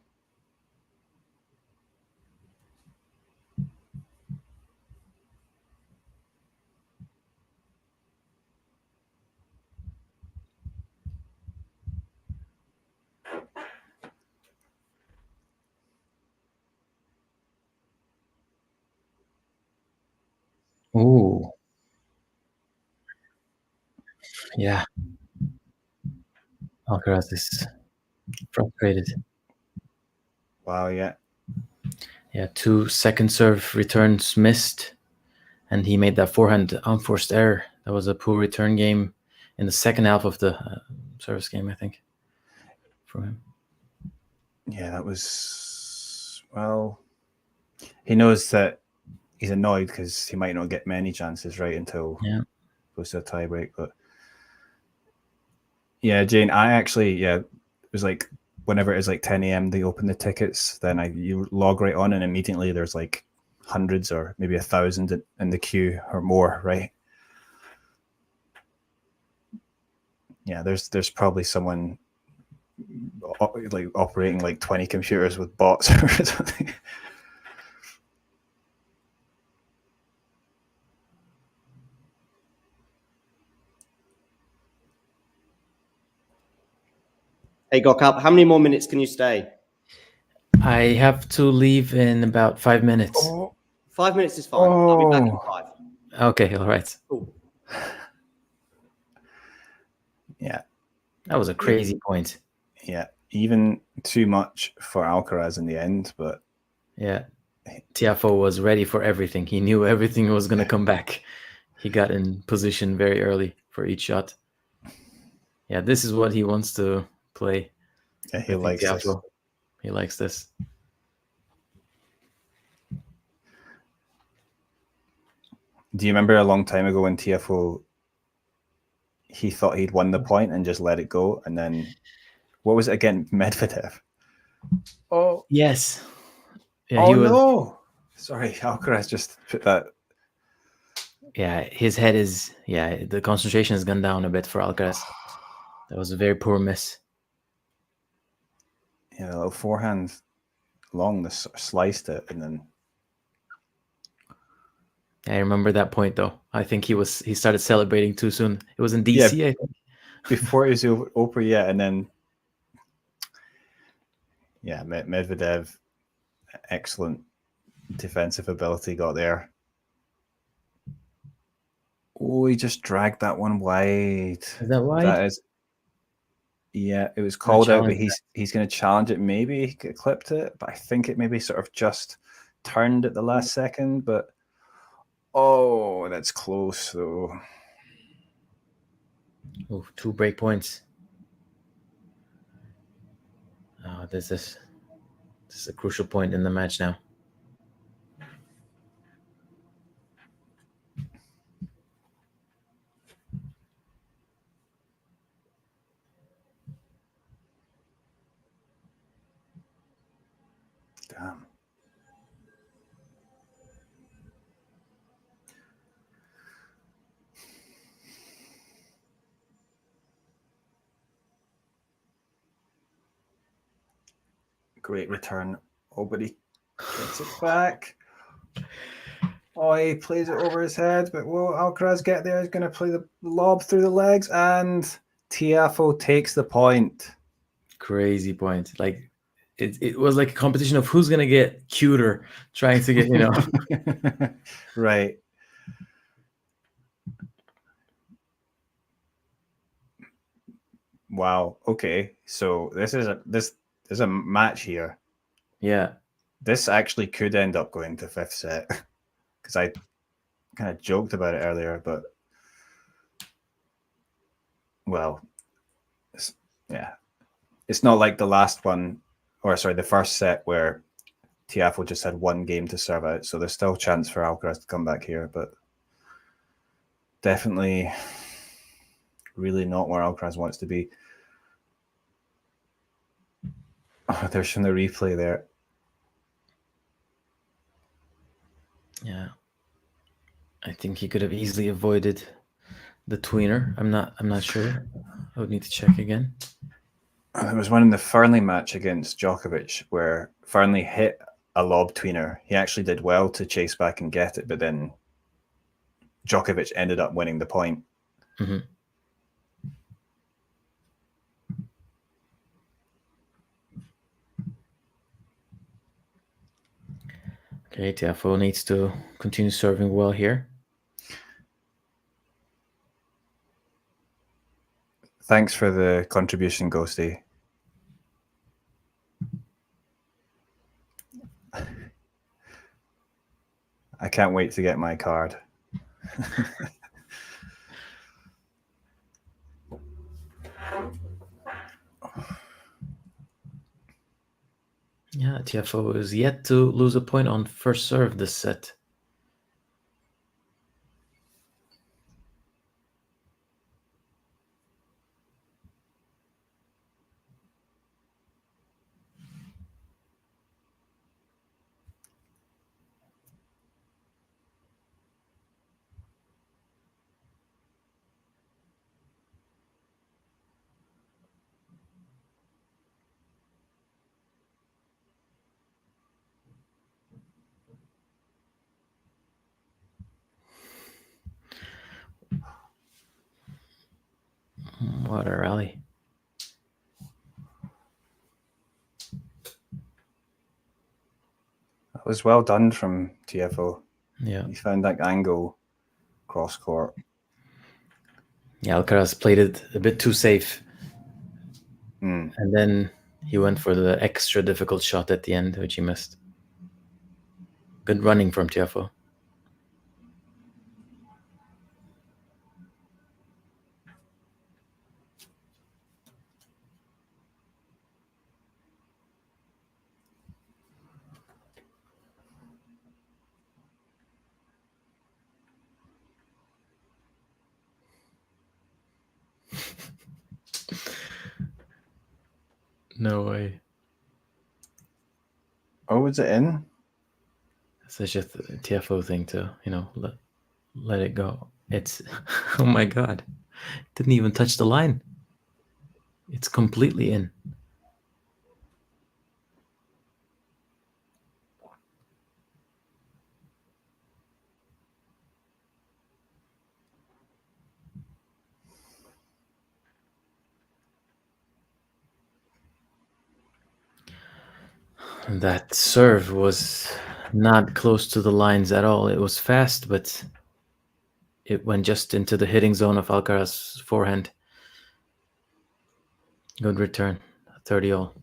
Ooh. Yeah. Alcaraz is frustrated. Wow, yeah. Yeah, 2 second serve returns missed, and he made that forehand unforced error. That was a poor return game in the second half of the service game, I think, for him. Yeah, that was, well, he knows that he's annoyed because he might not get many chances right until goes to a tie break. But yeah, Jane, I actually, it was like whenever it was like 10 a.m. they open the tickets, then you log right on and immediately there's like hundreds or maybe 1,000 in the queue or more, right? Yeah, there's probably someone like operating like 20 computers with bots or something. Hey, Gokap, how many more minutes can you stay? I have to leave in about 5 minutes. Oh. 5 minutes is fine. I'll be back in 5. Okay, all right. Cool. Yeah. That was a crazy point. Yeah, even too much for Alcaraz in the end, but yeah, Tiafoe was ready for everything. He knew everything was going to come back. He got in position very early for each shot. Yeah, this is what he wants to play. Yeah, he likes this. He likes this. Do you remember a long time ago when Tiafoe, he thought he'd won the point and just let it go, and then what was it again? Medvedev. Oh yes. Yeah, oh no! Sorry, Alcaraz just put that. Yeah, his head is. Yeah, the concentration has gone down a bit for Alcaraz. That was a very poor miss. Yeah, a little forehand, long, sliced it, and then. I remember that point though. I think he started celebrating too soon. It was in DC, I think. Before it was over, and then Yeah, Medvedev, excellent defensive ability got there. Oh, he just dragged that one wide. Is that wide? That is. Yeah, it was called out, but he's going to challenge it. Maybe he could have clipped it, but I think it maybe sort of just turned at the last second. But oh, that's close though. Oh, 2 break points. Oh, this is a crucial point in the match now. Damn. Great return. Oh, but he gets it back. Oh, he plays it over his head, but will Alcaraz get there? He's going to play the lob through the legs, and Tiafoe takes the point. Crazy point. Like it was like a competition of who's going to get cuter, trying to get, Right. Wow. Okay. So this is a match here. Yeah. This actually could end up going to 5th set because I kind of joked about it earlier, but well, it's not like the last one, or sorry, the first set where Tiafoe just had 1 game to serve out. So there's still a chance for Alcaraz to come back here, but definitely really not where Alcaraz wants to be. Oh, there's from the replay there. Yeah. I think he could have easily avoided the tweener. I'm not sure. I would need to check again. There was one in the Fernley match against Djokovic where Fernley hit a lob tweener. He actually did well to chase back and get it, but then Djokovic ended up winning the point. Mm-hmm. Okay, Tiafoe needs to continue serving well here. Thanks for the contribution, Ghosty. I can't wait to get my card. Yeah, Tiafoe is yet to lose a point on first serve this set. What a rally. That was well done from Tiafoe. Yeah. He found that angle cross court. Yeah, Alcaraz played it a bit too safe. Mm. And then he went for the extra difficult shot at the end, which he missed. Good running from Tiafoe. No way. Oh, was it in? Such a Tiafoe thing to, let it go. It's, oh my God. Didn't even touch the line. It's completely in. And that serve was not close to the lines at all. It was fast, but it went just into the hitting zone of Alcaraz's forehand. Good return, 30-all.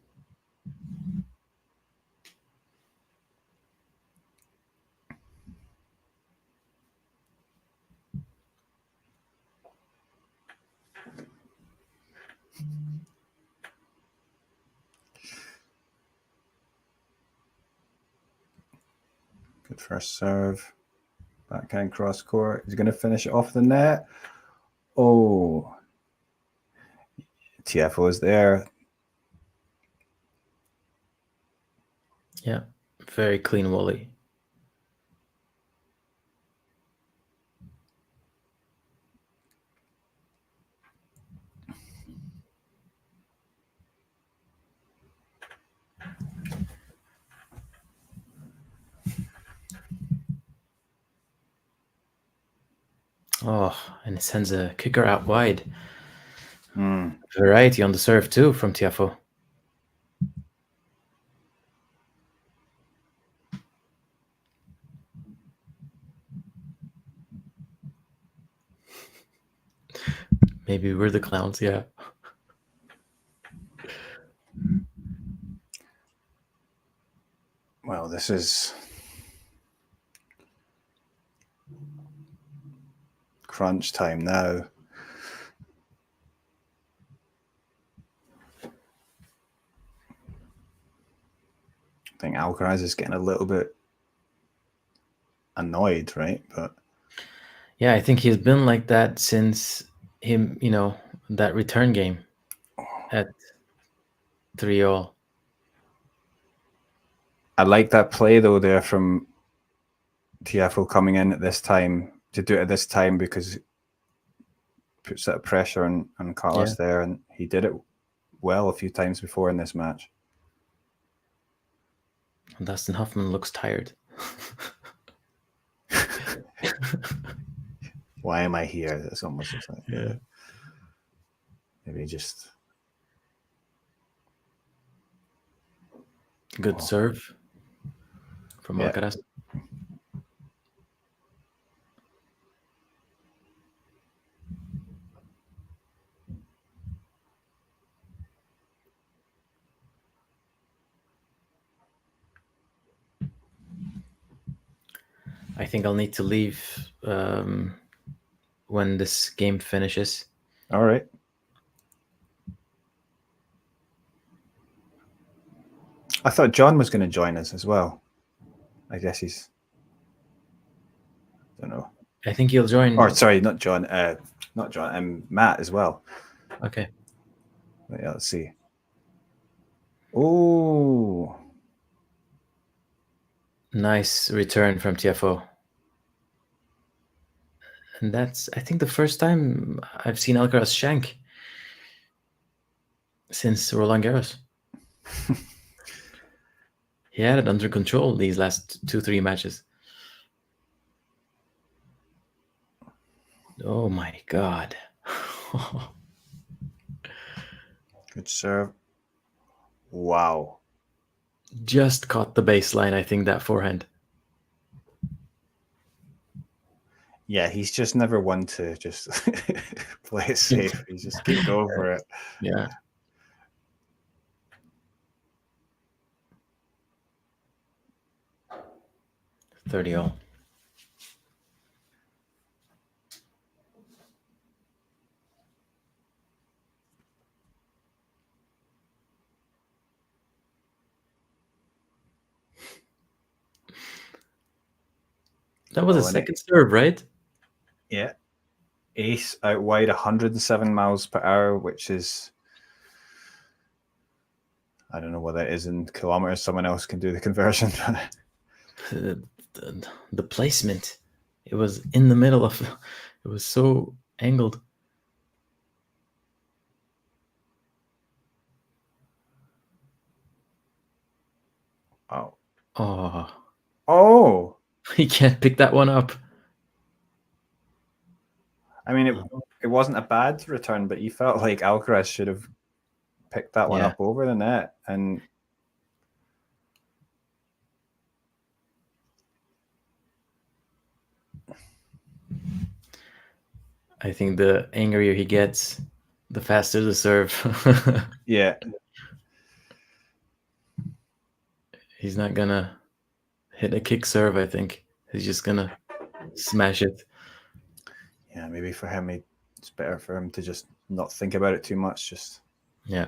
Good first serve. Backhand cross court. He's going to finish it off the net. Oh. Tiafoe is there. Yeah, very clean volley. Oh, and it sends a kicker out wide. Variety on the serve too from Tiafoe. Maybe we're the clowns, yeah. Well, this is crunch time now. I think Alcaraz is getting a little bit annoyed, right? But yeah, I think he's been like that since him, that return game at 3-all. I like that play though there from Tiafoe coming in at this time to do it at this time, because it puts that pressure on Carlos there, and he did it well a few times before in this match. Dustin Hoffman looks tired. Why am I here? That's almost like, yeah. Maybe just good serve from Alcaraz. I think I'll need to leave when this game finishes. All right. I thought John was going to join us as well. I guess he's... I don't know. I think he'll join. Or sorry, not John. Matt as well. Okay. But yeah, let's see. Oh. Nice return from Tiafoe. And that's, I think, the first time I've seen Alcaraz shank since Roland Garros. He had it under control these last 2-3 matches. Oh my God. Good serve. Wow. Just caught the baseline, I think, that forehand. Yeah, he's just never one to just play it safe. He's just keep going for it. Yeah. $30-all. That was a second serve, right? Yeah. Ace out wide, 107 miles per hour, which is, I don't know what that is in kilometers. Someone else can do the conversion. The placement, it was in the middle of, it was so angled. Oh. Oh. Oh. He can't pick that one up. I mean, it wasn't a bad return, but you felt like Alcaraz should have picked that one up over the net. And I think the angrier he gets, the faster the serve. Yeah. He's not gonna hit a kick serve, I think. He's just gonna smash it. Yeah, maybe for him, it's better for him to just not think about it too much. Just Yeah.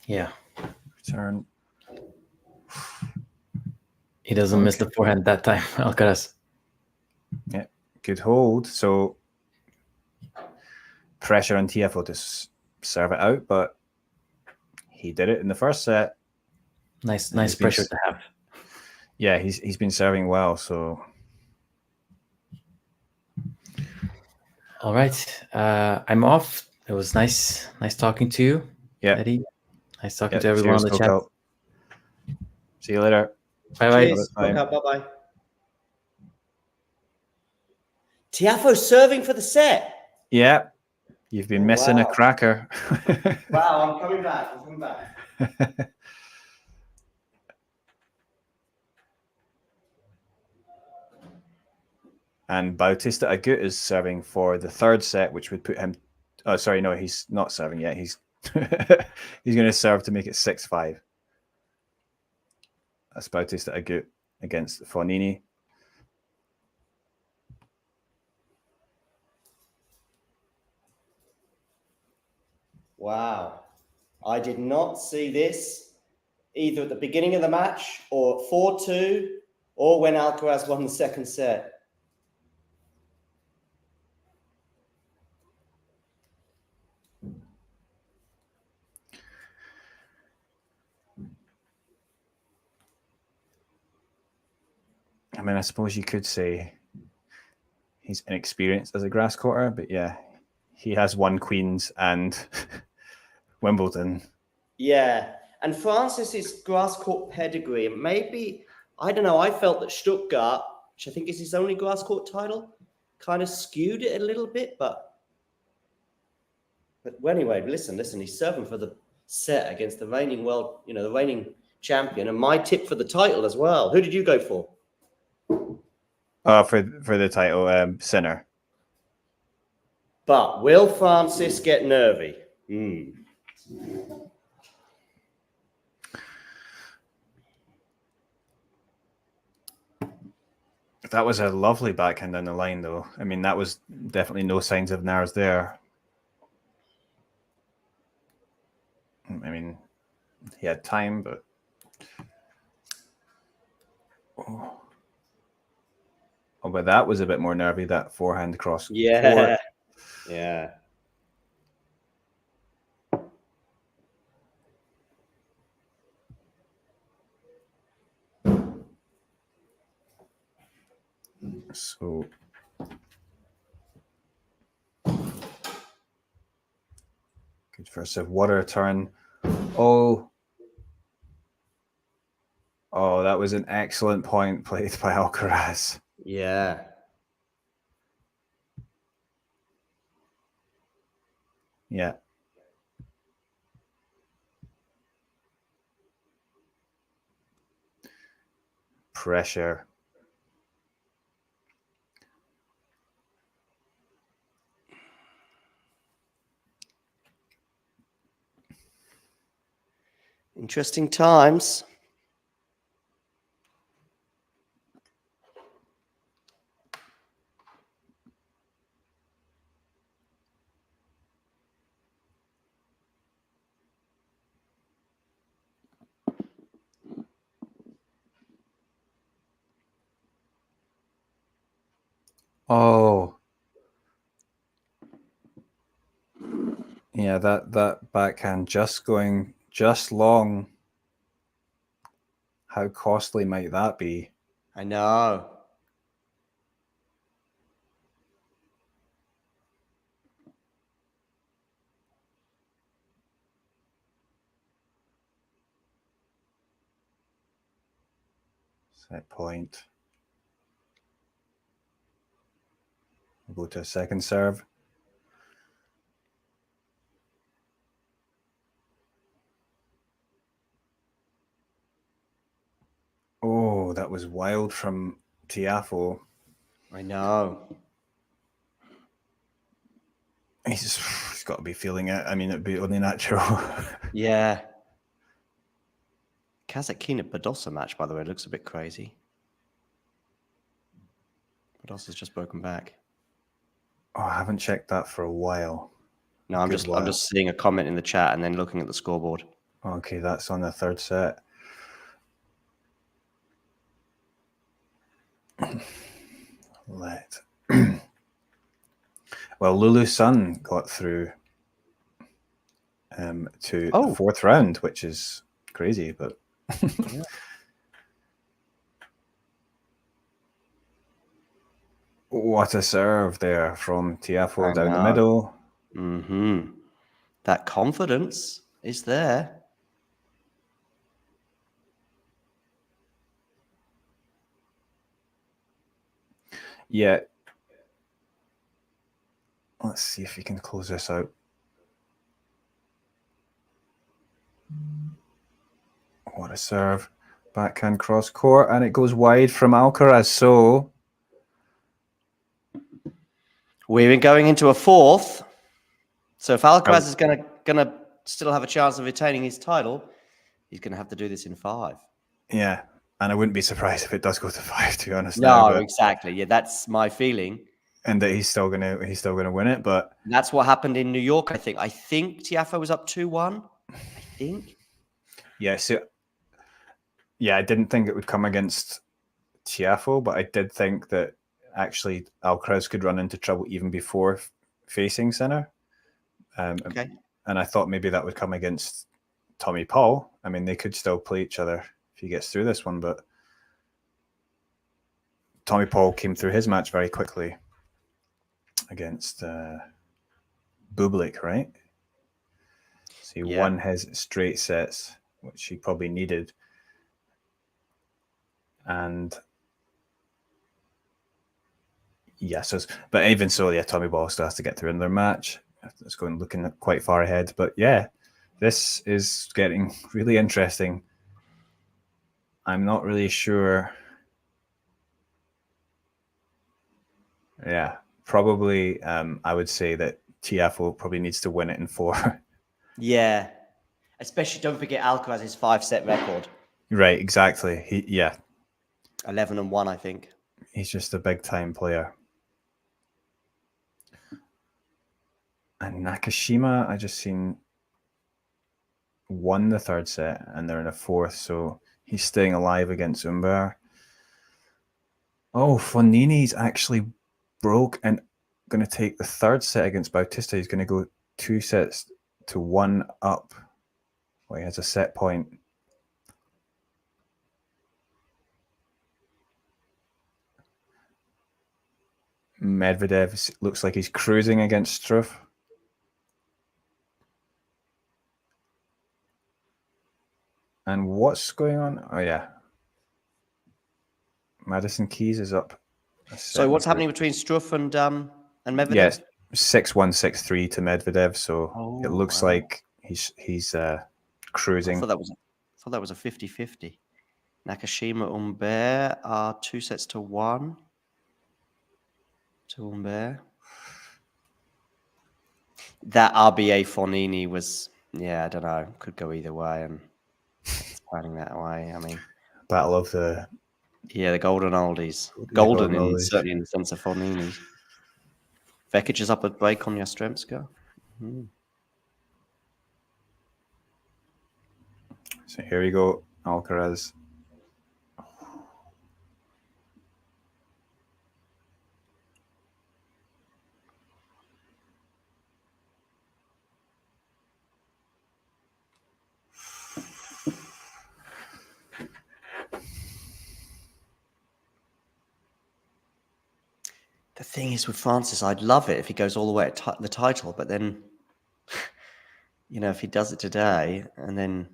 Yeah. Return. He doesn't miss the forehand that time, Alcaraz. Yeah, good hold. So pressure on Tiafoe to serve it out, but he did it in the first set. Nice pressure to have. Yeah, he's been serving well. So all right, I'm off. It was nice talking to you, Eddie. Nice talking to everyone on the chat. See you later. Bye. Bye. Tiafoe serving for the set. Yeah, you've been missing a cracker. Wow, I'm coming back. And Bautista Agut is serving for the third set, which would put him. Oh, sorry, no, he's not serving yet. He's he's going to serve to make it 6-5. That's Bautista Agut against Fognini. Wow. I did not see this either at the beginning of the match or 4-2 or when Alcaraz won the second set. I mean, I suppose you could say he's inexperienced as a grass courter, but yeah, he has won Queens and Wimbledon. Yeah, and Francis's grass court pedigree, maybe, I don't know, I felt that Stuttgart, which I think is his only grass court title, kind of skewed it a little bit, but anyway, listen, he's serving for the set against the reigning the reigning champion, and my tip for the title as well. Who did you go for? For the title, Sinner. But will Francis get nervy? That was a lovely backhand down the line, though. I mean, that was definitely no signs of nerves there. I mean, he had time, but... Oh, but that was a bit more nervy, that forehand cross. Yeah. Yeah. So... Good first serve. What a turn. Oh, that was an excellent point played by Alcaraz. Yeah. Yeah. Pressure. Interesting times. Oh. Yeah, that backhand just going just long. How costly might that be? I know. Set point. We'll go to a second serve. Oh, that was wild from Tiafoe. I know. He's got to be feeling it. I mean, it'd be only natural. Yeah. Kazakhina Badosa match, by the way, looks a bit crazy. Badosa's just broken back. Oh, I haven't checked that for a while. No, I'm just seeing a comment in the chat and then looking at the scoreboard. Okay, that's on the third set. Well, Lulu Sun got through to the fourth round, which is crazy, but Yeah. What a serve there from Tiafoe down the middle. Mm-hmm. That confidence is there. Yeah. Let's see if we can close this out. What a serve. Backhand cross court, and it goes wide from Alcaraz. So we're going into a fourth. So if Alcaraz is gonna still have a chance of retaining his title, he's gonna have to do this in 5. Yeah, and I wouldn't be surprised if it does go to 5. To be honest, no, exactly. Yeah, that's my feeling. And that he's still gonna win it, but that's what happened in New York. I think Tiafoe was up 2-1. I think. Yeah. So yeah, I didn't think it would come against Tiafoe, but I did think that actually Alcaraz could run into trouble even before facing center. Okay. And I thought maybe that would come against Tommy Paul. I mean, they could still play each other if he gets through this one, but Tommy Paul came through his match very quickly against Bublik, right? So he won his straight sets, which he probably needed. And yeah, but even so, yeah, Tommy Paul still has to get through in their match. It's looking quite far ahead, but yeah, this is getting really interesting. I'm not really sure. Yeah, probably. I would say that Tiafoe probably needs to win it in 4. Yeah, especially don't forget Alcaraz's 5-set record. Right, exactly. 11-1, I think. He's just a big time player. And Nakashima, I just seen won the 3rd set, and they're in a 4th, so he's staying alive against Umber. Oh, Fognini's actually broke and going to take the 3rd set against Bautista. He's going to go 2-1 up. Well, he has a set point. Medvedev looks like he's cruising against Struff. And what's going on? Oh, yeah. Madison Keys is up. So what's happening between Struff and Medvedev? Yes, 6-1, 6-3 to Medvedev. So it looks like he's cruising. I thought that was a 50-50. Nakashima, Humbert are 2-1 to Humbert. That RBA Fognini was, I don't know, could go either way, and it's planning that way. I mean, battle of the golden oldies, certainly in the sense of Fognini. Vekic is up at break on Yastremska. So here we go, Alcaraz. The thing is with Francis, I'd love it if he goes all the way at the title, but then, if he does it today and then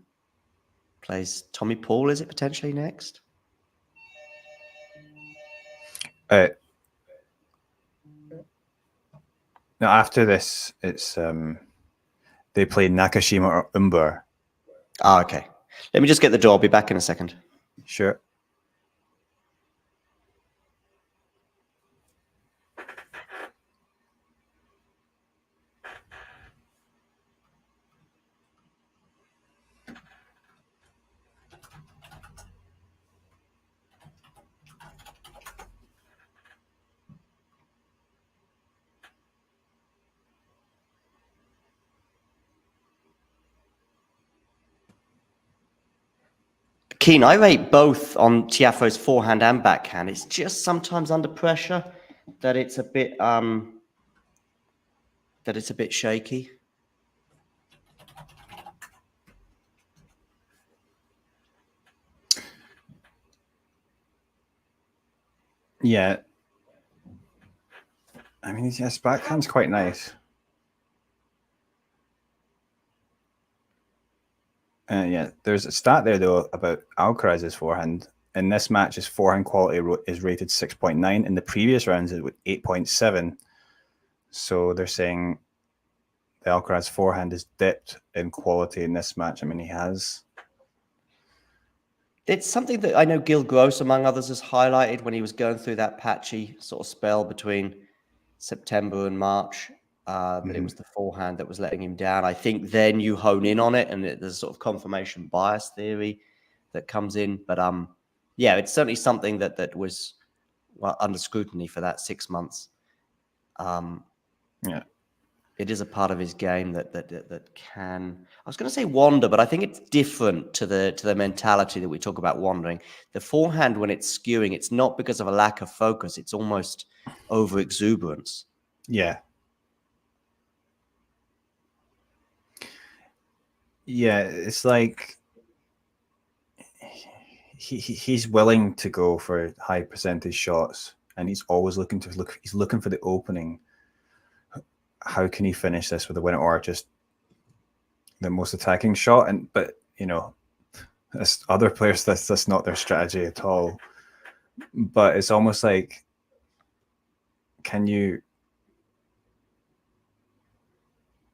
plays Tommy Paul, is it potentially next? Now after this, it's they play Nakashima or Umber. Okay. Let me just get the door. I'll be back in a second. Sure. Keen, I rate both on Tiafoe's forehand and backhand. It's just sometimes under pressure that it's a bit shaky. Yeah. I mean, his backhand's quite nice. Yeah, there's a stat there though about Alcaraz's forehand. In this match, his forehand quality is rated 6.9. In the previous rounds, it was 8.7. So they're saying the Alcaraz forehand is dipped in quality in this match. I mean, he has. It's something that I know Gil Gross, among others, has highlighted when he was going through that patchy sort of spell between September and March. But it was the forehand that was letting him down. I think then you hone in on it, and there's sort of confirmation bias theory that comes in. But yeah, it's certainly something that was under scrutiny for that 6 months. Yeah, it is a part of his game that can. I was going to say wander, but I think it's different to the mentality that we talk about wandering. The forehand, when it's skewing, it's not because of a lack of focus. It's almost over exuberance. Yeah. Yeah, it's like he's willing to go for high percentage shots, and he's always looking for the opening. How can he finish this with a winner, or just the most attacking shot? But you know, as other players, that's not their strategy at all. But it's almost like, can you?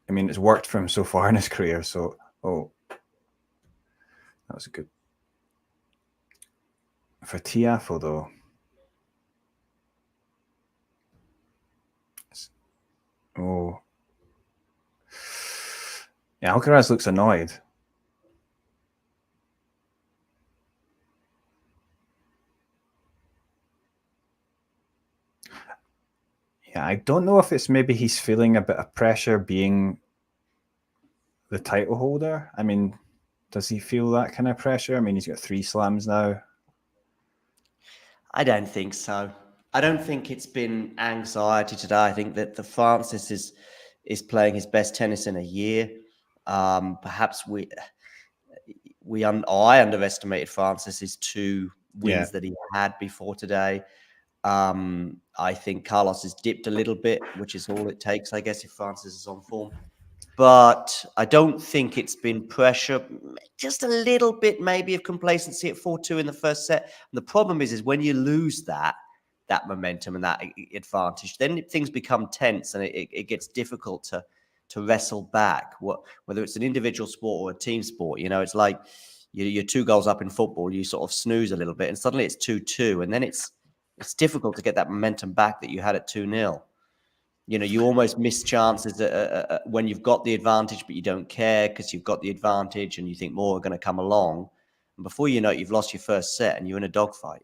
I mean, it's worked for him so far in his career, so. Oh, that was a good. For Tiafoe, though. Oh. Yeah, Alcaraz looks annoyed. Yeah, I don't know if it's maybe he's feeling a bit of pressure being the title holder. I mean, does he feel that kind of pressure? I mean, he's got 3 slams now. I don't think so. I don't think it's been anxiety today. I think that the Francis is playing his best tennis in a year. Perhaps I underestimated Francis's 2 wins that he had before today. I think Carlos has dipped a little bit, which is all it takes, I guess, if Francis is on form. But I don't think it's been pressure. Just a little bit, maybe, of complacency at 4-2 in the first set. And the problem is when you lose that momentum and that advantage, then things become tense and it gets difficult to wrestle back. Whether it's an individual sport or a team sport, you know, it's like you're 2 goals up in football. You sort of snooze a little bit, and suddenly it's 2-2, and then it's difficult to get that momentum back that you had at 2-0. You know, you almost miss chances when you've got the advantage, but you don't care because you've got the advantage and you think more are going to come along. And before you know it, you've lost your first set and you're in a dogfight.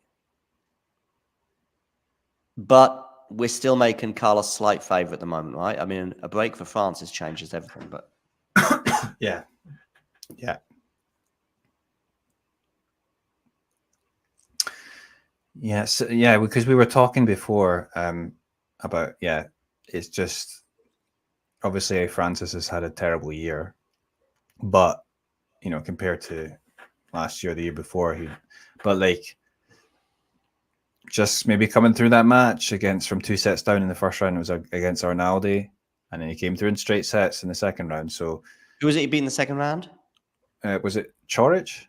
But we're still making Carlos slight favourite at the moment, right? I mean, a break for Francis changes everything, but... Yeah. Yeah. Yeah, so, yeah, because we were talking before about, it's just obviously Francis has had a terrible year, but you know, compared to last year, the year before, but like just maybe coming through that match from 2 sets down in the first round, it was against Arnaldi, and then he came through in straight sets in the second round. So who was it he beat in the second round? Was it Coric?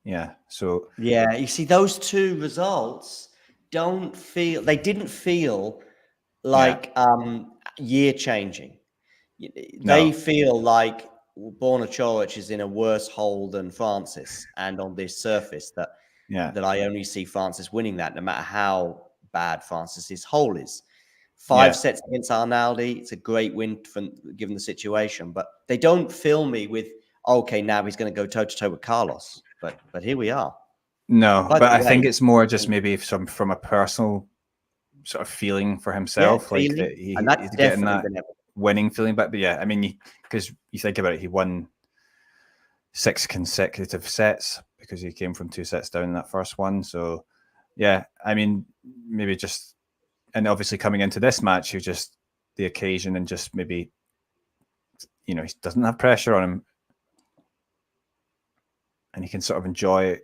Yeah. So yeah, you see, those 2 results didn't feel like year changing. They feel like Borna Coric is in a worse hole than Francis, and on this surface that I only see Francis winning that, no matter how bad Francis's hole is. 5 sets against Arnaldi, it's a great win given the situation, but they don't fill me with, okay, now he's going to go toe-to-toe with Carlos. But here we are. No, but I think it's more just maybe from a personal sort of feeling for himself, like that he's getting that winning feeling. But yeah, I mean, because you think about it, he won 6 consecutive sets because he came from 2 sets down in that first one. So, yeah, I mean, maybe just, and obviously coming into this match, you just the occasion and just maybe, he doesn't have pressure on him, and he can sort of enjoy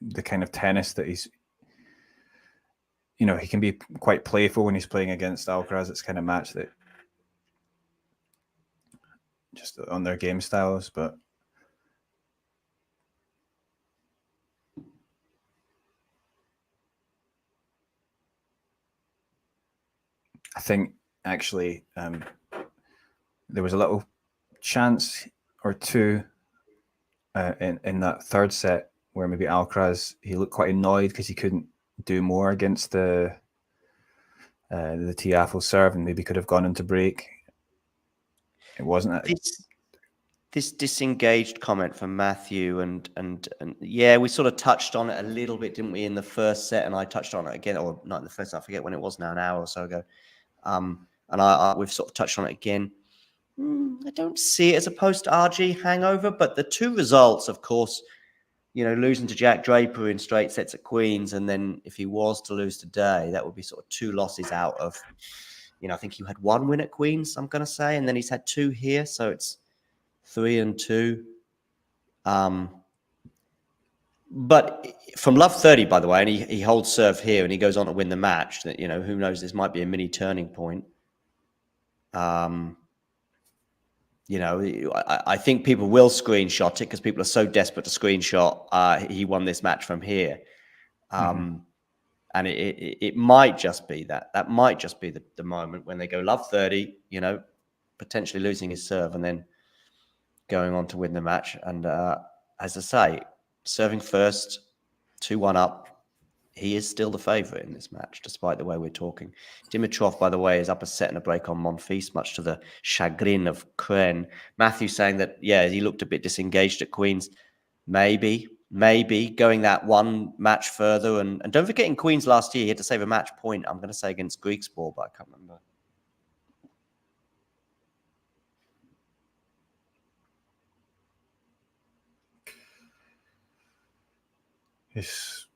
the kind of tennis that he's, he can be quite playful when he's playing against Alcaraz. It's kind of match that just on their game styles, but I think actually there was a little chance or two in that third set where maybe Alcaraz, he looked quite annoyed because he couldn't do more against the Tiafoe serve, and maybe could have gone into break. It wasn't this disengaged comment from Matthew, and yeah, we sort of touched on it a little bit, didn't we, in the first set, and I touched on it again, or not in the first set, I forget when it was now, an hour or so ago. And we've sort of touched on it again. I don't see it as a post-RG hangover, but the two results, of course, losing to Jack Draper in straight sets at Queens, and then if he was to lose today, that would be sort of 2 losses out of, I think he had 1 win at Queens, I'm going to say, and then he's had 2 here, so it's 3 and 2. But from love 30, by the way, and he holds serve here and he goes on to win the match, that, who knows, this might be a mini turning point. I think people will screenshot it because people are so desperate to screenshot. He won this match from here. And it might just be that might just be the moment when they go love 30, potentially losing his serve and then going on to win the match. And as I say, serving first, 2-1 up, he is still the favourite in this match, despite the way we're talking. Dimitrov, by the way, is up a set and a break on Monfils, much to the chagrin of Kren. Matthew saying that, yeah, he looked a bit disengaged at Queens. Maybe going that one match further. And don't forget, in Queens last year, he had to save a match point, I'm going to say, against Griekspoor, but I can't remember. Yes.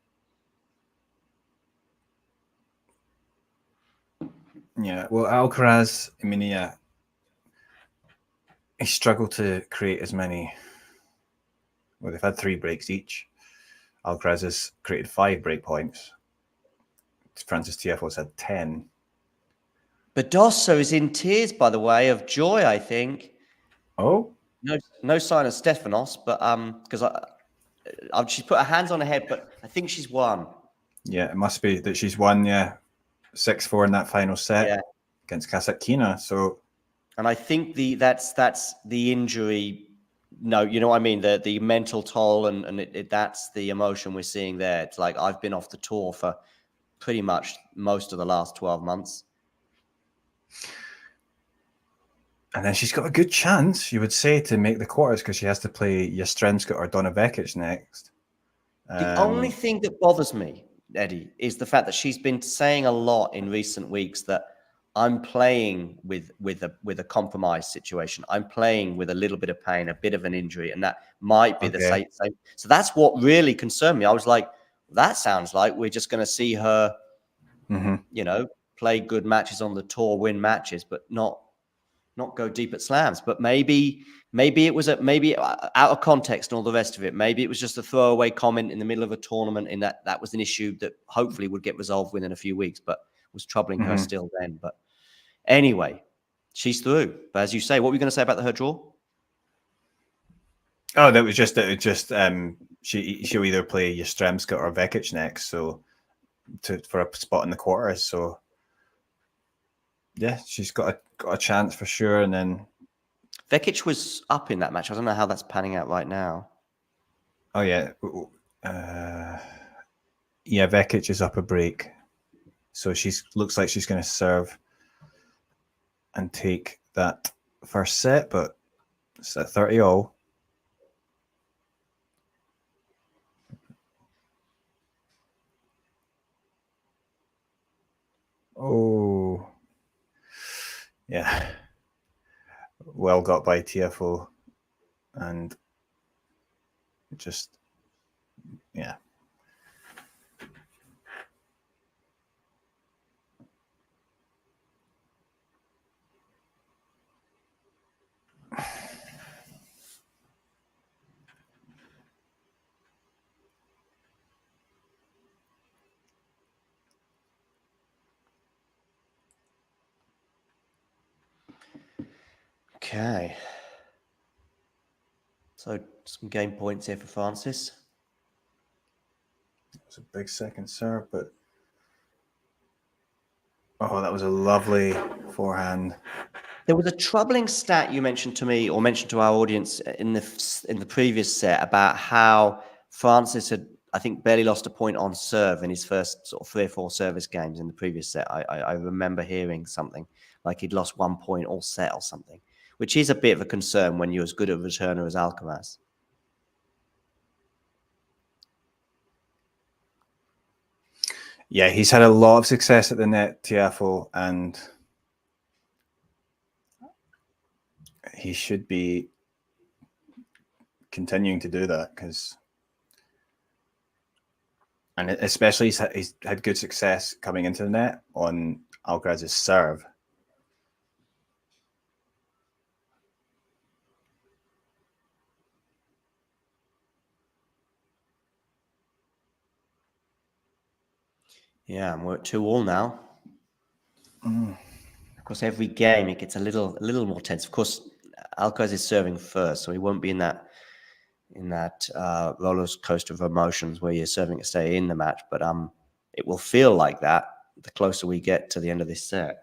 Yeah, well, Alcaraz, I mean, yeah, he struggled to create as many. Well, they've had 3 breaks each. Alcaraz has created 5 break points. Francis Tiafoe's had 10. Badosso is in tears, by the way, of joy, I think. Oh? No sign of Stefanos, but because she's put her hands on her head, but I think she's won. Yeah, it must be that she's won, yeah. 6-4 in that final set against Kasatkina. So, and I think that's the injury. No, you know what I mean, the mental toll, and that's the emotion we're seeing there. It's like, I've been off the tour for pretty much most of the last 12 months. And then she's got a good chance, you would say, to make the quarters because she has to play Yastremska or Donna Vekic next. The only thing that bothers me, Eddie, is the fact that she's been saying a lot in recent weeks that I'm playing with a compromised situation. I'm playing with a little bit of pain, a bit of an injury, and that might be the same. So that's what really concerned me. I was like, that sounds like we're just going to see her, play good matches on the tour, win matches, but not go deep at slams. But maybe it was out of context and all the rest of it. Maybe it was just a throwaway comment in the middle of a tournament, in that was an issue that hopefully would get resolved within a few weeks, but was troubling her still then. But anyway, she's through. But as you say, what were you going to say about her draw? Oh, that was just she'll either play Yastremska or Vekic next, so for a spot in the quarters. So yeah, she's got a chance for sure. And then Vekic was up in that match. I don't know how that's panning out right now. Oh yeah, Vekic is up a break, so looks like she's going to serve and take that first set, but it's at 30-all. Oh, yeah. Well got by Tiafoe. And It just, yeah. Okay. So some game points here for Francis. It was a big second serve, but oh, that was a lovely forehand. There was a troubling stat you mentioned to me, or mentioned to our audience in the previous set, about how Francis had, I think, barely lost a point on serve in his first sort of 3 or 4 service games in the previous set. I remember hearing something like he'd lost 1 point all set or something, which is a bit of a concern when you're as good a returner as Alcaraz. Yeah, he's had a lot of success at the net, Tiafoe, and he should be continuing to do that, because, and especially he's had good success coming into the net on Alcaraz's serve. Yeah, and we're at 2-2 now. Of course, every game it gets a little more tense. Of course, Alcaraz is serving first, so he won't be in that roller coaster of emotions where you're serving to stay in the match. But it will feel like that the closer we get to the end of this set.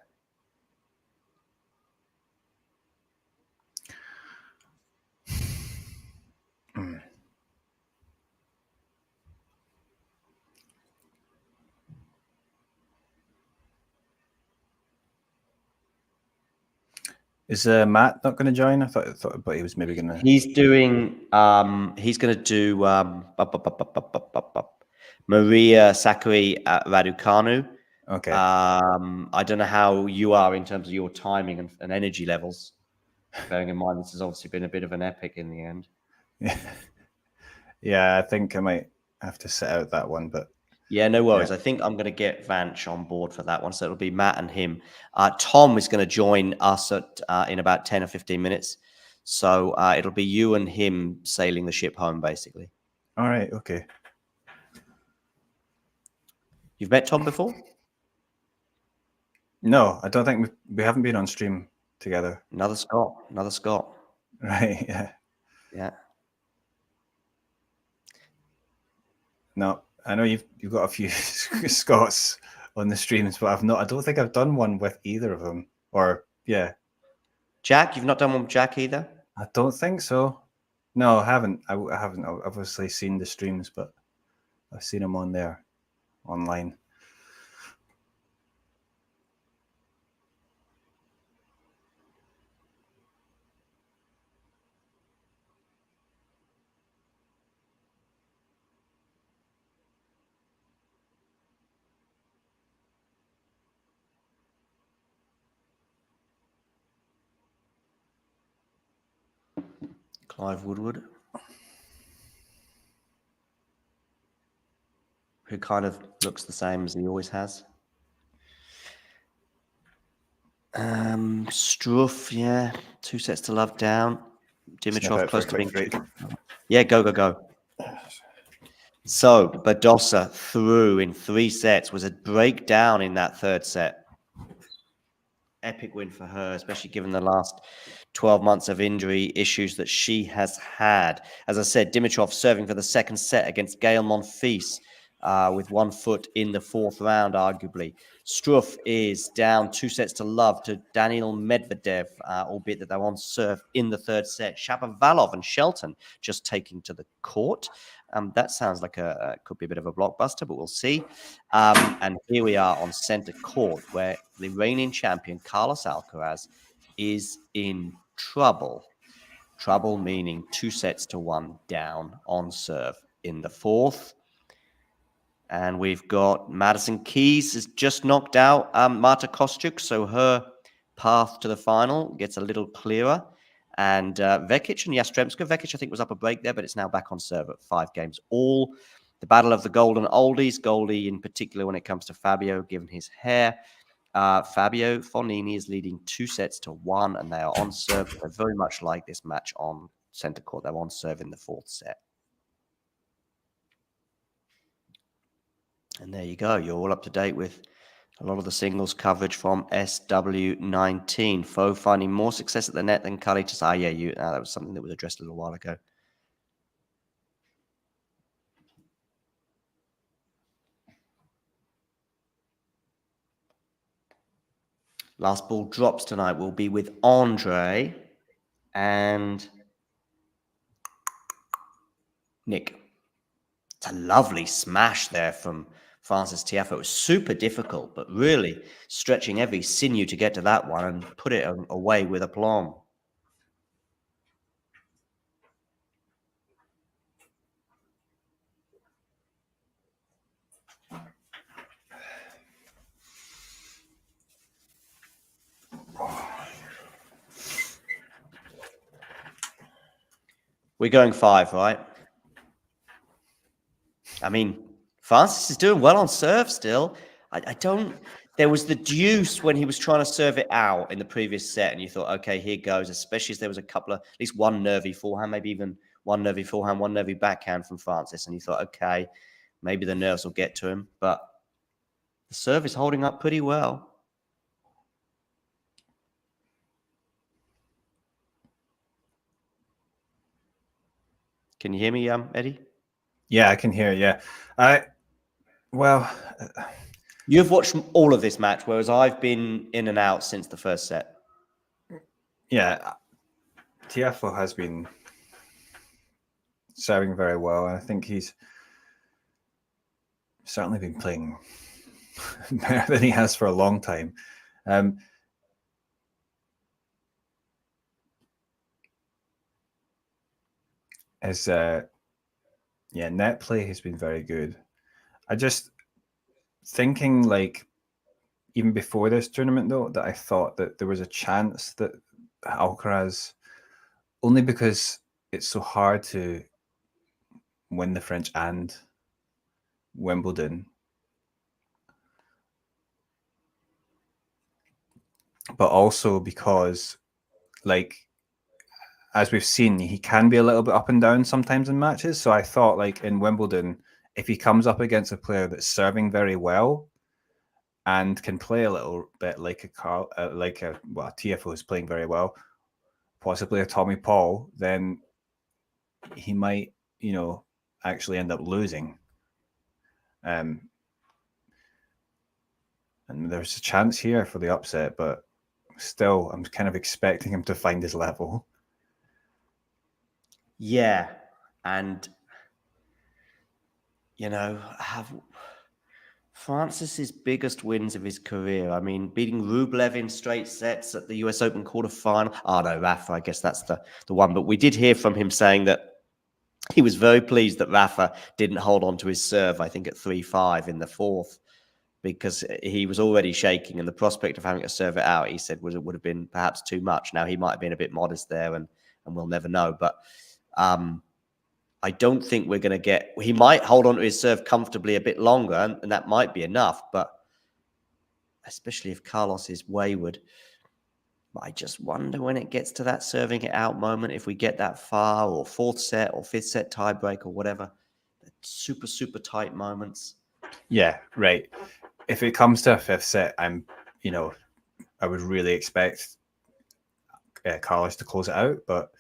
Is Matt not going to join? I thought, but he was maybe going to. He's doing. He's going to do Maria Sakkari at Raducanu. Okay. I don't know how you are in terms of your timing and energy levels. Bearing in mind this has obviously been a bit of an epic in the end. Yeah. Yeah, I think I might have to set out that one, but. Yeah, no worries. Yeah. I think I'm going to get Vanch on board for that one. So it'll be Matt and him. Tom is going to join us in about 10 or 15 minutes. So it'll be you and him sailing the ship home, basically. All right. Okay. You've met Tom before? No, I don't think we haven't been on stream together. Another Scot. Right. Yeah. Yeah. No. I know you've got a few Scots on the streams, but I don't think I've done one with either of them. Or yeah. Jack, you've not done one with Jack either? I don't think so. No, I haven't. I haven't obviously seen the streams, but I've seen them on there online. Clive Woodward, who kind of looks the same as he always has. Struff, yeah, 2 sets to love down. Dimitrov close to being. Yeah, go. So Badosa through in 3 sets, was a breakdown in that 3rd set. Epic win for her, especially given the last 12 months of injury issues that she has had. As I said, Dimitrov serving for the 2nd set against Gael Monfils with 1 foot in the 4th round, arguably. Struff is down 2 sets to love to Daniil Medvedev, albeit that they're on serve in the 3rd set. Shapovalov and Shelton just taking to the court. That sounds like could be a bit of a blockbuster, but we'll see. And here we are on center court, where the reigning champion, Carlos Alcaraz, is in trouble. Trouble meaning 2 sets to 1 down on serve in the 4th. And we've got Madison Keys has just knocked out Marta Kostyuk, so her path to the final gets a little clearer. And Vekic and Yastremska. Vekic, I think, was up a break there, but it's now back on serve at 5 games all. The battle of the golden oldies. Goldie in particular when it comes to Fabio, given his hair. Fabio Fognini is leading 2-1, and they are on serve. They're very much like this match on center court. They're on serve in the 4th set. And there you go. You're all up to date with a lot of the singles coverage from SW19. Foe finding more success at the net than Kalichas. That was something that was addressed a little while ago. Last ball drops tonight will be with Andre and Nick. It's a lovely smash there from Francis Tiafoe. It was super difficult, but really stretching every sinew to get to that one and put it away with aplomb. We're going 5, right? I mean, Francis is doing well on serve still. I don't... There was the deuce when he was trying to serve it out in the previous set, and you thought, okay, here goes, especially as there was a couple of, at least one nervy forehand, maybe even one nervy forehand, one nervy backhand from Francis, and you thought, okay, maybe the nerves will get to him, but the serve is holding up pretty well. Can you hear me, Eddie? Yeah, I can hear you. You've watched all of this match, whereas I've been in and out since the first set. Yeah, Tiafoe has been serving very well. I think he's certainly been playing better than he has for a long time. His net play has been very good. I just thinking, like, even before this tournament though, that I thought that there was a chance that Alcaraz, only because it's so hard to win the French and Wimbledon, but also because, like, as we've seen, he can be a little bit up and down sometimes in matches. So I thought, like, in Wimbledon, if he comes up against a player that's serving very well and can play a little bit like Tiafoe is playing very well, possibly a Tommy Paul, then he might, actually end up losing. And there's a chance here for the upset, but still, I'm kind of expecting him to find his level. Yeah, and have Francis's biggest wins of his career. I mean, beating Rublev in straight sets at the US Open quarterfinal. Oh no, Rafa, I guess that's the one. But we did hear from him saying that he was very pleased that Rafa didn't hold on to his serve, I think, at 3-5 in the 4th, because he was already shaking, and the prospect of having to serve it out, he said, would have been perhaps too much. Now, he might have been a bit modest there, and we'll never know. But I don't think we're going to get... He might hold on to his serve comfortably a bit longer, and that might be enough, but especially if Carlos is wayward. I just wonder when it gets to that serving it out moment, if we get that far, or 4th set or 5th set tiebreak or whatever. Super, super tight moments. Yeah, right. If it comes to a 5th set, I would really expect Carlos to close it out, but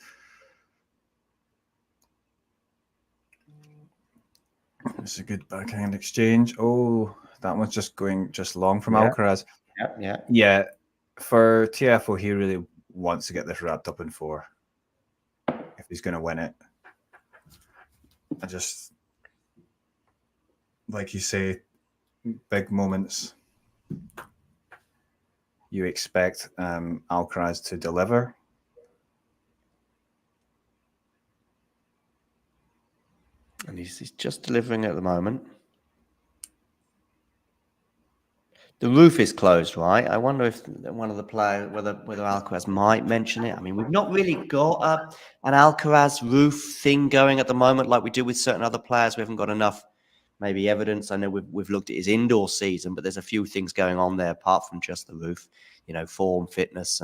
it's a good backhand exchange. Oh, that one's just going long from Alcaraz. Yeah. For Tiafoe, he really wants to get this wrapped up in 4 if he's going to win it. I just, like you say, big moments. You expect Alcaraz to deliver. And he's just delivering at the moment. The roof is closed, right? I wonder if one of the players, whether Alcaraz might mention it. I mean, we've not really got an Alcaraz roof thing going at the moment, like we do with certain other players. We haven't got enough, maybe, evidence. I know we've looked at his indoor season, but there's a few things going on there apart from just the roof. You know, form, fitness,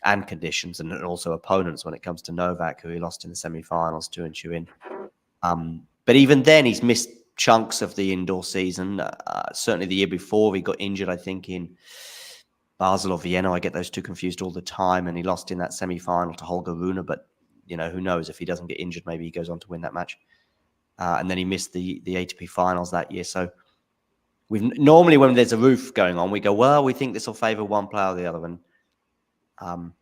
and conditions, and also opponents when it comes to Novak, who he lost in the semi-finals to Turin. But even then, he's missed chunks of the indoor season. Certainly the year before, he got injured, I think, in Basel or Vienna. I get those two confused all the time. And he lost in that semi-final to Holger Rune. But, you know, who knows? If he doesn't get injured, maybe he goes on to win that match. And then he missed the ATP finals that year. So we've normally, when there's a roof going on, we go, well, we think this will favour one player or the other. And,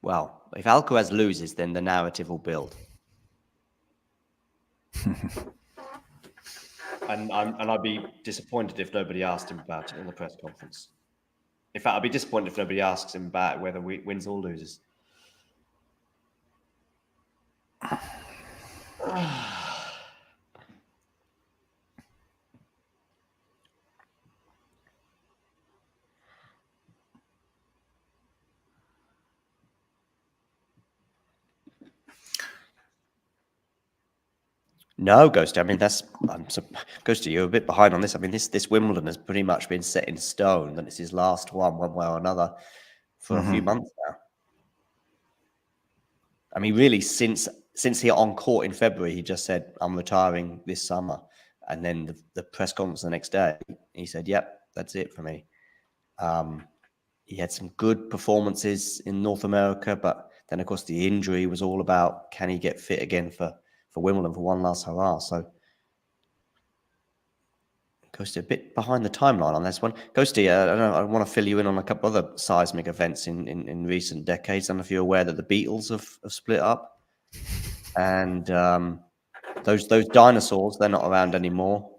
well, if Alcaraz loses, then the narrative will build. And I'd be disappointed if nobody asked him about it in the press conference. In fact, I'd be disappointed if nobody asks him about whether he wins or loses. No, Ghost. I mean, Ghosty, you're a bit behind on this. I mean, this Wimbledon has pretty much been set in stone that it's his last one way or another, for a few months now. I mean, really, since he on court in February, he just said, "I'm retiring this summer," and then the press conference the next day, he said, "Yep, that's it for me." He had some good performances in North America, but then, of course, the injury was all about, can he get fit again for Wimbledon for one last hurrah? So Ghosty, a bit behind the timeline on this one. Ghosty, I want to fill you in on a couple other seismic events in recent decades. I don't know if you're aware that the Beatles have split up, and those dinosaurs, they're not around anymore.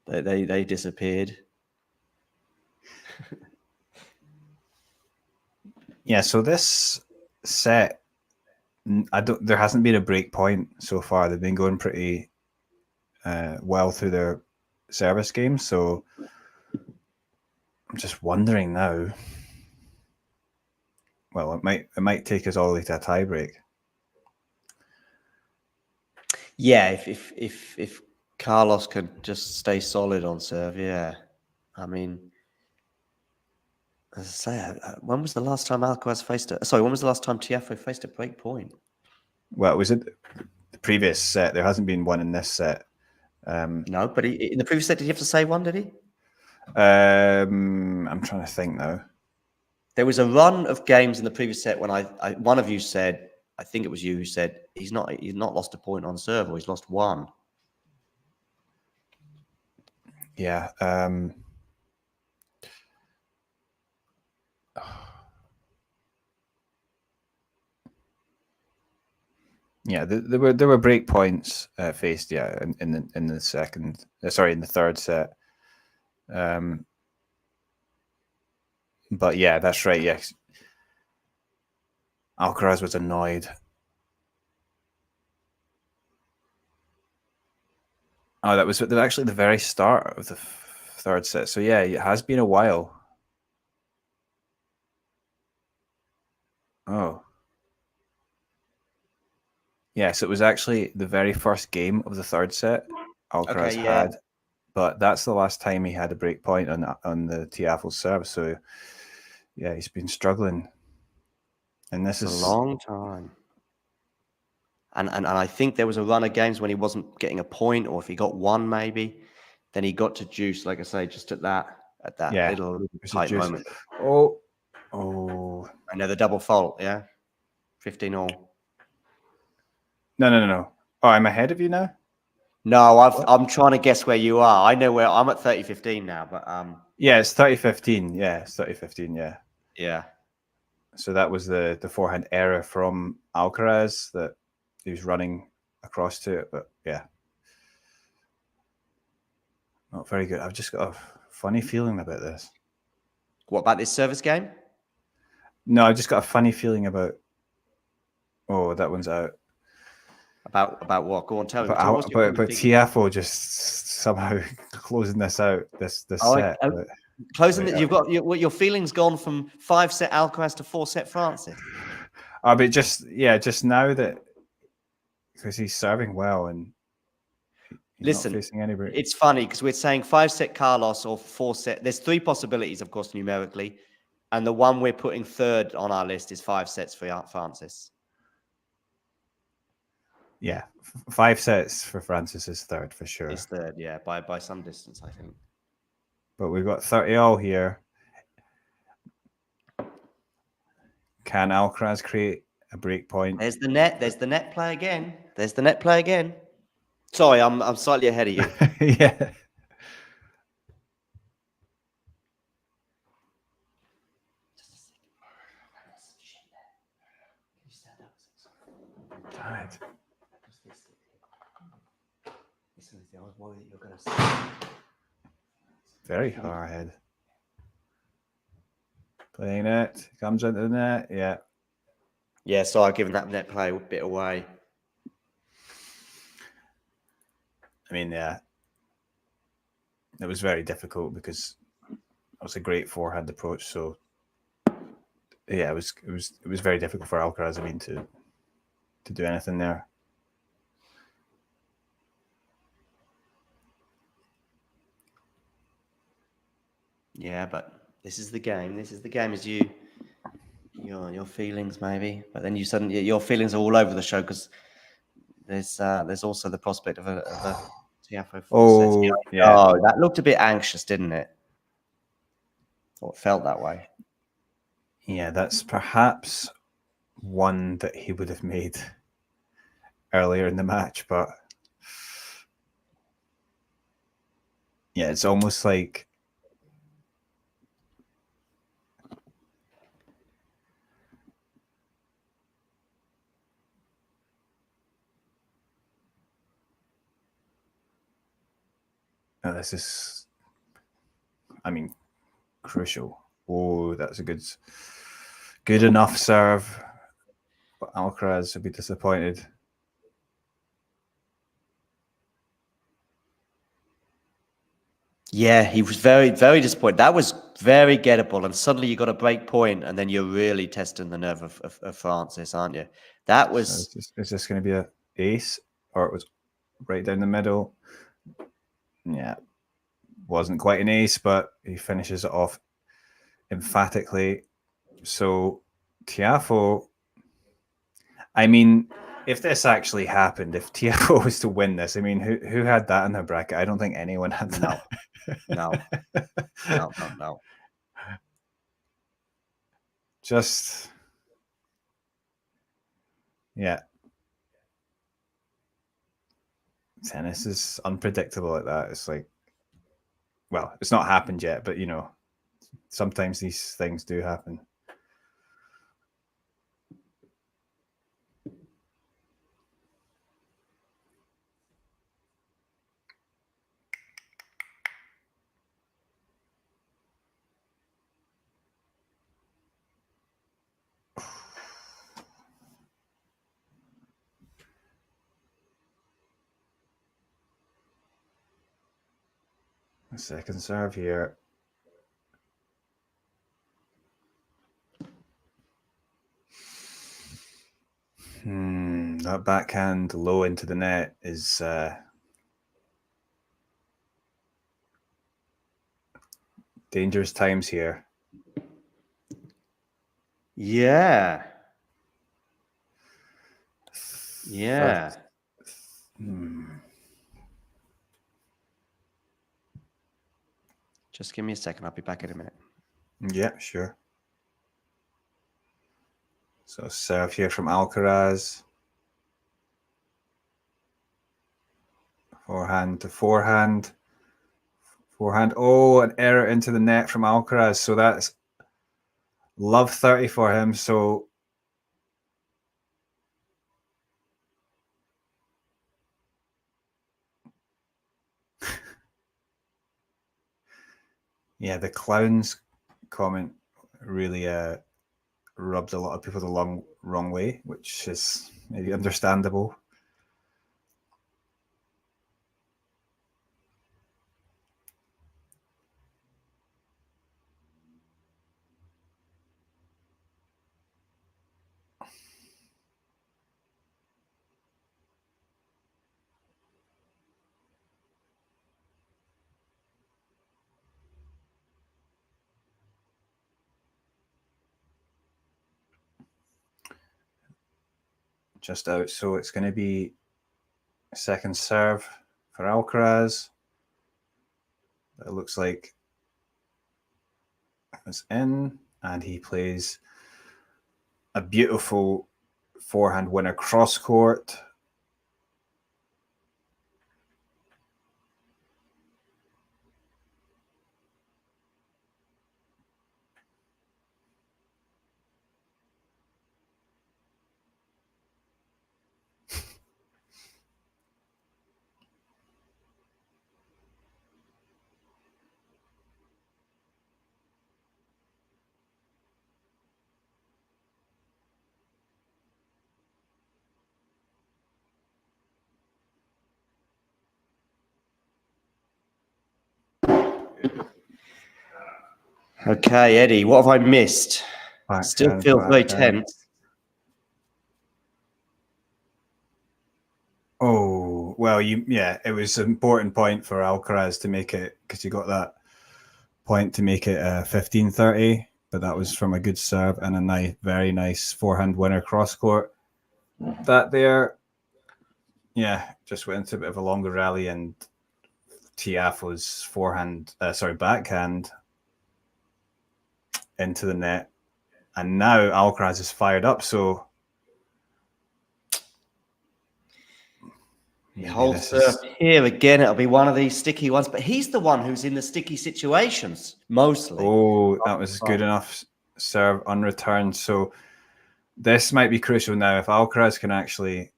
They disappeared. Yeah, so this set, there hasn't been a break point so far. They've been going pretty well through their service games. So I'm just wondering now. Well, it might take us all the way to a tie break. Yeah, if Carlos could just stay solid on serve, yeah. I mean, as I say, when was the last time Alcaraz faced it? Sorry, when was the last time Tiafoe faced a break point? Well, was it the previous set? There hasn't been one in this set. No, but in the previous set, did he have to say one, did he? I'm trying to think now. There was a run of games in the previous set when one of you said, I think it was you who said, he's not lost a point on serve, or he's lost one. Yeah. Yeah, there were break points faced, yeah, in the second, in the third set. But yeah, that's right. Yes, Alcaraz was annoyed. Oh, that was actually the very start of the third set. So yeah, it has been a while. Oh. Yes, it was actually the very first game of the third set Alcaraz had, but that's the last time he had a break point on the Tiafoe serve. So yeah, he's been struggling, and this is a long time. And I think there was a run of games when he wasn't getting a point, or if he got one, maybe then he got to juice. Like I say, just at that little tight moment. Oh, I know the double fault. Yeah, 15-all. No. Oh, I'm ahead of you now? No, I'm trying to guess where you are. I know where I'm at 30-15 now, but yeah, it's 30-15. Yeah, it's 30-15. Yeah. Yeah. So that was the forehand error from Alcaraz that he was running across to it, but yeah. Not very good. I've just got a funny feeling about this. What about this service game? No, I just got a funny feeling about. Oh, that one's out. About what? Go on, tell me. But Tiafoe just somehow closing this out. This set. Closing it, you've got your feelings gone from 5-set Alcaraz to 4-set Francis. But just now that because he's serving well and listen, not facing any break. It's funny because we're saying 5-set Carlos or 4-set. There's 3 possibilities, of course, numerically, and the one we're putting third on our list is 5 sets for Francis. Yeah, 5 sets for Francis is third for sure. It's third, yeah, by some distance, I think. But we've got 30 all here. Can Alcaraz create a break point? There's the net. There's the net play again. There's the net play again. Sorry, I'm slightly ahead of you. Yeah. Dad. Very hard head. Playing it. Comes into the net. Yeah. Yeah, so I've given that net play a bit away. I mean, yeah. It was very difficult because it was a great forehand approach. So yeah, it was very difficult for Alcaraz, I mean, to do anything there. Yeah, but this is the game. This is the game. As your feelings maybe, but then you suddenly your feelings are all over the show because there's also the prospect of a Tiafoe. Oh, yeah. Oh, that looked a bit anxious, didn't it? Or it felt that way. Yeah, that's perhaps one that he would have made earlier in the match, but yeah, it's almost like this is, I mean, crucial. Oh, that's a good enough serve. But Alcaraz would be disappointed. Yeah, he was very, very disappointed. That was very gettable, and suddenly you got a break point, and then you're really testing the nerve of Francis, aren't you? That was. So is this going to be an ace, or it was right down the middle? Yeah, wasn't quite an ace, but he finishes it off emphatically. So Tiafoe, I mean, if this actually happened, if Tiafoe was to win this, I mean, who had that in their bracket? I don't think anyone had that. No. Just, yeah. Tennis is unpredictable like that. It's like, well, it's not happened yet, but you know, sometimes these things do happen. A second serve here. That backhand low into the net is dangerous times here. Yeah. Yeah. Just give me a second. I'll be back in a minute. Yeah, sure. So serve here from Alcaraz. Forehand to forehand. Forehand. Oh, an error into the net from Alcaraz. So that's love 30 for him. So yeah, the clowns comment really rubbed a lot of people the wrong way, which is maybe understandable. just out. So it's going to be second serve for Alcaraz. It looks like it's in, and he plays a beautiful forehand winner cross court. Okay, Eddie, what have I missed? Still feel very tense. Oh, well, it was an important point for Alcaraz to make it, because he got that point to make it 15-30, but that was from a good serve and a very nice forehand winner cross court. That there, just went into a bit of a longer rally, and Tiafoe's backhand into the net, and now Alcaraz is fired up. So he holds serve here again. It'll be one of these sticky ones, but he's the one who's in the sticky situations mostly. Oh, that was good enough serve unreturned. So this might be crucial now if Alcaraz can actually,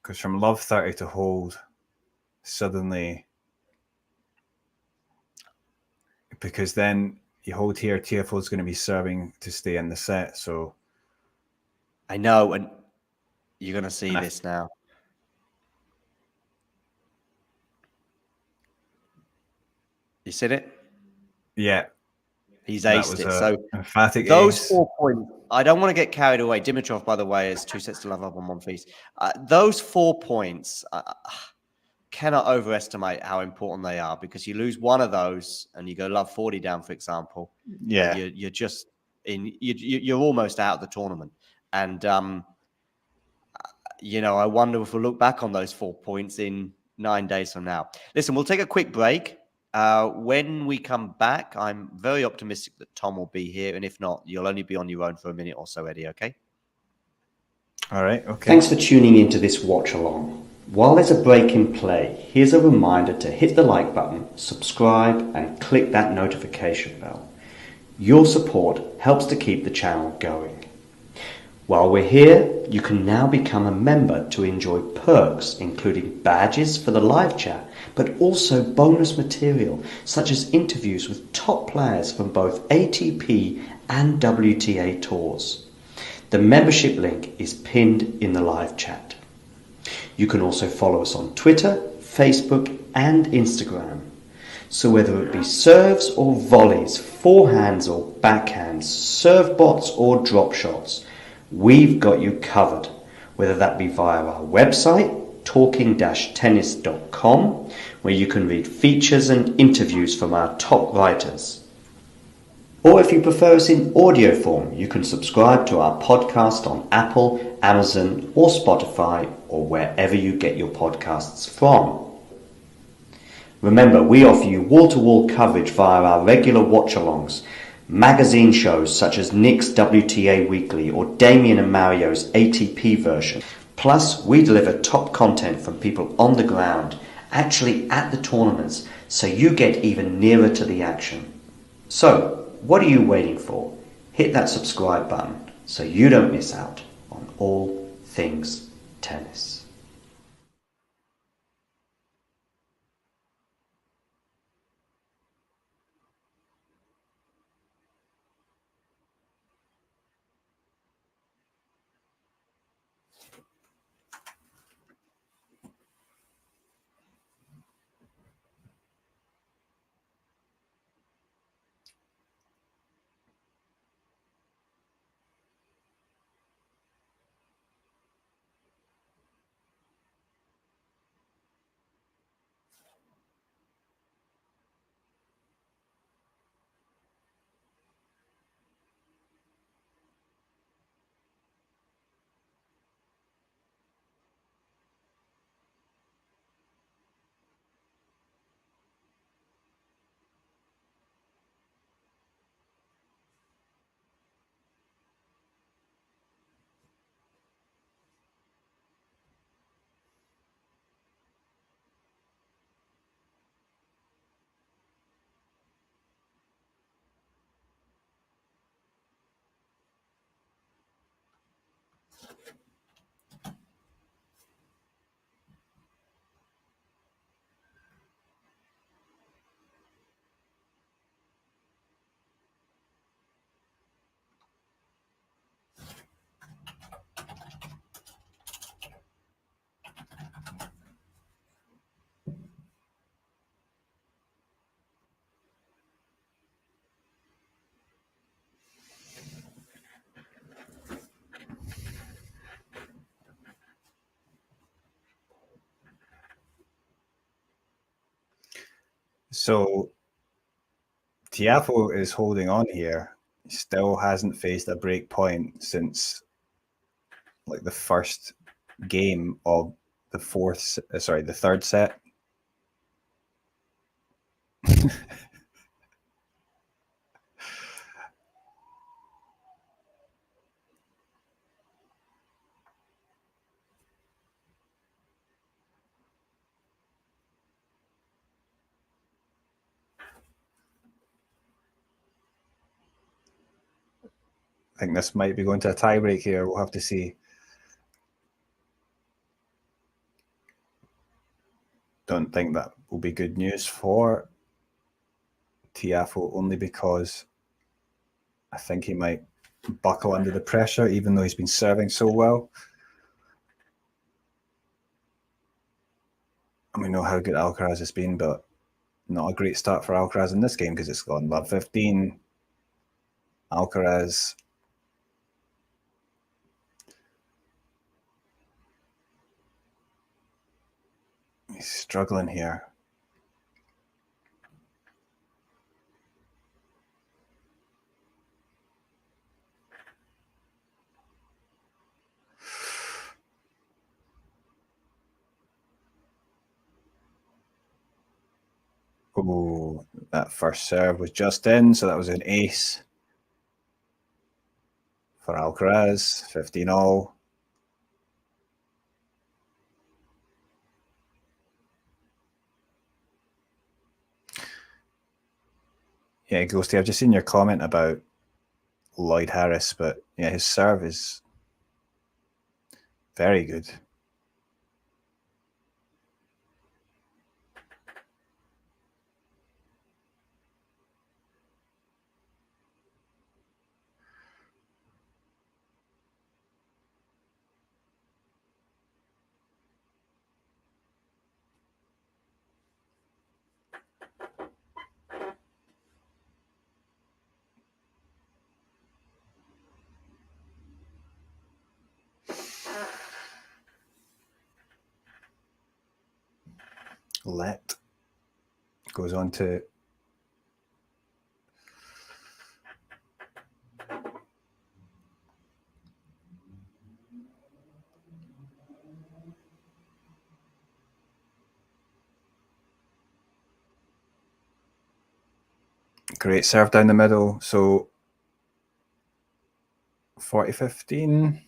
because from love 30 to hold, suddenly, because then you hold here, Tiafoe's going to be serving to stay in the set. So I know, and you're going to see this now. You said it? Yeah. He's aced it. So emphatic those ace. 4 points, I don't want to get carried away. Dimitrov, by the way, is 2 sets to love up on Monfils. Those 4 points, cannot overestimate how important they are, because you lose one of those and you go love 40 down, for example. Yeah. You're just you're almost out of the tournament. And, I wonder if we'll look back on those 4 points in 9 days from now. Listen, we'll take a quick break. When we come back, I'm very optimistic that Tom will be here. And if not, you'll only be on your own for a minute or so, Eddie, okay? All right, okay. Thanks for tuning into this watch along. While there's a break in play, here's a reminder to hit the like button, subscribe, and click that notification bell. Your support helps to keep the channel going. While we're here, you can now become a member to enjoy perks, including badges for the live chat, but also bonus material, such as interviews with top players from both ATP and WTA tours. The membership link is pinned in the live chat. You can also follow us on Twitter, Facebook, and Instagram. So whether it be serves or volleys, forehands or backhands, serve bots or drop shots, we've got you covered, whether that be via our website, talking-tennis.com, where you can read features and interviews from our top writers. Or if you prefer us in audio form, you can subscribe to our podcast on Apple, Amazon, or Spotify, or wherever you get your podcasts from. Remember, we offer you wall-to-wall coverage via our regular watch-alongs, magazine shows such as Nick's WTA Weekly or Damien and Mario's ATP version. Plus, we deliver top content from people on the ground, actually at the tournaments, so you get even nearer to the action. So, what are you waiting for? Hit that subscribe button so you don't miss out on all things tennis. So Tiafoe is holding on here. He still hasn't faced a break point since like the first game of the third set. I think this might be going to a tiebreak here. We'll have to see. Don't think that will be good news for Tiafoe, only because I think he might buckle under the pressure, even though he's been serving so well. And we know how good Alcaraz has been, but not a great start for Alcaraz in this game because it's gone love 15. Alcaraz he's struggling here. Oh, that first serve was just in, so that was an ace for Alcaraz, 15-all. Yeah, Ghosty, I've just seen your comment about Lloyd Harris, but yeah, his serve is very good. Let goes on to great serve down the middle. So 40-15.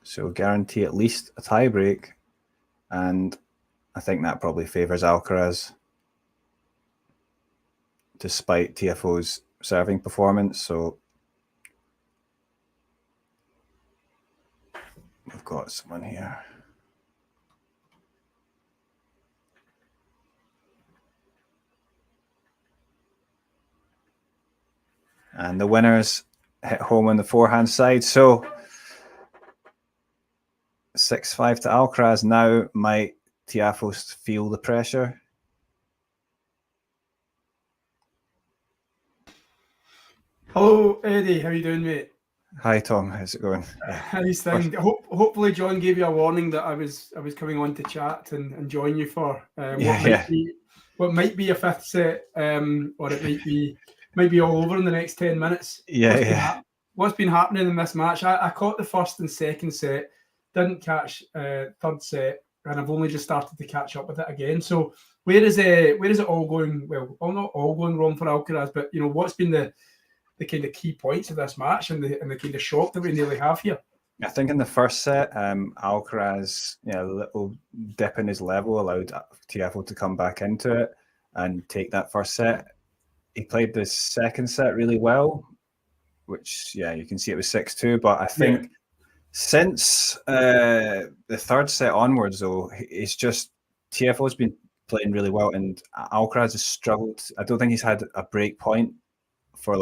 So guarantee at least a tie break. And I think that probably favours Alcaraz, despite Tiafoe's serving performance. So we've got someone here. And the winners hit home on the forehand side. So 6-5 to Alcaraz. Now might Tiafoe feel the pressure? Hello, Eddie. How you doing, mate? Hi, Tom. How's it going? How's things? Hopefully, John gave you a warning that I was coming on to chat and join you for what might be a fifth set, or it might be all over in the next 10 minutes. What's been happening in this match? I caught the first and second set, didn't catch third set, and I've only just started to catch up with it again. So where is it all going? Well, not all going wrong for Alcaraz, but what's been the kind of key points of this match and the kind of shock that we nearly have here? I think in the first set, Alcaraz, a little dip in his level allowed Tiafoe to come back into it and take that first set. He played the second set really well, which, you can see it was 6-2. But I think since the third set onwards, though, it's just Tiafoe's been playing really well, and Alcaraz has struggled. I don't think he's had a break point for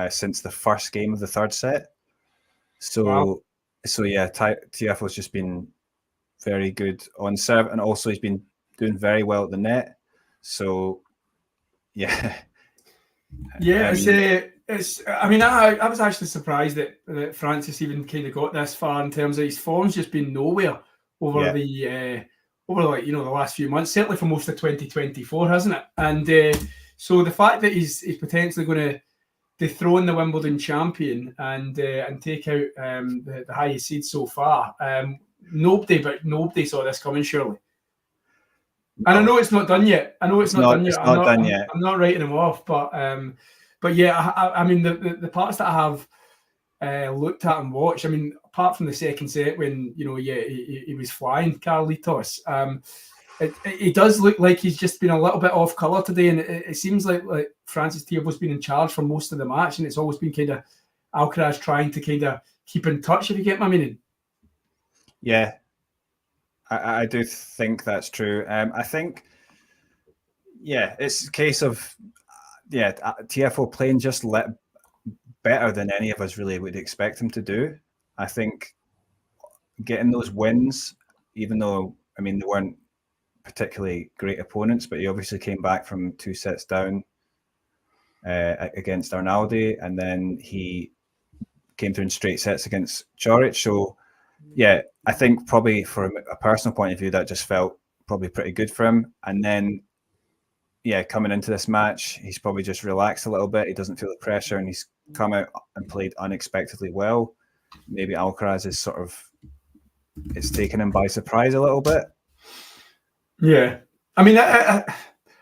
since the first game of the third set. So Tiafoe's just been very good on serve, and also he's been doing very well at the net. So I was actually surprised that Francis even kind of got this far in terms of his form's just been nowhere over over like the last few months, certainly for most of 2024, hasn't it? And so the fact that he's potentially going to dethrone the Wimbledon champion and take out the highest seed so far, nobody saw this coming, surely. And I know it's not done yet. I'm not writing him off, but yeah, I mean the parts that I have looked at and watched, I mean, apart from the second set when he was flying Carlitos, it does look like he's just been a little bit off colour today, and it seems like Francis Tiafoe's been in charge for most of the match, and it's always been kind of Alcaraz trying to kind of keep in touch, if you get my meaning. Yeah, I do think that's true. I think, it's a case of, Tiafoe playing just better than any of us really would expect him to do. I think getting those wins, even though, I mean, they weren't particularly great opponents, but he obviously came back from 2 sets down against Arnaldi, and then he came through in straight sets against Djokovic. So, yeah, I think probably from a personal point of view, that just felt probably pretty good for him. And then, coming into this match, he's probably just relaxed a little bit. He doesn't feel the pressure, and he's come out and played unexpectedly well. Maybe Alcaraz is it's taken him by surprise a little bit. Yeah. I mean, I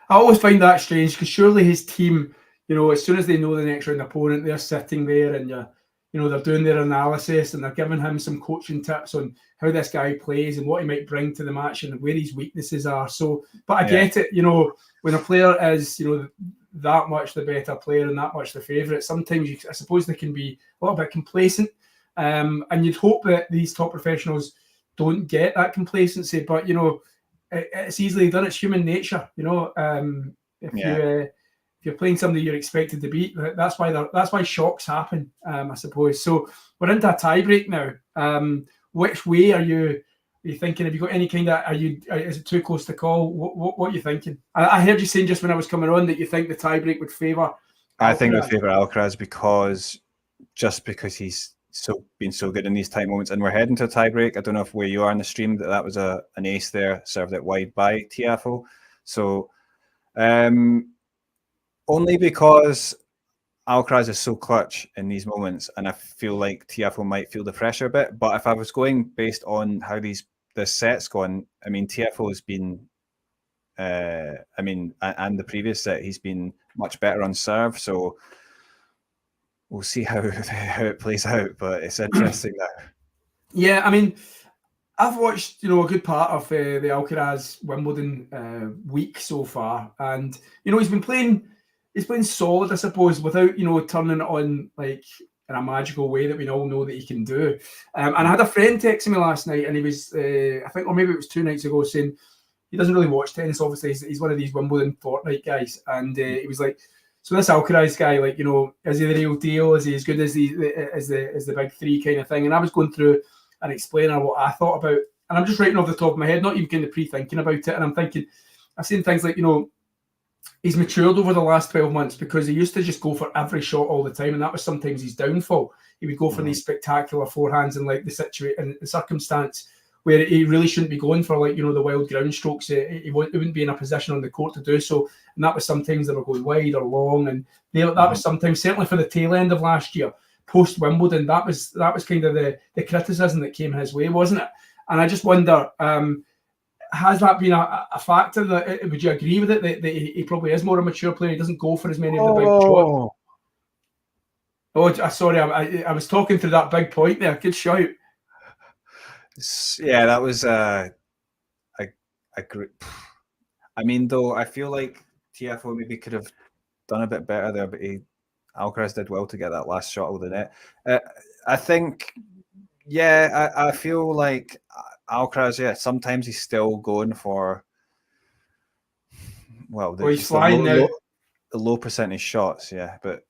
always find that strange, because surely his team, as soon as they know the next round opponent, they're sitting there and they're doing their analysis and they're giving him some coaching tips on how this guy plays and what he might bring to the match and where his weaknesses are. So, but I get it, when a player is, that much the better player and that much the favourite, sometimes I suppose they can be a little bit complacent. And you'd hope that these top professionals don't get that complacency, but, it's easily done. It's human nature, if you're playing somebody you're expected to beat, that's why shocks happen, I suppose. So we're into a tiebreak now. Which way are you thinking? Have you got any kind of? Is it too close to call? What are you thinking? I heard you saying just when I was coming on that you think the tiebreak would favour. I think it would favour Alcaraz because he's been so good in these tight moments, and we're heading to a tiebreak. I don't know if where you are in the stream that was an ace there, served out wide by Tiafoe. So only because Alcaraz is so clutch in these moments, and I feel like Tiafoe might feel the pressure a bit. But if I was going based on how the set's gone, I mean, Tiafoe has been, and the previous set, he's been much better on serve. So we'll see how it plays out, but it's interesting now. Yeah, I mean, I've watched a good part of the Alcaraz Wimbledon week so far, and he's been playing solid, I suppose, without turning it on like in a magical way that we all know that he can do. And I had a friend texting me last night, and he was I think, or maybe it was 2 nights ago, saying he doesn't really watch tennis. Obviously, he's one of these Wimbledon Fortnite guys, and he was like, so this Alcaraz guy, like, is he the real deal? Is he as good as the big three kind of thing? And I was going through and explaining what I thought about, and I'm just writing off the top of my head, not even kind of pre-thinking about it. And I'm thinking, I've seen things like, he's matured over the last 12 months, because he used to just go for every shot all the time, and that was sometimes his downfall. He would go for these spectacular forehands in like the circumstance where he really shouldn't be going for the wild ground strokes. He wouldn't be in a position on the court to do so, and that was sometimes they were going wide or long, and that was sometimes, certainly for the tail end of last year, post Wimbledon, that was kind of the criticism that came his way, wasn't it? And I just wonder, has that been a factor? That would you agree with it that he probably is more a mature player? He doesn't go for as many of the big shots. Oh, sorry, I was talking through that big point there. Good shout. Yeah, that was a great. I mean, though, I feel like Tiafoe maybe could have done a bit better there, but Alcaraz did well to get that last shot over the net. I think, I feel like Alcaraz, sometimes he's still going for, he's flying now. The low percentage shots, but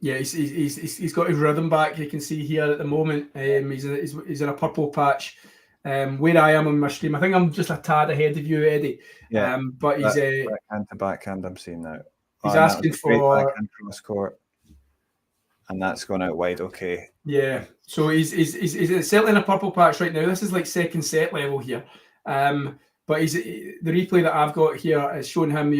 yeah, he's got his rhythm back. You can see here at the moment, he's in a purple patch. Where I am on my stream, I think I'm just a tad ahead of you, Eddie. Yeah, but he's backhand to backhand. I'm seeing now. He's asking for backhand cross court. and that's gone out wide. Okay. Yeah. So he's certainly in a purple patch right now. This is like second set level here. But the replay that I've got here is showing him,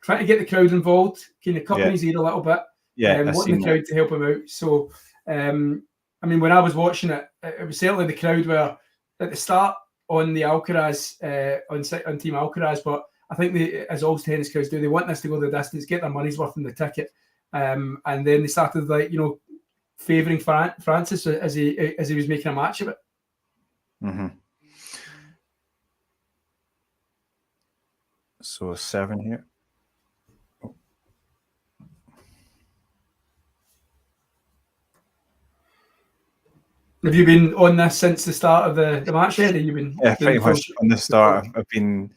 trying to get the crowd involved, kind of cupping his ear a little bit, wanting the crowd to help him out. So, I mean, when I was watching it, it was certainly the crowd were at the start on the Alcaraz, on Team Alcaraz, but I think as all tennis crowds do, they want this to go the distance, get their money's worth in the ticket, and then they started favouring Francis as he was making a match of it. Mm-hmm. So 7 here. Have you been on this since the start of the match yet? Have you been? Yeah, pretty much on the start. I've been,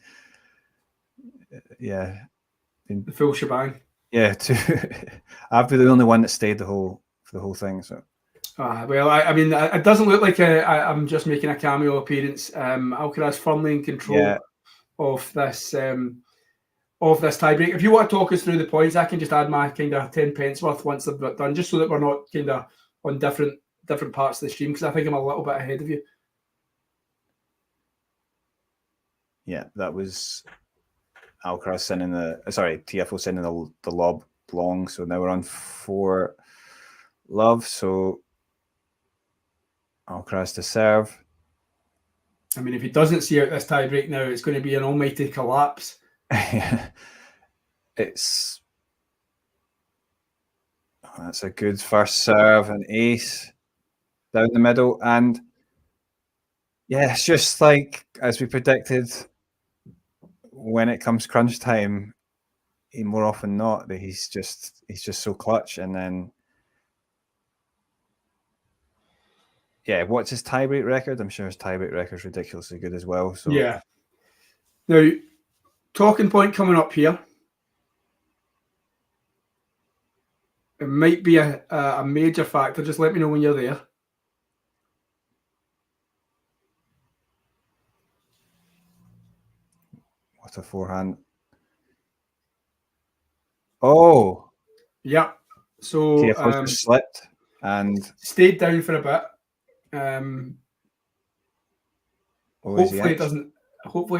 the full shebang. Yeah, I've been the only one that stayed for the whole thing. So. Well, I mean, it doesn't look like I'm just making a cameo appearance. Alcaraz firmly in control of this tiebreak. If you want to talk us through the points, I can just add my kind of 10 pence worth once they're done, just so that we're not kind of on different parts of the stream, because I think I'm a little bit ahead of you. Yeah, that was Alcaraz sending Tiafoe sending the lob long. So now we're on 4 love. So Alcaraz to serve. I mean, if he doesn't see out this tiebreak now, it's going to be an almighty collapse. That's a good first serve, an ace down the middle, and it's just like as we predicted. When it comes crunch time, more often not, that he's just so clutch. And then, what's his tiebreak record? I'm sure his tiebreak record is ridiculously good as well. So yeah. Now, talking point coming up here. It might be a major factor. Just let me know when you're there. What a forehand. Oh. Yeah. So Tiafoe just slipped and stayed down for a bit. Hopefully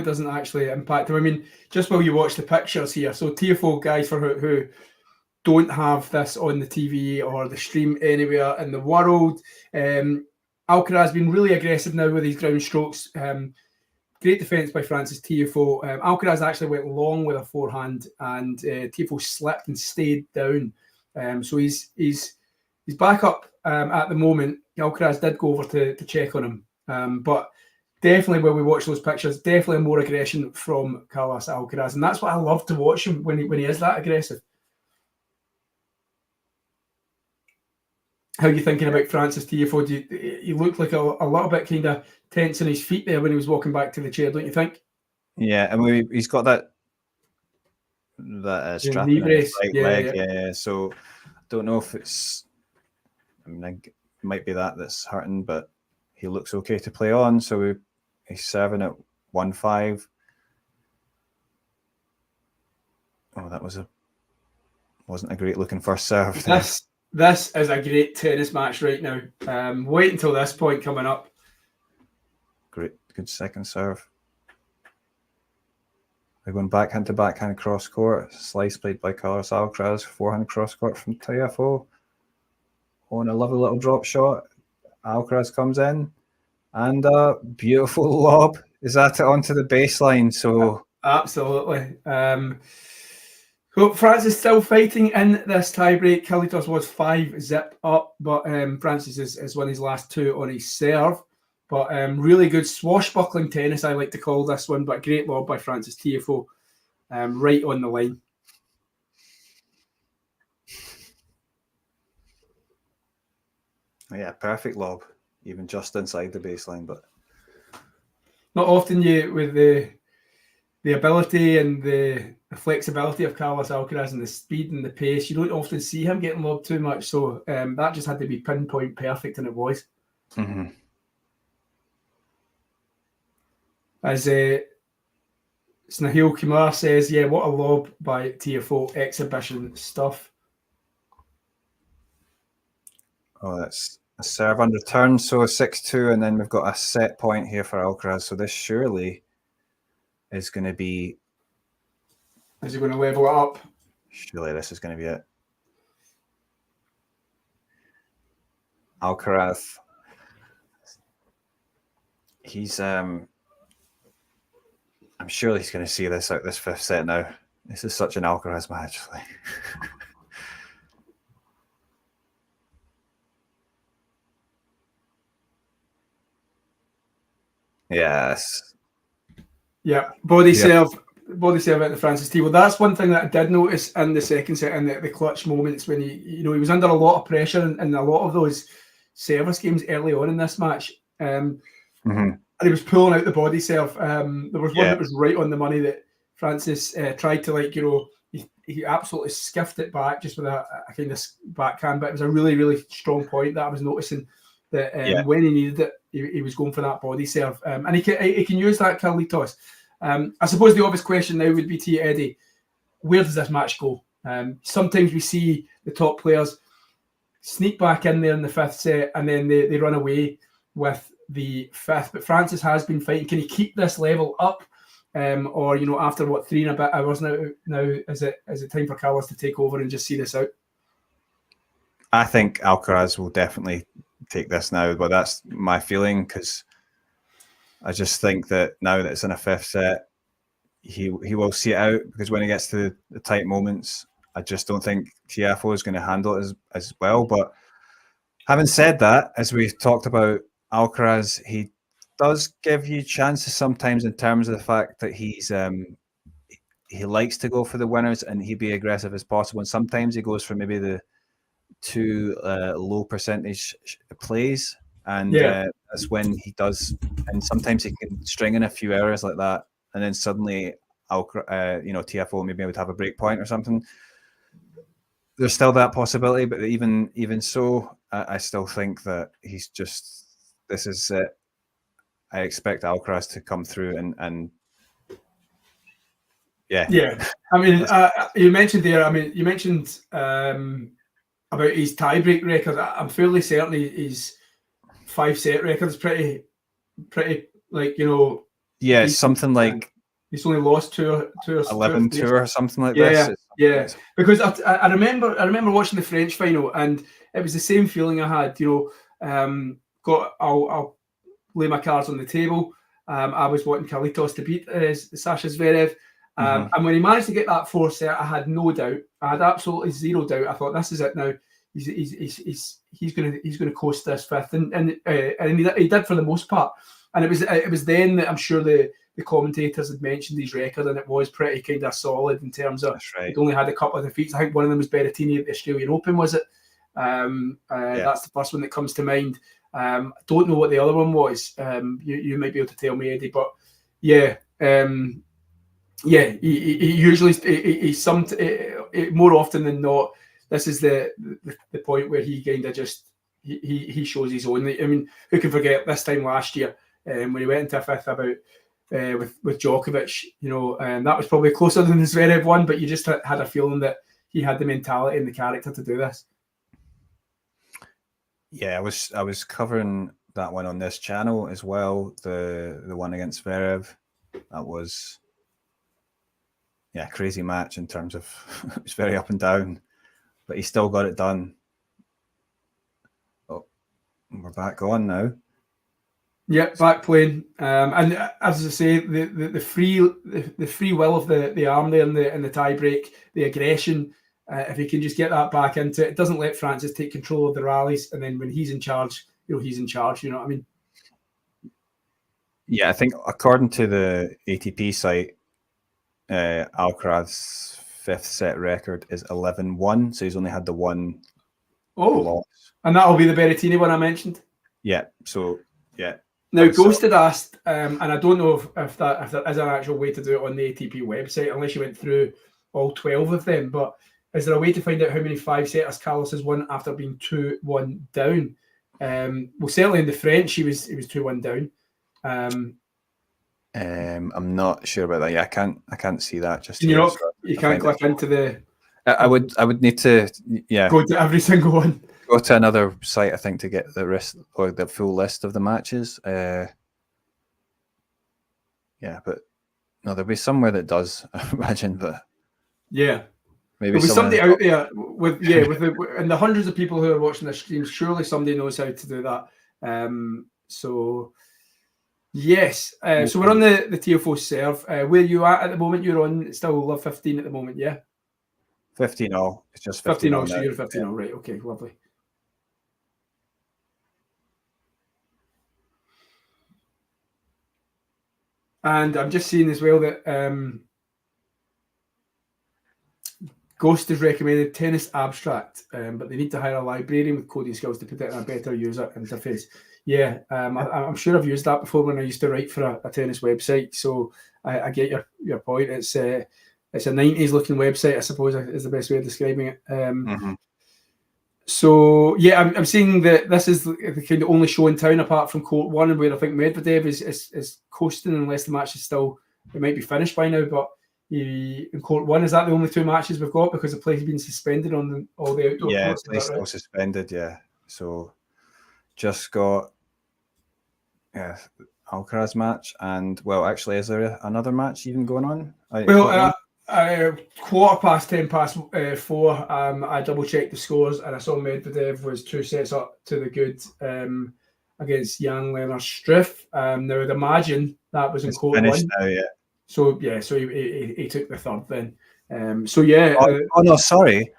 it doesn't actually impact him. I mean, just while you watch the pictures here, so Tiafoe, guys, for who don't have this on the TV or the stream anywhere in the world, Alcaraz has been really aggressive now with his ground strokes. Great defence by Francis Tiafoe. Alcaraz actually went long with a forehand, and Tiafoe slipped and stayed down. So he's back up at the moment. Alcaraz did go over to check on him, but definitely when we watch those pictures, definitely more aggression from Carlos Alcaraz, and that's what I love to watch him when he is that aggressive. How are you thinking about Francis Tiafoe? He looked like a little bit kind of tense in his feet there when he was walking back to the chair, don't you think? Yeah, I mean, he's got that strap in his right leg. Yeah. So I don't know if it's. I mean, it might be that's hurting, but he looks okay to play on. So he's serving at 1-5. Oh, that wasn't a great looking first serve. This is a great tennis match right now. Wait until this point coming up. Great, good second serve. We're going backhand to backhand cross court. Slice played by Carlos Alcaraz. Forehand cross court from Tiafoe. On a lovely little drop shot. Alcaraz comes in. And a beautiful lob. Is that it onto the baseline? So absolutely. Francis still fighting in this tiebreak. Kalitos was 5-0 up, but Francis has won his last 2 on his serve. But really good swashbuckling tennis, I like to call this one, but great lob by Francis Tiafoe, right on the line. Yeah, perfect lob, even just inside the baseline. But not often with the ability and the flexibility of Carlos Alcaraz and the speed and the pace, you don't often see him getting lobbed too much. So that just had to be pinpoint perfect, and it was. Mm-hmm. As Snahil Kumar says, yeah, what a lob by Tiafoe, exhibition stuff. Oh, that's a serve on return, so 6-2, and then we've got a set point here for Alcaraz. So this surely is going to be. Is he going to level it up? Surely this is going to be it. Alcaraz. He's I'm sure he's going to see this out this fifth set now. This is such an Alcaraz match. Yes. Yeah, body serve out the Francis T. Well, that's one thing that I did notice in the second set, in the clutch moments when he was under a lot of pressure in a lot of those service games early on in this match. And he was pulling out the body serve. There was one that was right on the money that Francis tried to he absolutely skiffed it back just with a kind of backhand, but it was a really, really strong point that I was noticing that when he needed it, he was going for that body serve. And he can use that Carlitos. I suppose the obvious question now would be to you, Eddie, where does this match go? Sometimes we see the top players sneak back in there in the fifth set and then they run away with the fifth. But Francis has been fighting. Can he keep this level up? Or, after 3 and a bit hours now is it time for Carlos to take over and just see this out? I think Alcaraz will definitely take this now, but that's my feeling, because I just think that now that it's in a fifth set, he will see it out, because when he gets to the tight moments, I just don't think Tiafoe is going to handle it as well. But having said that, as we've talked about Alcaraz, he does give you chances sometimes in terms of the fact that he likes to go for the winners and he'd be aggressive as possible. And sometimes he goes for maybe the too low percentage plays, and that's when he does. And sometimes he can string in a few errors like that, and then suddenly, Tiafoe maybe would have a break point or something. There's still that possibility, but even so, I still think that he's just. This is it. I expect Alcaraz to come through and yeah. I mean, you mentioned about his tiebreak record. I'm fairly certain his 5-set record is pretty Yeah, it's something like he's only lost two or 11 or something like this. Yeah. Because I remember watching the French final, and it was the same feeling I had. I'll lay my cards on the table. I was wanting Carlitos to beat Sasha Zverev. And when he managed to get that 4th set, I had no doubt. I had absolutely zero doubt. I thought, this is it now. He's going to coast this fifth, and he did for the most part. And it was then that I'm sure the commentators had mentioned his record, and it was pretty kind of solid in terms of. That's right. He'd only had a couple of defeats. I think one of them was Berrettini at the Australian Open, was it? That's the first one that comes to mind. I don't know what the other one was. You might be able to tell me, Eddie, but yeah. He usually more often than not, this is the point where he kind of just he shows his own. I mean, who can forget this time last year when he went into a fifth about with Djokovic, and that was probably closer than the Zverev one, but you just had a feeling that he had the mentality and the character to do this. Yeah, I was covering that one on this channel as well. The one against Zverev, that was. Yeah, crazy match in terms of it was very up and down, but he still got it done. Oh, we're back on now. Yeah, back playing. And as I say, the free will of the arm there in the tie break, the aggression. If he can just get that back into it, it doesn't let Francis take control of the rallies, and then when he's in charge, he's in charge. You know what I mean? Yeah, I think according to the ATP site. Alcaraz's 5th set record is 11-1, so he's only had the one loss. And that'll be the Berrettini one I mentioned. Yeah, so yeah. Now, Ghosted asked, and I don't know if there is an actual way to do it on the ATP website, unless you went through all 12 of them, but is there a way to find out how many 5-setters Carlos has won after being 2-1 down? Well, certainly in the French, he was 2-1 down. I'm not sure about that. Yeah, I can't see that. Just you can't click into the. I would need to. Yeah. Go to every single one. go to another site, I think, to get the rest or the full list of the matches. Yeah, but no, there'll be somewhere that does, I imagine, but yeah. maybe There'll be someone somebody out there with and the hundreds of people who are watching this stream. Surely somebody knows how to do that. So yes, so we're on the Tiafoe serve. Where you at the moment? You're on still Love 15 at the moment, yeah. 15 all. It's just 15 all. now. So you're 15 all, right? Okay, lovely. And I'm just seeing as well that Ghost has recommended Tennis Abstract, but they need to hire a librarian with coding skills to put it in a better user interface. Yeah, I'm sure I've used that before when I used to write for a tennis website. So I get your point. It's a 90s looking website, I suppose, is the best way of describing it. So yeah, I'm seeing that this is the kind of only show in town apart from Court 1, where I think Medvedev is coasting unless the match is still, it might be finished by now, but in Court 1, is that the only two matches we've got because the play has been suspended on all the outdoor courts? Yeah, it's still suspended, yeah. So just got Alcaraz match, and well, actually, is there another match even going on? Quarter past 10 past 4, I double checked the scores and I saw Medvedev was 2 sets up to the good against Jan Lennart Struff. Now I'd imagine that was in Court 1. Now, yeah. So yeah, so he took the third then. So yeah. Oh no, sorry,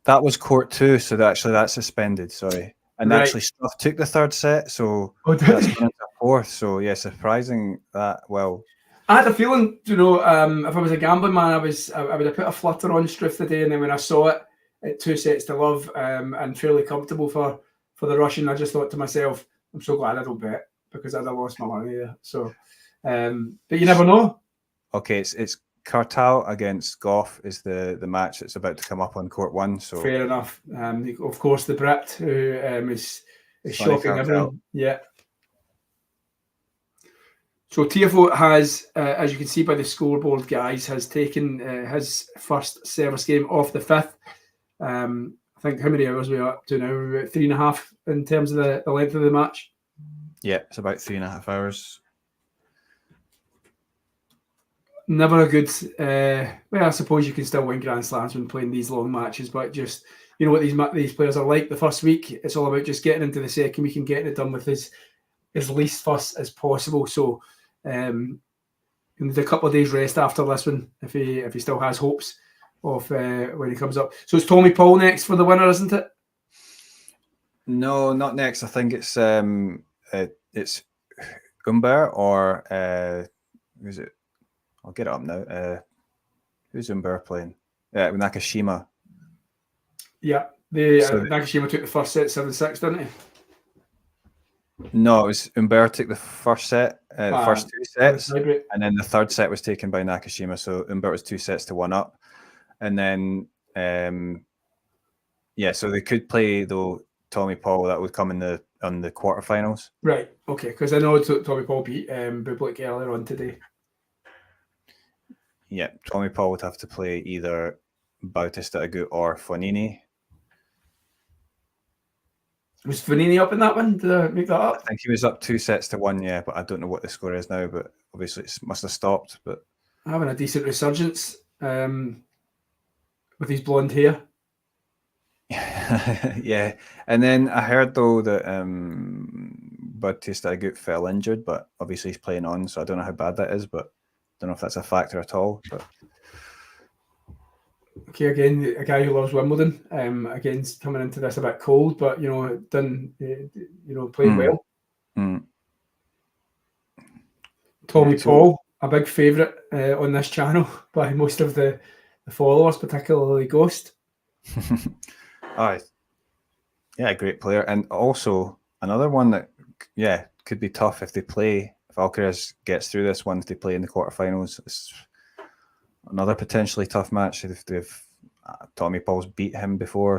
that was Court 2. So that's suspended. Sorry, and Right. actually Struff took the third set, so Oh, did that's he? going into fourth. So yeah, surprising that. Well, I had a feeling, if I was a gambling man, I would have put a flutter on Struff today, and then when I saw it at 2 sets to love and fairly comfortable for the Russian, I just thought to myself, I'm so glad I don't bet because I'd have lost my money there. So, but you never know. okay, it's Kartal against Goff is the match that's about to come up on Court 1. So Fair enough. Of course, the Brit who is Sonny shocking Kartal. everyone. Yeah. So Tiafoe has, as you can see by the scoreboard, guys, has taken his first service game off the 5th. I think how many hours we are up to now? We're about 3.5 in terms of the length of the match. yeah, it's about 3.5 hours. Never a good. Well, I suppose you can still win Grand Slams when playing these long matches, but just what these players are like. The first week, it's all about just getting into the second week and getting it done with as least fuss as possible. So, with a couple of days rest after this one, if he still has hopes of when he comes up. So it's Tommy Paul next for the winner, isn't it? No, not next. I think it's Umber or who's it? I'll get it up now. Who's Umber playing? Yeah, with Nakashima. Yeah, Nakashima took the first set 7-6, didn't he? No, it was Umber took the first set, the first 2 sets, and then the third set was taken by Nakashima. So Umber was 2 sets to 1 up, and then so they could play though Tommy Paul. That would come on the quarterfinals. Right. Okay. Because I know Tommy Paul beat Bublik earlier on today. Yeah, Tommy Paul would have to play either Bautista Agut or Fognini. Was Fognini up in that one? Did I make that up? I think he was up 2 sets to 1, yeah, but I don't know what the score is now, but obviously it must have stopped. But having a decent resurgence with his blonde hair. yeah, and then I heard though that Bautista Agut fell injured, but obviously he's playing on, so I don't know how bad that is, but I don't know if that's a factor at all. But okay, again, a guy who loves Wimbledon. Again, coming into this a bit cold, but done. Played well. Tommy Paul, a big favourite on this channel by most of the followers, particularly Ghost. Yeah, great player, and also another one that could be tough if Alcaraz gets through this one, if they play in the quarterfinals. It's another potentially tough match. If Tommy Paul's beat him before,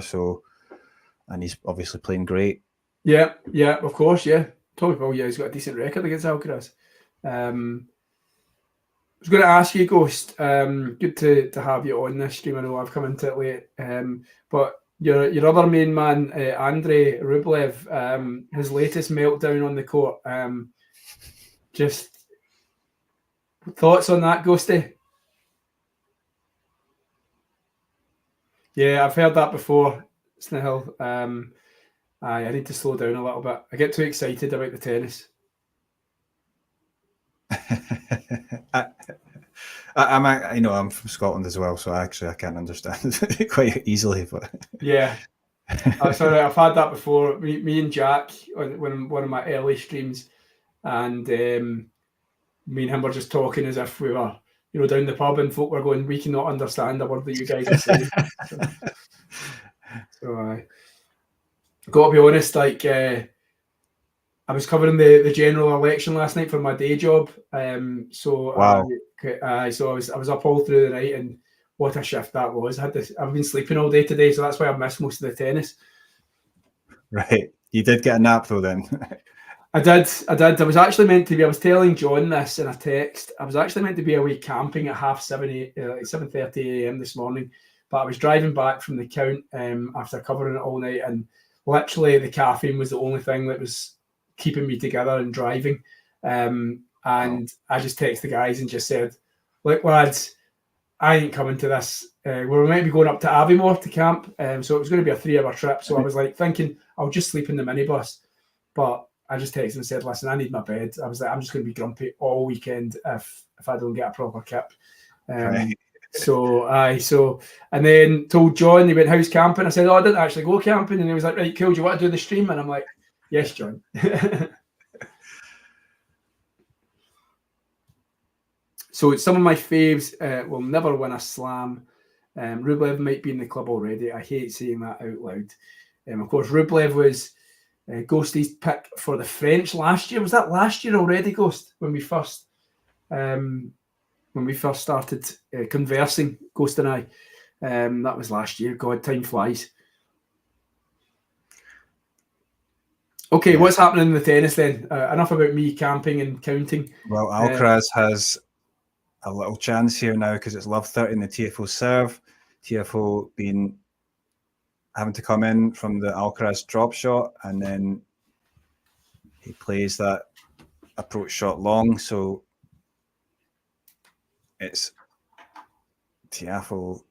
and he's obviously playing great. Yeah, of course, yeah. Tommy Paul, he's got a decent record against Alcaraz. I was going to ask you, Ghost. Good to have you on this stream. I know I've come into it late, but your other main man, Andrei Rublev, his latest meltdown on the court. Just thoughts on that, Ghosty? Yeah, I've heard that before, Snehil. I need to slow down a little bit. I get too excited about the tennis. I'm from Scotland as well, so I can't understand it quite easily. But yeah, sorry, I've had that before. Me and Jack on one of my early streams, and me and him were just talking as if we were, down the pub, and folk were going, "We cannot understand a word that you guys are saying." so I got to be honest, like. I was covering the general election last night for my day job. Wow. So I was up all through the night, and what a shift that was. I've been sleeping all day today, so that's why I've missed most of the tennis. Right. You did get a nap though then. I did. I was actually meant to be, I was telling John this in a text. I was actually meant to be away camping at 7:30 a.m. this morning, but I was driving back from the count after covering it all night, and literally the caffeine was the only thing that was keeping me together and driving. And I just texted the guys and just said, "Look, lads, I ain't coming to this. We were meant to be going up to Aviemore to camp, so it was going to be a 3-hour trip. So I was like thinking I'll just sleep in the minibus, but I just texted and said, "Listen, I need my bed." I was like, "I'm just going to be grumpy all weekend if I don't get a proper kip." Right. So and then told John, he went house camping. I said, "Oh, I didn't actually go camping," and he was like, "Right, cool. Do you want to do the stream?" And I'm like, "Yes, John." So some of my faves will never win a slam. Rublev might be in the club already. I hate saying that out loud. Of course, Rublev was Ghosty's pick for the French last year. Was that last year already, Ghost? When we first started conversing, Ghost and I. That was last year. God, time flies. Okay, what's happening in the tennis then? Enough about me camping and counting. Well, Alcaraz has a little chance here now because it's love 30 in the Tiafoe serve. Tiafoe having to come in from the Alcaraz drop shot, and then he plays that approach shot long. So it's Tiafoe.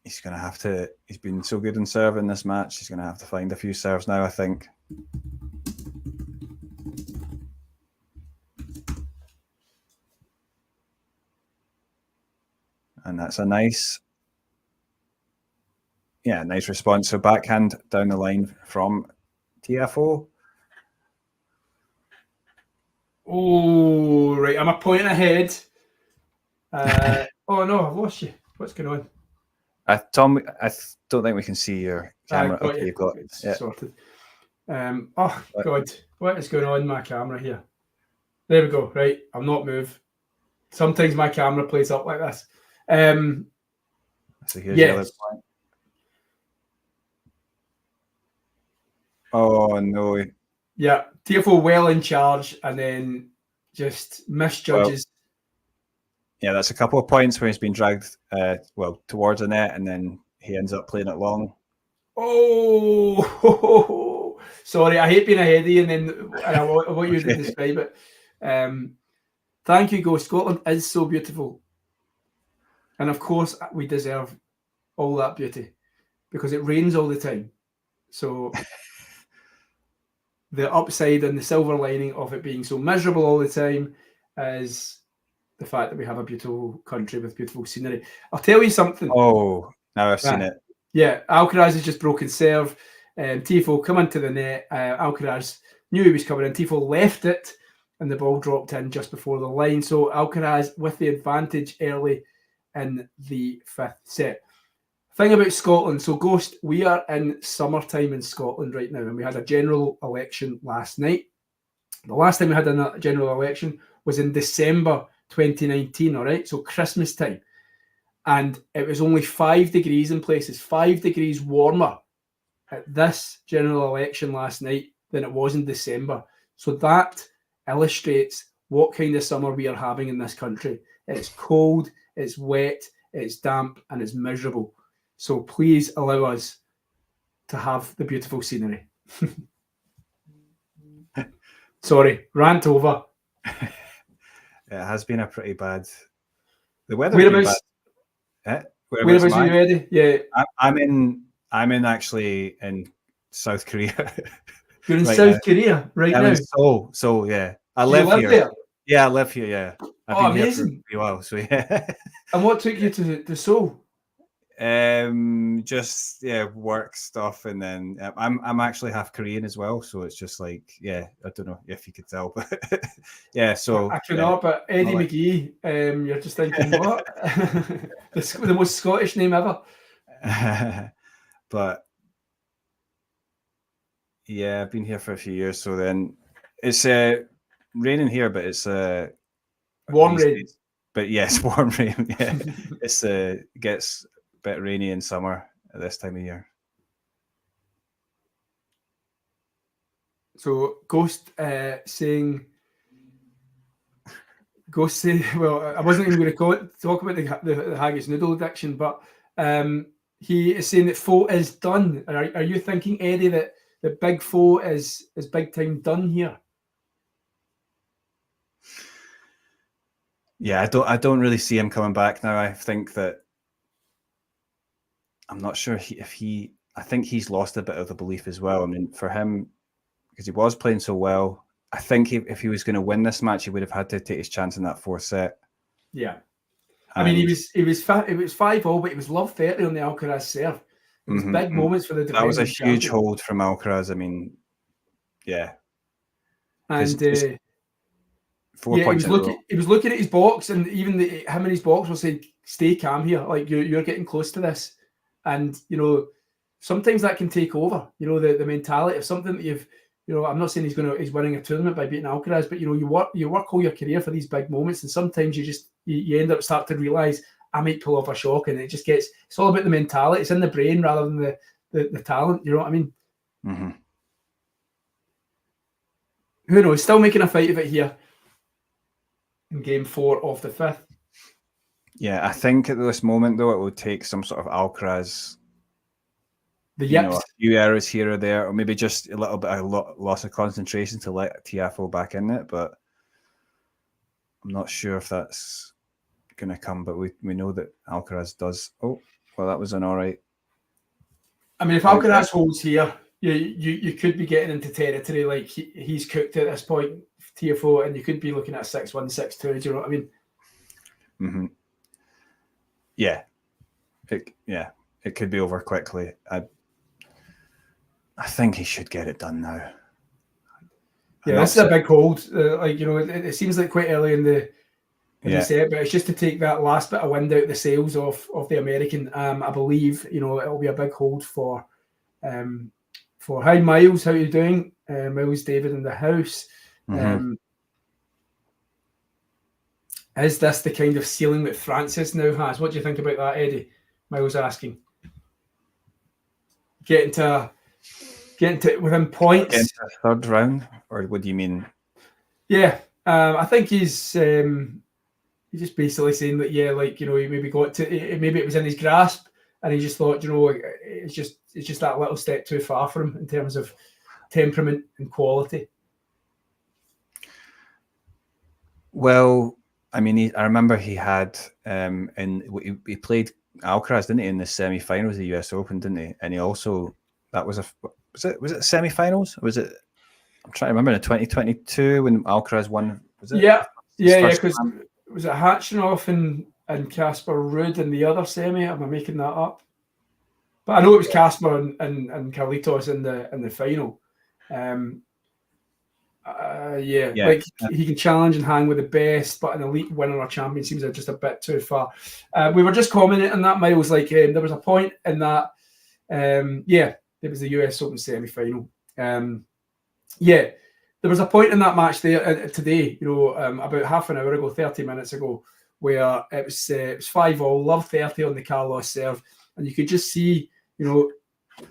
He's going to have to, he's been so good in serve in this match, he's going to have to find a few serves now, I think. And that's a nice response. So backhand down the line from Tiafoe. Oh, right. I'm a point ahead. Oh, no, I've lost you. What's going on? Tom, I don't think we can see your camera. Okay, you've got it sorted. Oh, God. What is going on in my camera here? There we go. Right. I'll not move. Sometimes my camera plays up like this. So here's the other point. Oh, no. Yeah. Tiafoe well in charge and then just misjudges. Yeah, that's a couple of points where he's been dragged towards the net and then he ends up playing it long. Oh, sorry. I hate being ahead of you and then I want you to describe it. Thank you, Go. Scotland is so beautiful. And of course, we deserve all that beauty because it rains all the time. So the upside and the silver lining of it being so miserable all the time is the fact that we have a beautiful country with beautiful scenery. I'll tell you something. Oh, now I've seen it. Yeah, Alcaraz has just broken serve. Tiafoe come into the net. Alcaraz knew he was coming in. Tiafoe left it and the ball dropped in just before the line. So Alcaraz with the advantage early in the fifth set. Thing about Scotland, so Ghost, we are in summertime in Scotland right now, and we had a general election last night. The last time we had a general election was in December 2019, all right? So Christmas time. And it was only 5 degrees in places, 5 degrees warmer at this general election last night than it was in December. So that illustrates what kind of summer we are having in this country. It's cold, it's wet, it's damp, and it's miserable. So please allow us to have the beautiful scenery. Sorry, rant over. It has been a pretty bad. The weather's been bad. Whereabouts are you, Eddie? Yeah, I'm in actually in South Korea. You're in right South now. Korea right I'm now. in Seoul, so yeah, I Do live you live here. there? Yeah, I live here. Yeah, I've been amazing. here for a while. So yeah. And what took you to Seoul? Just work stuff, and then I'm actually half Korean as well, so it's just like I don't know if you could tell, but yeah. So I cannot, but Eddie McGee, you're just thinking what? the most Scottish name ever. But yeah, I've been here for a few years, so then it's raining here, but it's warm rain. Days, but yes, warm rain. Yeah, it's gets a bit rainy in summer at this time of year. So Ghost saying, well, I wasn't even going to talk about the haggis noodle addiction, but he is saying that Pho is done. Are you thinking, Eddie, that Big Pho is big time done here? Yeah, I don't really see him coming back now. I think that I'm not sure I think he's lost a bit of the belief as well. I mean, for him, because he was playing so well, I think if he was going to win this match, he would have had to take his chance in that fourth set. Yeah, I mean, it was 5-0, but it was love 30 on the Alcaraz serve. It was big moments for the defending That was a huge champion. hold from Alcaraz. I mean, yeah, and 4 points. He was looking at his box, and even him and his box were saying, "Stay calm here. Like you're getting close to this." And sometimes that can take over. The mentality of something that you've. I'm not saying he's winning a tournament by beating Alcaraz, but you work all your career for these big moments, and sometimes you end up starting to realize I might pull off a shock, and it's all about the mentality. It's in the brain rather than the talent. You know what I mean? Mm-hmm. Who knows? Still making a fight of it here in game 4 of the 5th. Yeah, I think at this moment though it will take some sort of Alcaraz. A few errors here or there, or maybe just a little bit of loss of concentration to let Tiafoe back in it. But I'm not sure if that's going to come. But we know that Alcaraz does. Oh, well, that was an all right. I mean, if Alcaraz holds here, you could be getting into territory like he's cooked at this point, Tiafoe, and you could be looking at 6-1, 6-2. Do you know what I mean? Mm-hmm. Yeah, it could be over quickly. I think he should get it done now. Yeah, this is a big hold. It seems like quite early in the set, but it's just to take that last bit of wind out the sails of the American. I believe it'll be a big hold for. Hi Miles, how are you doing? Miles David in the house. Is this the kind of ceiling that Francis now has? What do you think about that, Eddie? Miles asking. Getting to within points. Into the third round, or what do you mean? Yeah, I think he's just basically saying that he maybe got to maybe it was in his grasp, and he just thought it's just that little step too far for him in terms of temperament and quality. Well, I mean, I remember he had he played Alcaraz, didn't he, in the semi-finals of the US Open, didn't he? And he also was it semi-finals? Or was it? I'm trying to remember in 2022 when Alcaraz won. Was it? Yeah. Because was it Hatchinoff and Casper Ruud in the other semi? Am I making that up? But I know it was Casper and Carlitos in the final. He can challenge and hang with the best, but an elite winner or champion seems just a bit too far. We were just commenting on that, Miles. There was a point in that. It was the US Open semi-final. There was a point in that match there today, about half an hour ago, 30 minutes ago, where it was 5-5, love 30 on the Carlos serve, and you could just see,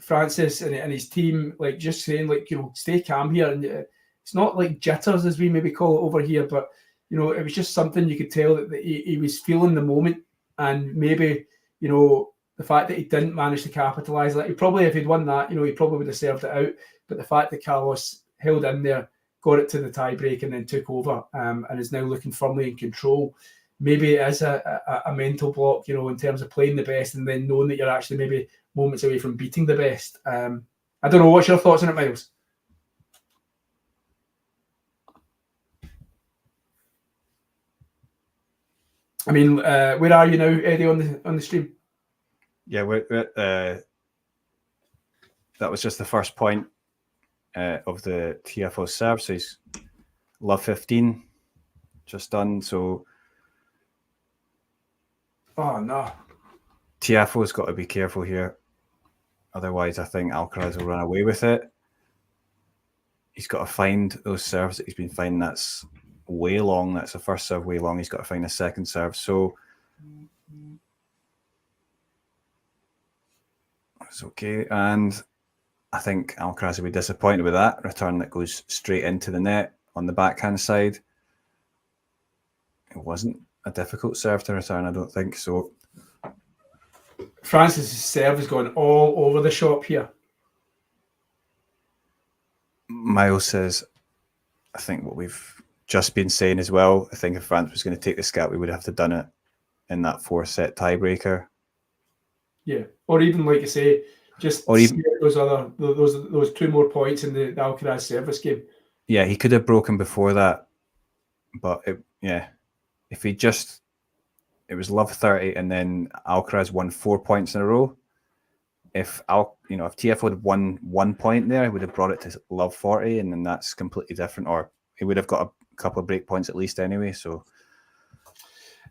Francis and his team just saying stay calm here, and it's not like jitters as we maybe call it over here, but it was just something you could tell that he was feeling the moment, and maybe, you know, the fact that he didn't manage to capitalise, like he probably, if he'd won that, you know, he probably would have served it out. But the fact that Carlos held in there, got it to the tiebreak, and then took over, and is now looking firmly in control. Maybe it is a mental block, you know, in terms of playing the best and then knowing that you're actually maybe moments away from beating the best. I don't know. What's your thoughts on it, Miles? I mean, where are you now, Eddie, on the stream? Yeah, that was just the first point of the Tiafoe serve. So he's love 15 just done. So oh no, Tiafoe's got to be careful here. Otherwise, I think Alcaraz will run away with it. He's got to find those serves that he's been finding. That's way long. That's the first serve way long. He's got to find a second serve. So it's okay. And I think Alcaraz will be disappointed with that return that goes straight into the net on the backhand side. It wasn't a difficult serve to return, I don't think. So Francis' serve is going all over the shop here. Miles says, I think what we've just been saying as well, I think if France was going to take the scalp, we would have to done it in that 4-set tiebreaker. Yeah, or even, like you say, just or even those 2 more points in the Alcaraz service game. Yeah, he could have broken before that, but if he just, it was love 30 and then Alcaraz won 4 points in a row. If Tiafoe had won 1 point there, he would have brought it to love 40, and then that's completely different. Or he would have got a couple of break points at least anyway. So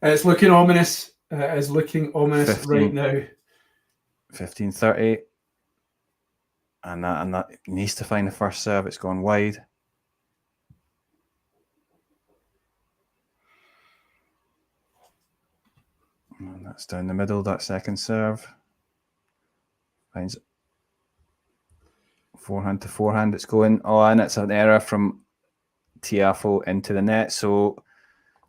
it's looking ominous. It is looking ominous 15, right now. 15-30, and that he needs to find the first serve. It's gone wide. And that's down the middle. That second serve finds forehand to forehand. It's going. Oh, and it's an error from Tiafoe into the net. So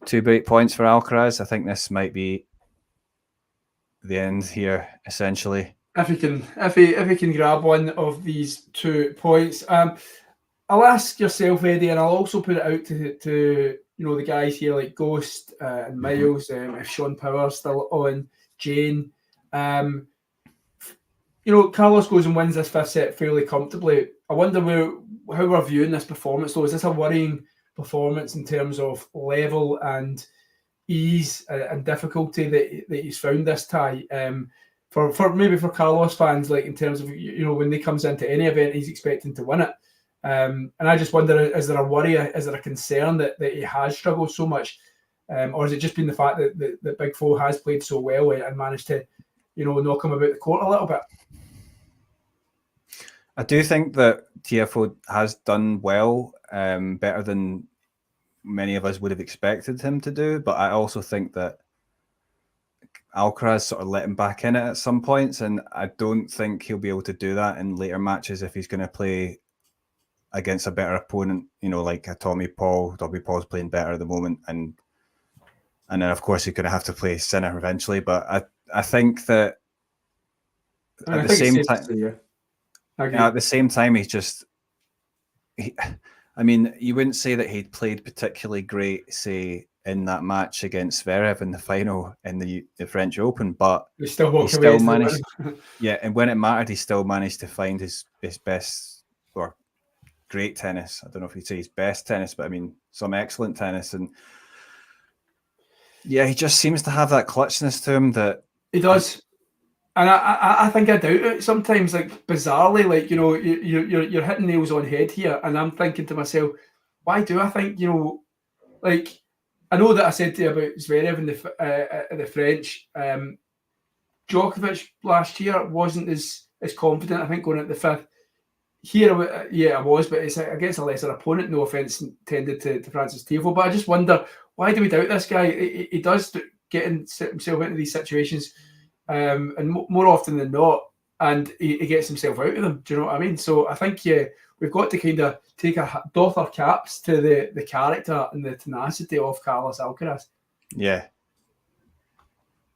2 break points for Alcaraz. I think this might be the end here, essentially. If he can grab one of these 2 points, I'll ask yourself, Eddie, and I'll also put it out to you know, the guys here like Ghost and Miles, if Sean Power's still on, Jane. You know, Carlos goes and wins this 5th set fairly comfortably. I wonder how we're viewing this performance, though. Is this a worrying performance in terms of level and ease and difficulty that he's found this tie? For maybe for Carlos fans, like in terms of, you know, when he comes into any event, he's expecting to win it. And I just wonder, is there a worry, is there a concern that he has struggled so much? Or has it just been the fact that Big Foe has played so well and managed to, you know, knock him about the court a little bit? I do think that Tiafoe has done well, better than many of us would have expected him to do. But I also think that Alcaraz sort of let him back in it at some points, and I don't think he'll be able to do that in later matches if he's going to play against a better opponent, you know, like a Tommy Paul. Tommy Paul's playing better at the moment, and then of course he's going to have to play Sinner eventually. But I think that at the same time, he's just. I mean, you wouldn't say that he'd played particularly great, say, in that match against Zverev in the final in the French Open, but he still managed. Yeah, and when it mattered, he still managed to find his best or great tennis. I don't know if he'd say his best tennis, but I mean some excellent tennis. And yeah, he just seems to have that clutchness to him that he does. And I think I doubt it sometimes, like bizarrely, like, you know, you're hitting nails on head here, and I'm thinking to myself, why do I think, you know, like, I know that I said to you about Zverev in the French. Djokovic last year wasn't as confident, I think, going at the 5th. Here, yeah, I was, but it's against a lesser opponent. No offence intended to Francis Tiafoe, but I just wonder, why do we doubt this guy? He does get himself into these situations, and more often than not, and he gets himself out of them. Do you know what I mean? So I think we've got to kind of doff our caps to the character and the tenacity of Carlos Alcaraz. Yeah.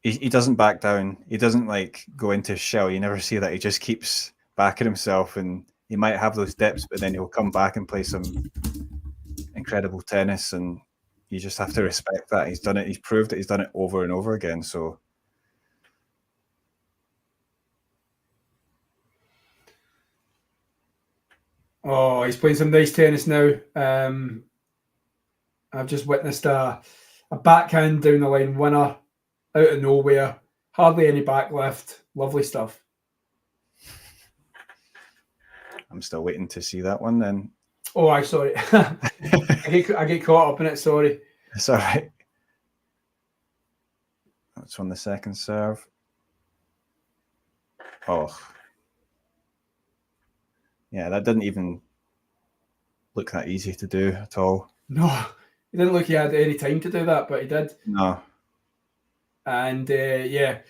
he doesn't back down. He doesn't like go into his shell. You never see that. He just keeps backing himself, and he might have those dips, but then he'll come back and play some incredible tennis, and you just have to respect that. He's done it. He's proved that he's done it over and over again. So. Oh, he's playing some nice tennis now. I've just witnessed a backhand down the line winner out of nowhere. Hardly any back lift. Lovely stuff. I'm still waiting to see that one then. Oh, I'm sorry. I get caught up in it. Sorry. It's all right. That's on the second serve. Oh. Yeah, that didn't even look that easy to do at all. No, he didn't look he had any time to do that, but he did. No. And yeah,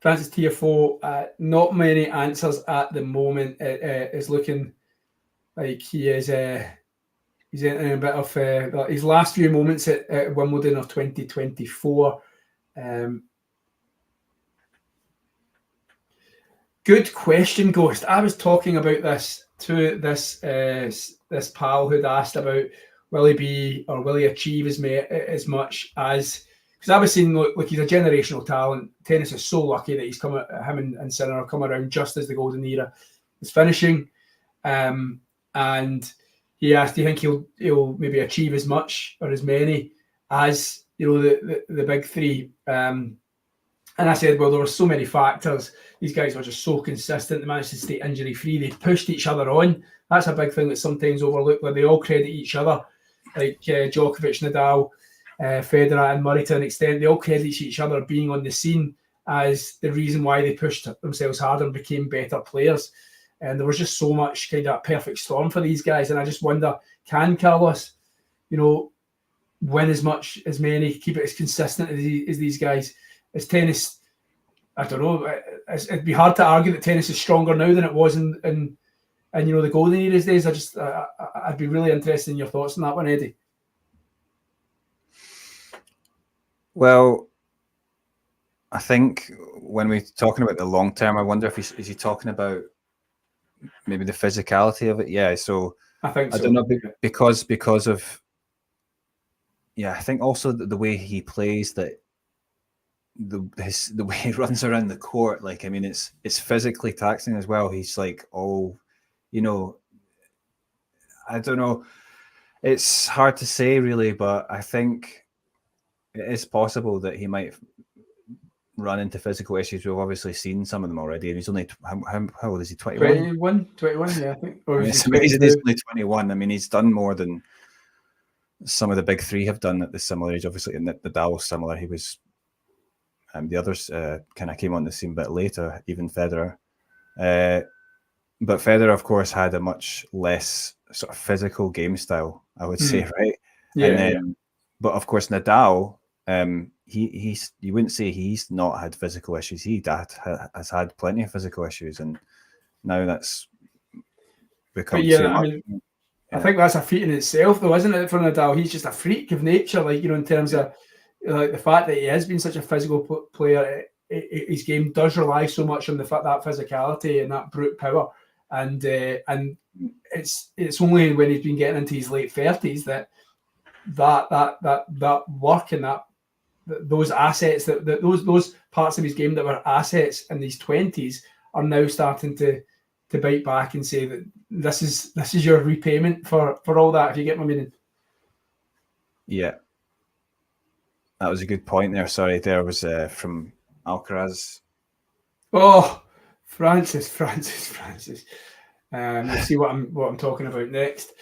Francis Tiafoe, not many answers at the moment. It is looking like he is he's entering a bit of his last few moments at Wimbledon of 2024. Good question, Ghost. I was talking about this to this pal who'd asked about will he achieve as much as, because I was saying look he's a generational talent. Tennis is so lucky that him and Sinner have come around just as the golden era is finishing, and he asked, do you think he'll maybe achieve as much or as many as the big three? And I said, well, there were so many factors. These guys were just so consistent. They managed to stay injury-free. They pushed each other on. That's a big thing that's sometimes overlooked, where they all credit each other, like Djokovic, Nadal, Federer and Murray to an extent. They all credit each other being on the scene as the reason why they pushed themselves harder and became better players. And there was just so much kind of perfect storm for these guys. And I just wonder, can Carlos, win as many, keep it as consistent as these guys? Is tennis, I don't know, it'd be hard to argue that tennis is stronger now than it was in the golden era's days. I'd be really interested in your thoughts on that one, Eddie. Well, I think when we're talking about the long term, I wonder if is he talking about maybe the physicality of it? Yeah, so I think so. I don't know, because of, yeah, I think also the way he plays, that the way he runs around the court, like, I mean, it's physically taxing as well. He's like, I don't know. It's hard to say really, but I think it is possible that he might run into physical issues. We've obviously seen some of them already, and he's only how old is he? 21, yeah, I think. Or it's amazing he's only 21. I mean, he's done more than some of the big three have done at this similar age. Obviously, and Nadal was similar. He was. The others kind of came on the scene a bit later, even Federer. But Federer, of course, had a much less sort of physical game style, I would say, right? Yeah, and then, but of course, Nadal, he's you wouldn't say he's not had physical issues. He has had plenty of physical issues, and now that's become too much. I think that's a feat in itself, though, isn't it, for Nadal? He's just a freak of nature, like, in terms of the fact that he has been such a physical player. His game does rely so much on that physicality and that brute power, and it's only when he's been getting into his late 30s that work and those assets, those parts of his game that were assets in his 20s are now starting to bite back and say that this is your repayment for all that, if you get my meaning. Yeah. That was a good point there. Sorry, there was from Alcaraz. Oh, Francis. We'll see what I'm talking about next.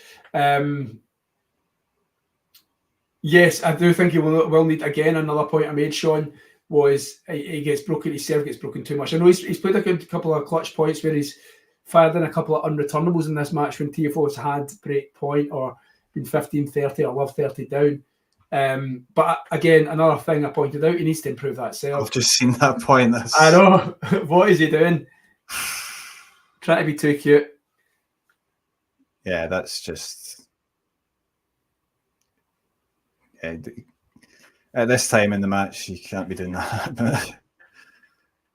Yes, I do think he will need, again, another point I made, Sean, was he gets broken, his serve gets broken too much. I know he's played a good couple of clutch points where he's fired in a couple of unreturnables in this match when Tiafoe's had break point or been 15-30 or love 30 down. But again, another thing I pointed out, he needs to improve that serve. I've just seen that point. I know. What is he doing? Trying to be too cute. Yeah, that's just... Yeah, at this time in the match, you can't be doing that.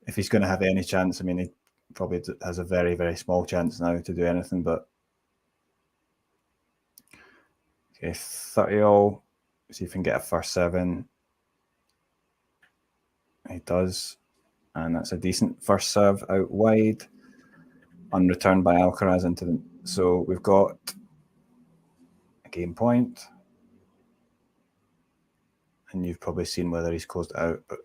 if he's going to have any chance. I mean, he probably has a very, very small chance now to do anything. But okay, 30-all. See if he can get a first serve in. He does, and that's a decent first serve out wide, unreturned by Alcaraz into the. So we've got a game point, and you've probably seen whether he's closed it out. But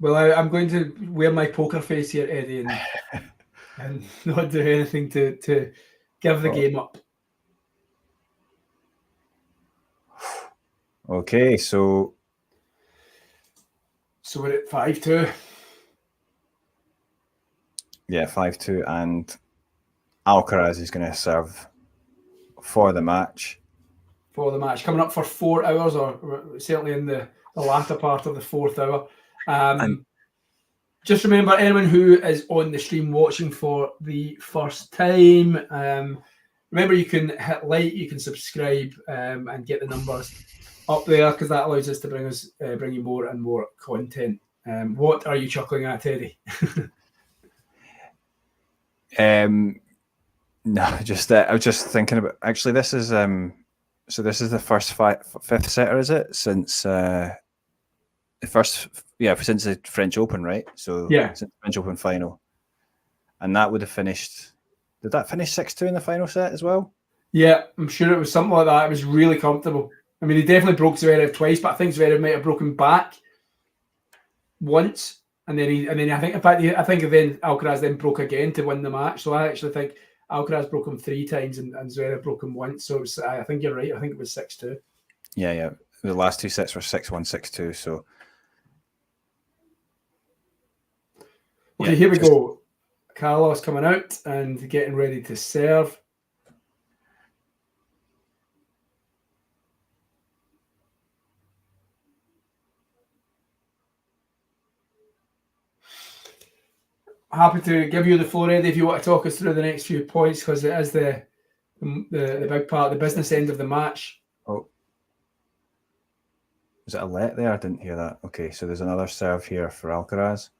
well, I'm going to wear my poker face here, Eddie, and not do anything to give the game up. Okay, so we're at 5-2. Yeah, 5-2, and Alcaraz is going to serve for the match. Coming up for 4 hours, or certainly in the latter part of the 4th hour. Just remember, anyone who is on the stream watching for the first time, remember you can hit like, you can subscribe, and get the numbers up there, because that allows us to bring you more and more content. What are you chuckling at, Teddy? No, just I was just thinking about. Actually, this is so this is the first fifth setter, is it? Since the first, since the French Open, right? So since the French Open final, and that would have finished. Did that finish 6-2 in the final set as well? Yeah, I'm sure it was something like that. It was really comfortable. I mean, he definitely broke Zverev twice, but I think Zverev might have broken back once, and then I think then Alcaraz then broke again to win the match. So I actually think Alcaraz broke him 3 times and Zverev broke him once. So I think you're right. I think it was 6-2. Yeah. The last 2 sets were 6-1, 6-2. So okay, here we go. Carlos coming out and getting ready to serve. Happy to give you the floor, Eddie, if you want to talk us through the next few points, because it is the big part, the business end of the match. Oh, was it a let there? I didn't hear that. Okay, so there's another serve here for Alcaraz.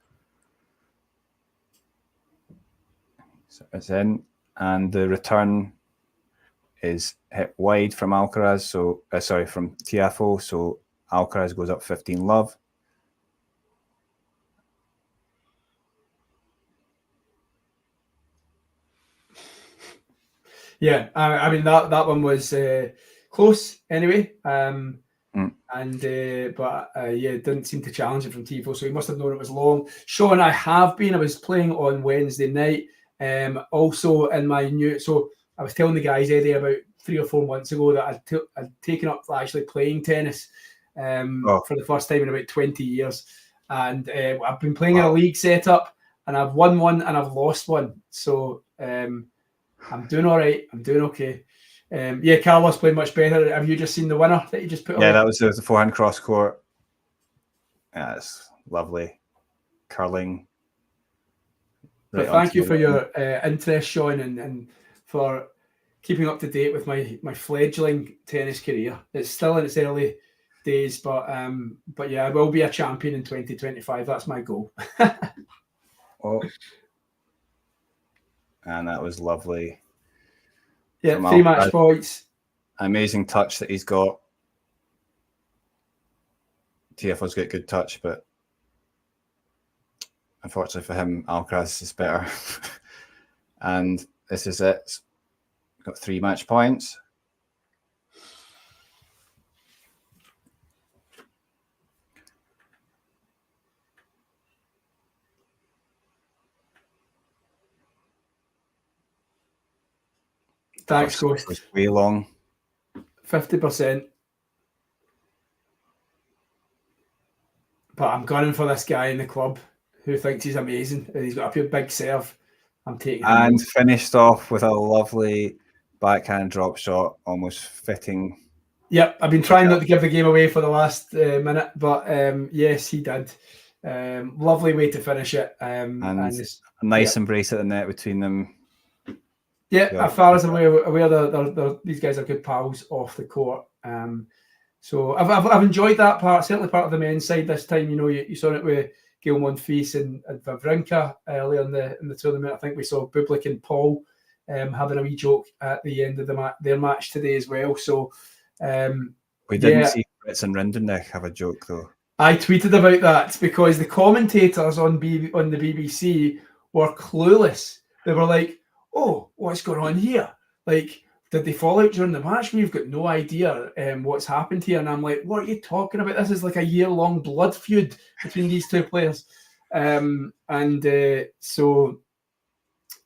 So it's in, and the return is hit wide from Alcaraz. So from Tiafoe. So Alcaraz goes up 15-love. Yeah, I mean that one was close anyway, but it didn't seem to challenge it from Tiafoe, so he must have known it was long. Sean, I was playing on Wednesday night, also in my new. So I was telling the guys, Eddie, about 3 or 4 months ago that I'd taken up actually playing tennis for the first time in about 20 years, and I've been playing in a league setup, and I've won one and I've lost one. So. I'm doing all right. I'm doing okay. Carlos played much better. Have you just seen the winner that he just put on? Yeah, that was the forehand cross court. Yeah, it's lovely. Curling. But thank you for your interest, Sean, and for keeping up to date with my fledgling tennis career. It's still in its early days, but yeah, I will be a champion in 2025. That's my goal. And that was lovely. Yeah, 3 match points. Amazing touch that he's got. Tiafoe's got good touch, but unfortunately for him, Alcaraz is better. And this is it. Got 3 match points. Thanks, Ghost. It's way long. 50%. But I'm gunning for this guy in the club who thinks he's amazing. He's got a pure big serve. I'm taking him. And finished off with a lovely backhand drop shot, almost fitting. Yep, I've been trying not to give the game away for the last minute, but yes, he did. Lovely way to finish it. And a nice embrace at the net between them. Yeah, as far as I'm aware, these guys are good pals off the court. So I've enjoyed that part. Certainly part of the men's side this time. You know, you saw it with Gail Monfils and Wawrinka earlier in the tournament. I think we saw Bublik and Paul having a wee joke at the end of their match today as well. So we didn't see Fritz and Rinderknecht have a joke though. I tweeted about that because the commentators on the BBC were clueless. They were like, "Oh, what's going on here? Like, did they fall out during the match? We've got no idea what's happened here." And I'm like, "What are you talking about? This is like a year-long blood feud between these two players." So,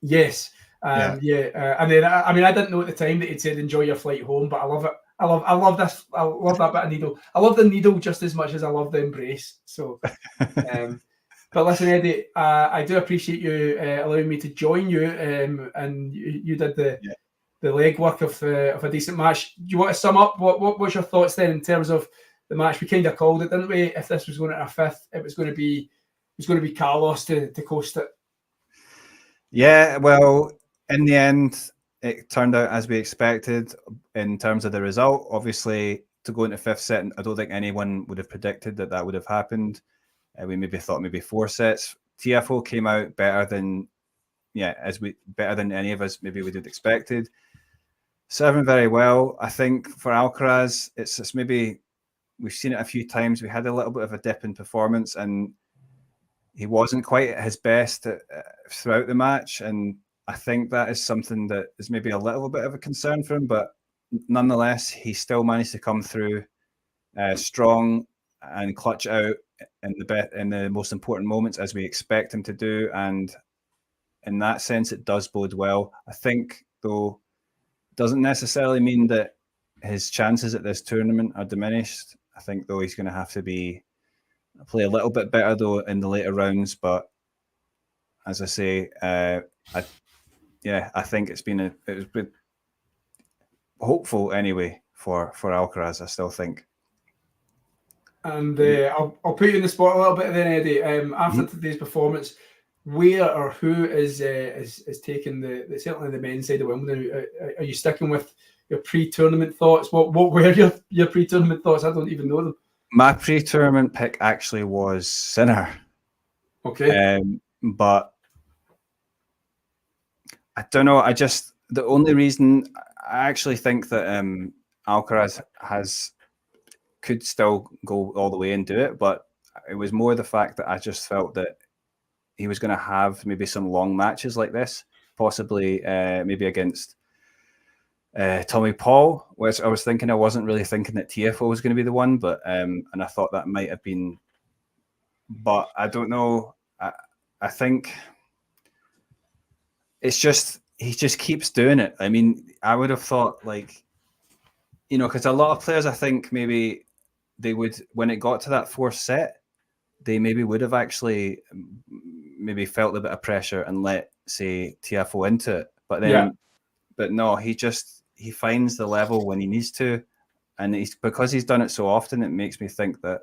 yes. And then I mean, I didn't know at the time that it said "enjoy your flight home," but I love it. I love this. I love that bit of needle. I love the needle just as much as I love the embrace. So, but listen, Eddie, I do appreciate you allowing me to join you, and you did the legwork of a decent match. Do you want to sum up what was your thoughts then in terms of the match? We kind of called it, didn't we? If this was going to a fifth, it was going to be Carlos to coast it. Yeah, well, in the end, it turned out as we expected in terms of the result. Obviously, to go into fifth set, I don't think anyone would have predicted that would have happened. We maybe thought 4 sets. Tiafoe came out better than any of us maybe would have expected. Serving very well. I think for Alcaraz, it's maybe we've seen it a few times. We had a little bit of a dip in performance, and he wasn't quite at his best throughout the match, and I think that is something that is maybe a little bit of a concern for him, but nonetheless, he still managed to come through strong and clutch out in the most important moments as we expect him to do. And in that sense, it does bode well. I think, though, it doesn't necessarily mean that his chances at this tournament are diminished. I think, though, he's going to have to play a little bit better, though, in the later rounds. But as I say, I think it was been hopeful anyway for Alcaraz. I still think. And I'll put you in the spot a little bit then, Eddie. After today's performance, where or who is taking certainly the men's side of Wimbledon? Are you sticking with your pre-tournament thoughts? What were your pre-tournament thoughts? I don't even know them. My pre-tournament pick actually was Sinner. Okay. But I don't know. The only reason I actually think that Alcaraz could still go all the way and do it, but it was more the fact that I just felt that he was going to have maybe some long matches like this, possibly maybe against Tommy Paul, which I was thinking. I wasn't really thinking that Tiafoe was going to be the one, but and I thought that might have been, but I don't know. I think it's just he just keeps doing it. I mean, I would have thought because a lot of players, I think maybe they would, when it got to that fourth set, they maybe would have actually maybe felt a bit of pressure and let, say, Tiafoe into it. But then, but no, he finds the level when he needs to, and because he's done it so often, it makes me think that.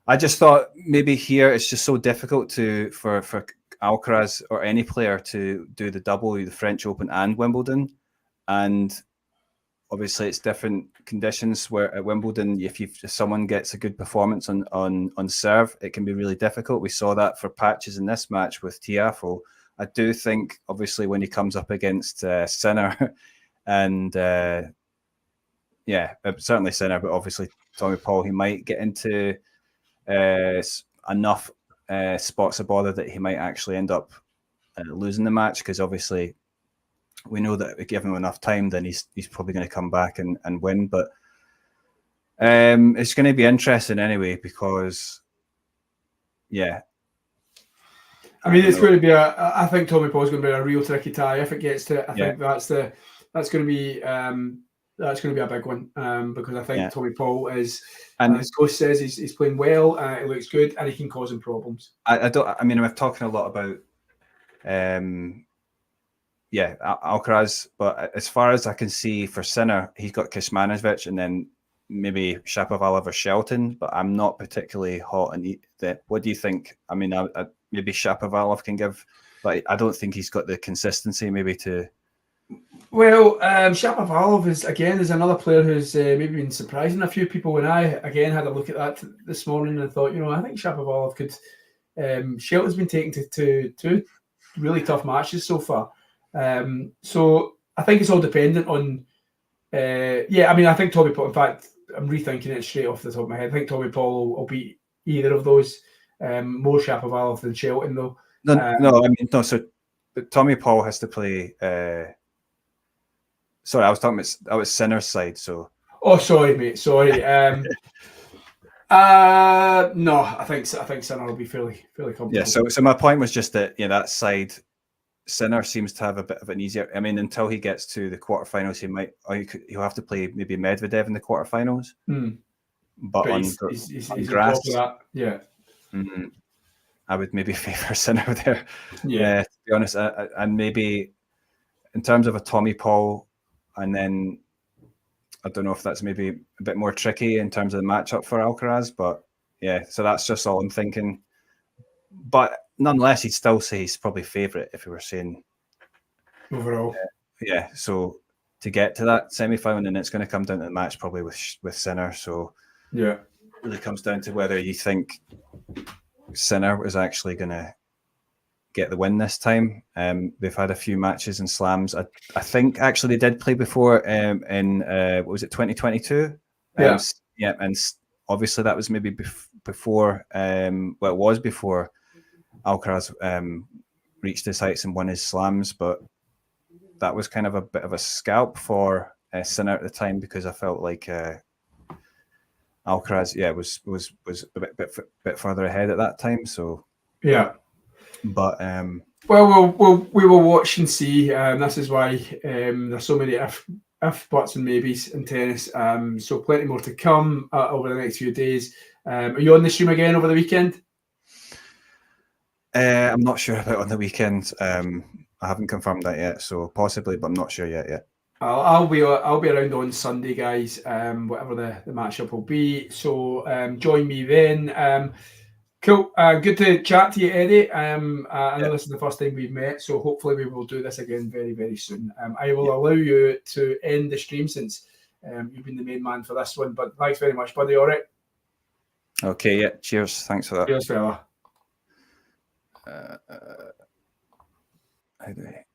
I just thought maybe here it's just so difficult for Alcaraz or any player to do the double, the French Open and Wimbledon, and obviously it's different conditions. Where at Wimbledon, if someone gets a good performance on serve, it can be really difficult. We saw that for patches in this match with Tiafoe. I do think, obviously, when he comes up against Sinner, and certainly Sinner, but obviously Tommy Paul, he might get into enough spots of bother that he might actually end up losing the match, because obviously we know that if we give him enough time, then he's probably going to come back and win. But it's going to be interesting anyway, because I mean, it's going to be I think Tommy Paul's going to be a real tricky tie if it gets to it. I think that's going to be a big one, because I think Tommy Paul is, and as Coach says, he's playing well. It looks good, and he can cause him problems. I mean, we're talking a lot about Alcaraz, but as far as I can see for Sinner, he's got Kecmanovic and then maybe Shapovalov or Shelton, but I'm not particularly hot on that. What do you think? I mean, maybe Shapovalov can give, but I don't think he's got the consistency maybe to Well, Shapovalov is another player who's maybe been surprising a few people. When I again had a look at that this morning and thought, I think Shapovalov could. Shelton's been taken to two really tough matches so far. So I think it's all dependent on. I think Tommy Paul. In fact, I'm rethinking it straight off the top of my head. I think Tommy Paul will beat either of those. More Shapovalov than Shelton, though. No. So Tommy Paul has to play. Sorry, I was talking about Sinner's side. So. Oh, sorry, mate. Sorry. No, I think Sinner will be fairly comfortable. Yeah. So my point was just that that side, Sinner seems to have a bit of an easier. I mean, until he gets to the quarterfinals, he'll have to play maybe Medvedev in the quarterfinals. But on grass, yeah. Mm-hmm. I would maybe favour Sinner there. Yeah. To be honest, and maybe in terms of a Tommy Paul, and then I don't know if that's maybe a bit more tricky in terms of the matchup for Alcaraz, but yeah, so that's just all I'm thinking. But nonetheless, he'd still say he's probably favourite if we were saying overall. Yeah, so to get to that semi-final, and it's going to come down to the match probably with Sinner. So yeah, it really comes down to whether you think Sinner is actually going to get the win this time. They've had a few matches and slams. I think actually they did play before in what was it, 2022? Yeah. And obviously that was maybe before it was before Alcaraz reached his heights and won his slams, but that was kind of a bit of a scalp for Sinner at the time, because I felt like Alcaraz was a bit further ahead at that time. So yeah. But well, we will watch and see. This is why there's so many if, buts, and maybes in tennis. So plenty more to come over the next few days. Are you on the stream again over the weekend? I'm not sure about on the weekend. I haven't confirmed that yet, so possibly, but I'm not sure yet. I'll be around on Sunday, guys. Whatever the matchup will be. So join me then. Cool. Good to chat to you, Eddie. I know this is the first time we've met, so hopefully we will do this again very, very soon. I will allow you to end the stream since you've been the main man for this one, but thanks very much, buddy. All right. Okay, yeah. Cheers. Thanks for that. Cheers, fella. How do I...